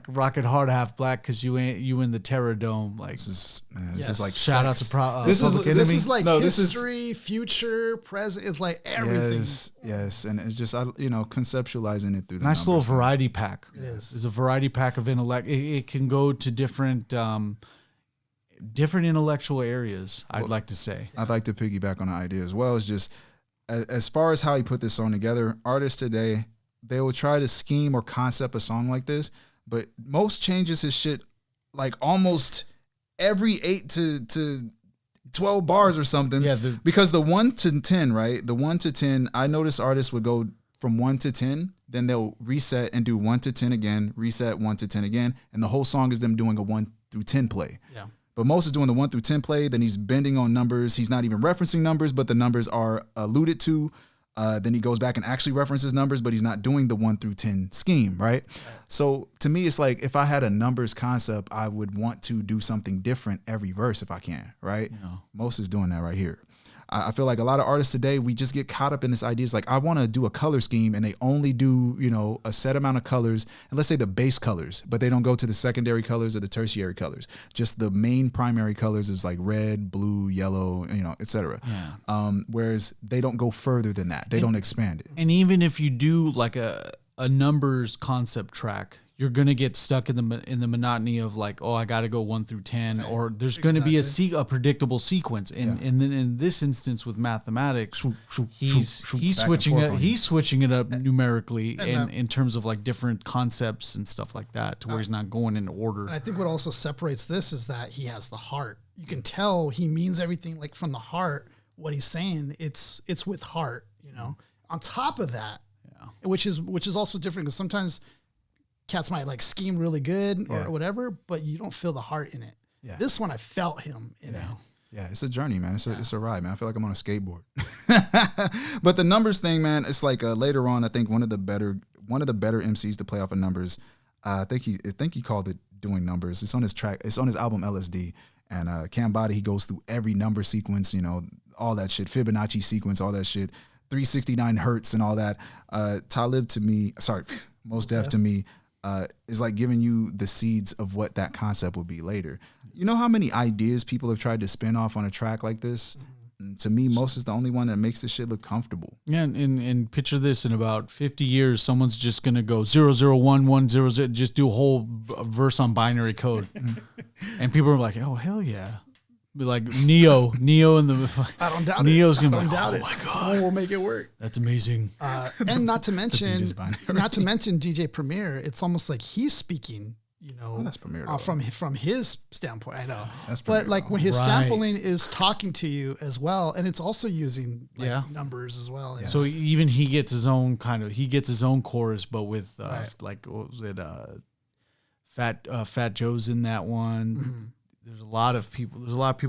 Rocket hard, half black, because you in the Terror Dome." Like this is like shout out to this is like history, future, present. It's like everything. Yes, and it's just conceptualizing it through the nice little variety pack. It is. It's a variety pack of intellect. It can go to different intellectual areas. I'd like to say. I'd like to piggyback on the idea as well. It's just as far as how he put this song together. Artists today, they will try to scheme or concept a song like this, but most changes his shit like almost every 8 to 12 bars or something. Yeah, because the 1 to 10, right? The 1 to 10, I noticed artists would go from 1 to 10, then they'll reset and do 1 to 10 again, reset 1 to 10 again, and the whole song is them doing a 1 through 10 play. Yeah. But Mos is doing the 1 through 10 play, then he's bending on numbers. He's not even referencing numbers, but the numbers are alluded to. Then he goes back and actually references numbers, but he's not doing the 1 through 10 scheme, right? So to me, it's like if I had a numbers concept, I would want to do something different every verse if I can, right? Yeah. Mos is doing that right here. I feel like a lot of artists today, we just get caught up in this idea. It's like, I want to do a color scheme, and they only do, a set amount of colors, and let's say the base colors, but they don't go to the secondary colors or the tertiary colors. Just the main primary colors is like red, blue, yellow, etc. Yeah. Whereas they don't go further than that. They don't expand it. And even if you do like a numbers concept track, you're going to get stuck in the monotony of like, oh, I got to go 1 through 10, right. Or there's going to be a predictable sequence. And then in this instance with mathematics, he's switching it up numerically in terms of like different concepts and stuff like that, to where he's not going in order. And I think what also separates this is that he has the heart. You can tell he means everything like from the heart. What he's saying, it's with heart, On top of that, which is also different, because sometimes cats might like scheme really good or whatever, but you don't feel the heart in it. Yeah. This one, I felt him in it. Yeah, it's a journey, man. It's a ride, man. I feel like I'm on a skateboard. But the numbers thing, man, it's like later on, I think one of the better MCs to play off of numbers. I think he called it Doing Numbers. It's on his track. It's on his album LSD. And Cam Body, he goes through every number sequence, all that shit, Fibonacci sequence, all that shit, 369 hertz and all that. Mos Def to me. Is like giving you the seeds of what that concept will be later. You know how many ideas people have tried to spin off on a track like this? And to me, Mos is the only one that makes this shit look comfortable. Yeah, and picture this: in about 50 years, someone's just gonna go 00110, just do a whole verse on binary code, and people are like, "Oh hell yeah!" Be like Neo and the I don't doubt Neo's it. gonna I be don't like, doubt "Oh it. my god, Someone will make it work. that's amazing." And not to mention, is binary. DJ Premier. It's almost like he's speaking. You know, that's Premier, from his standpoint. I know, That's but Premier, like when his Right. sampling is talking to you as well, and it's also using like, Yeah. numbers as well. Yes. So even he gets his own chorus, but with Right. like what was it? Fat Joe's in that one. Mm-hmm. There's a lot of people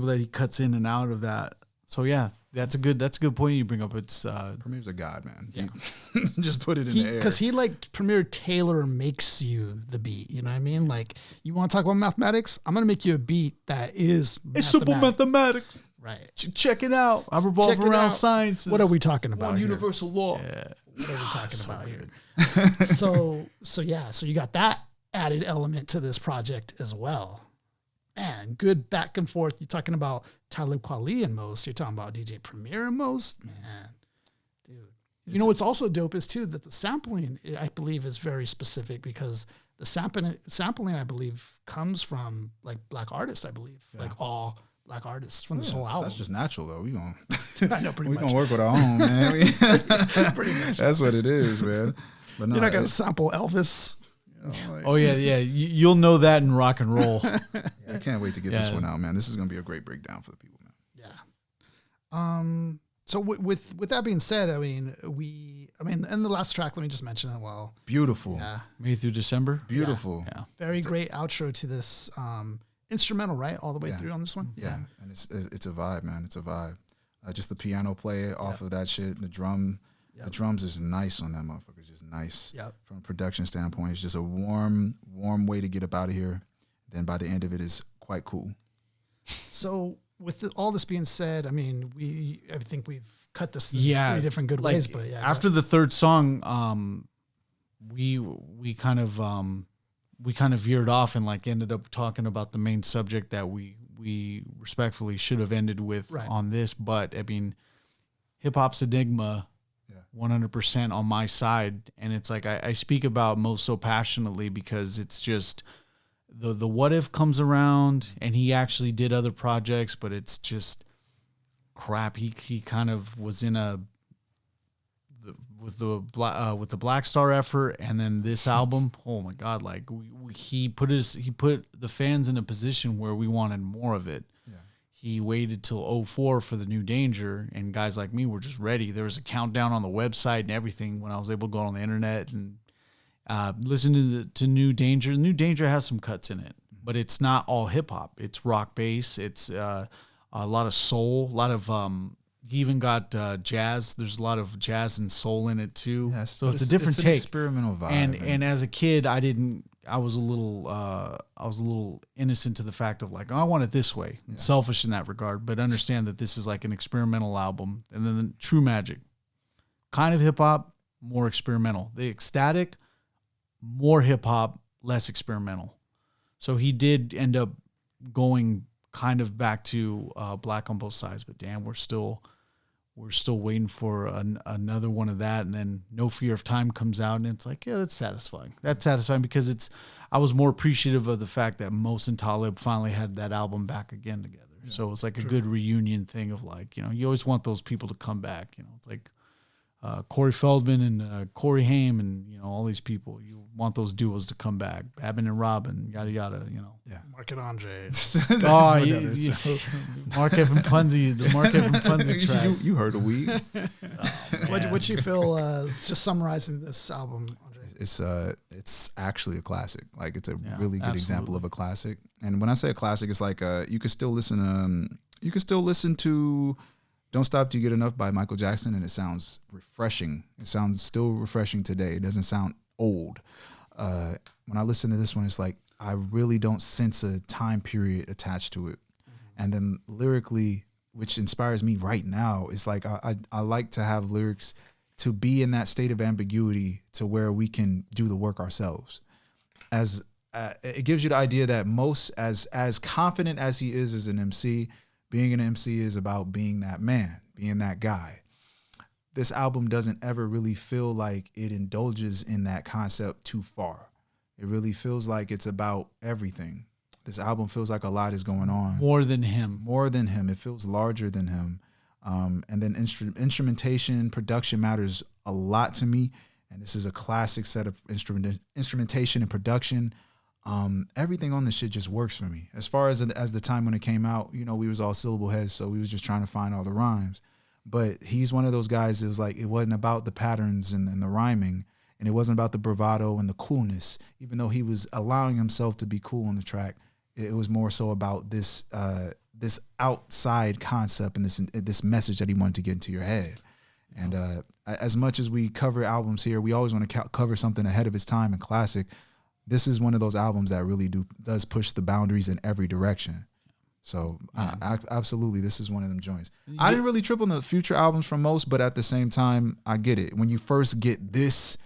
that he cuts in and out of that. So yeah, that's a good point you bring up. It's Premier's a god, man. Yeah. Just put it in the air. Because he like Premier Taylor makes you the beat. You know what I mean? Like you want to talk about mathematics? I'm gonna make you a beat that is it's simple mathematics. Right. Check it out. I revolve Check it around out. sciences. What are we talking about? One here? universal law. What are we talking about here? So you got that added element to this project as well. Man, good back and forth. You're talking about Talib Kweli and Mos. You're talking about DJ Premier and Mos. Man, dude. You know what's also dope is too that the sampling I believe is very specific because the sampling I believe comes from like black artists. I believe like all black artists from this whole album. That's just natural, though. We gonna I know pretty we much. gonna work with our own, man. Pretty much. That's what it is, man. But no, You're not gonna sample Elvis. You know, like- Oh yeah. You'll know that in rock and roll. I can't wait to get this Yeah. one out, man. This is gonna be a great breakdown for the people, man. Yeah. So with that being said, I mean, and the last track, let me just mention it. Well, Beautiful, yeah, May through December. beautiful. Yeah. very great outro to this instrumental, right, all the way Yeah. through on this one. Yeah, and it's a vibe, man. It's a vibe. Just the piano play off of that shit. The drums is nice on that motherfucker. Just nice. Yep. From a production standpoint, it's just a warm way to get up out of here. Then by the end of it, is quite cool. So with all this being said, I mean, I think we've cut this in Yeah, three different good like, ways, but yeah. after the third song, we kind of veered off and like ended up talking about the main subject that we respectfully should have ended with Right. on this. But I mean, hip hop's enigma, 100% on my side, and it's like I speak about Mos so passionately because it's just the what if comes around, and he actually did other projects, but it's just crap. He kind of was in with the Black Star effort, and then this album. Oh my God! Like he put the fans in a position where we wanted more of it. Yeah. He waited till 04 for the New Danger, and guys like me were just ready. There was a countdown on the website and everything when I was able to go on the internet and listen to New Danger. New Danger has some cuts in it, but it's not all hip hop. It's rock bass. It's a lot of soul, a lot of he even got jazz. There's a lot of jazz and soul in it too. Yes, so but it's a different an take. experimental vibe. And as a kid, I was a little innocent to the fact of like, oh, I want it this way. Yeah. Selfish in that regard, but understand that this is like an experimental album. And then the True Magic, kind of hip hop, more experimental. The Ecstatic, more hip hop, less experimental. So he did end up going kind of back to Black on Both Sides, but damn, we're still waiting for another one of that. And then No Fear of Time comes out, and it's like, yeah, that's satisfying. That's satisfying because I was more appreciative of the fact that Mos and Talib finally had that album back again together. Yeah, so it's like a good reunion thing of like, you know, you always want those people to come back. You know, it's like Corey Feldman and Corey Haim and, you know, all these people. You want those duos to come back. Babin and Robin, yada, yada, you know. Yeah. Mark and Andre. Mark Evan Punzi, the Mark Evan Punzi track. You heard a week. What you feel just summarizing this album, Andre? It's actually a classic. Like it's a really good absolutely. example of a classic. And when I say a classic, it's like you could still listen to Don't Stop Till You Get Enough by Michael Jackson, and it sounds refreshing. It sounds still refreshing today. It doesn't sound old. When I listen to this one, it's like I really don't sense a time period attached to it. Mm-hmm. And then lyrically, which inspires me right now, is like I like to have lyrics to be in that state of ambiguity to where we can do the work ourselves. As it gives you the idea that Mos, as confident as he is as an MC, Being an MC is about being that man, being that guy. This album doesn't ever really feel like it indulges in that concept too far. It really feels like it's about everything. This album feels like a lot is going on. More than him. More than him. It feels larger than him. And then instrumentation, production matters a lot to me. And this is a classic set of instrumentation and production. Everything on this shit just works for me. As far as the time when it came out, you know, we was all syllable heads, so we was just trying to find all the rhymes. But he's one of those guys that was like, it wasn't about the patterns and the rhyming, and it wasn't about the bravado and the coolness. Even though he was allowing himself to be cool on the track, it was more so about this this outside concept and this message that he wanted to get into your head. And as much as we cover albums here, we always want to cover something ahead of its time and classic. This is one of those albums that really does push the boundaries in every direction. So absolutely, this is one of them joints. I didn't really trip on the future albums from most, but at the same time, I get it. When you first get this,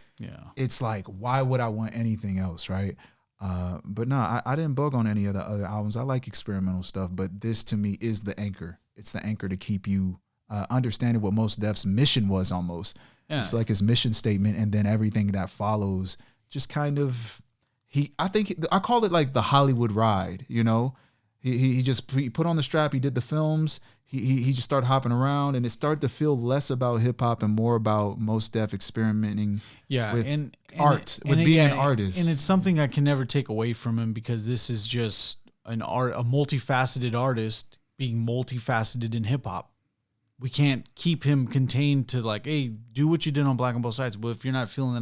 it's like, why would I want anything else, right? But no, I didn't bug on any of the other albums. I like experimental stuff, but this to me is the anchor. It's the anchor to keep you understanding what Mos Def's mission was almost. Yeah. It's like his mission statement, and then everything that follows just kind of, I call it like the Hollywood ride, you know? He put on the strap, he did the films, he just started hopping around, and it started to feel less about hip hop and more about Mos Def experimenting with art, with being an artist. And it's something I can never take away from him, because this is just a multifaceted artist being multifaceted in hip hop. We can't keep him contained to like, hey, do what you did on Black on Both Sides. But if you're not feeling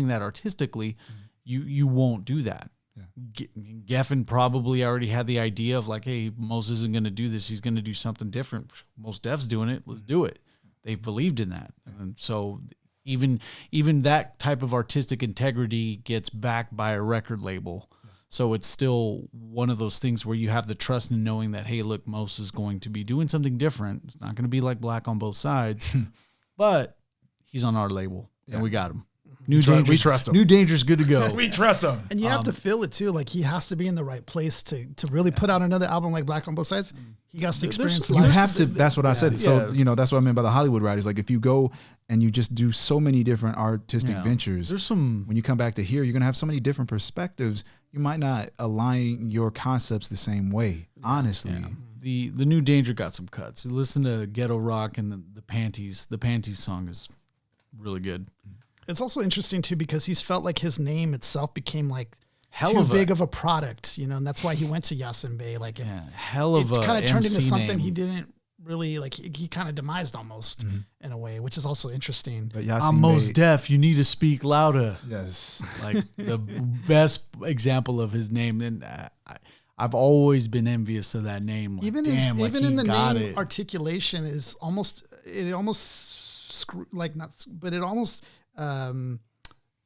that artistically, you won't do that. Yeah. Geffen probably already had the idea of like, hey, Mos isn't going to do this. He's going to do something different. Mos Def's doing it. Let's do it. They believed in that. And so even that type of artistic integrity gets backed by a record label. Yeah. So it's still one of those things where you have the trust in knowing that, hey, look, Mos is going to be doing something different. It's not going to be like Black on Both Sides, but he's on our label and we got him. We trust him. New Danger's good to go. We trust him. And you have to feel it too. Like he has to be in the right place to really put out another album like Black on Both Sides. He has to experience life. You have to. That's what I said. So, you know, that's what I meant by the Hollywood ride. Is like if you go and you just do so many different artistic ventures, when you come back to here, you're going to have so many different perspectives. You might not align your concepts the same way, honestly. Yeah. The New Danger got some cuts. You listen to Ghetto Rock and the Panties. The Panties song is really good. It's also interesting too because he's felt like his name itself became like too big of a product, you know, and that's why he went to Yasin Bay. Like, it kind of turned into something he didn't really like. He kind of demised almost in a way, which is also interesting. But I'm Mos Def. You need to speak louder. Yes, like the best example of his name, and I've always been envious of that name. Like, even in the name articulation is almost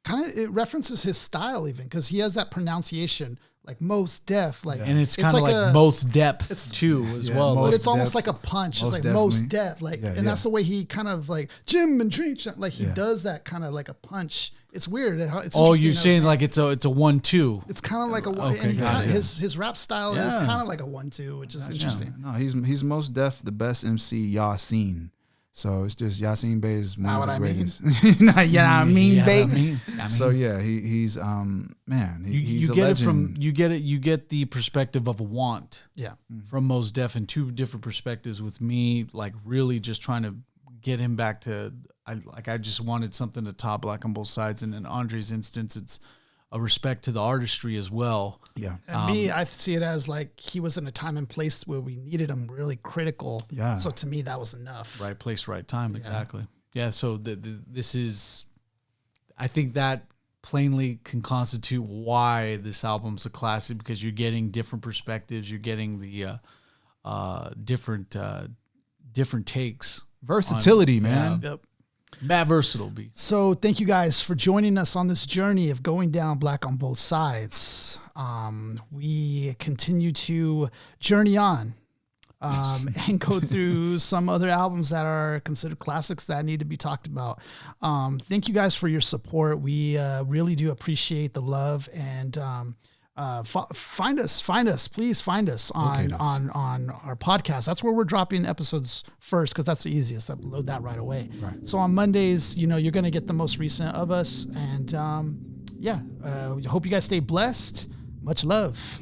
kind of it references his style even because he has that pronunciation like Mos Def, like, and it's kind of like Mos Depth too as well. But it's almost like a punch. It's like Mos Def, like, and that's the way he kind of like Jim and drink, like he does that kind of like a punch. It's weird. It's you're saying like it's a 1-2. It's kind of like a his rap style is kind of like a 1-2, which is interesting. No, he's Mos Def, the best MC Yasin. So it's just Yasin Bay is one of the greatest. I mean, baby. So yeah, he's man. He's you a get legend. You get the perspective of want. Yeah. From Mos Def in two different perspectives. With me, like really just trying to get him back to. I just wanted something to top Black on Both Sides, and in Andre's instance, it's a respect to the artistry as well. Yeah. And me, I see it as like he was in a time and place where we needed him really critical. Yeah. So to me, that was enough. Right place, right time. Exactly. Yeah. So this is, I think that plainly can constitute why this album's a classic, because you're getting different perspectives. You're getting the different takes. Versatility, man. Yep. Mad versatile, B. So thank you guys for joining us on this journey of going down Black on Both Sides. We continue to journey on and go through some other albums that are considered classics that need to be talked about. Thank you guys for your support. We really do appreciate the love and find us, please find us on our podcast. That's where we're dropping episodes first, because that's the easiest. Upload that right away. Right. So on Mondays, you're going to get the most recent of us. And hope you guys stay blessed. Much love.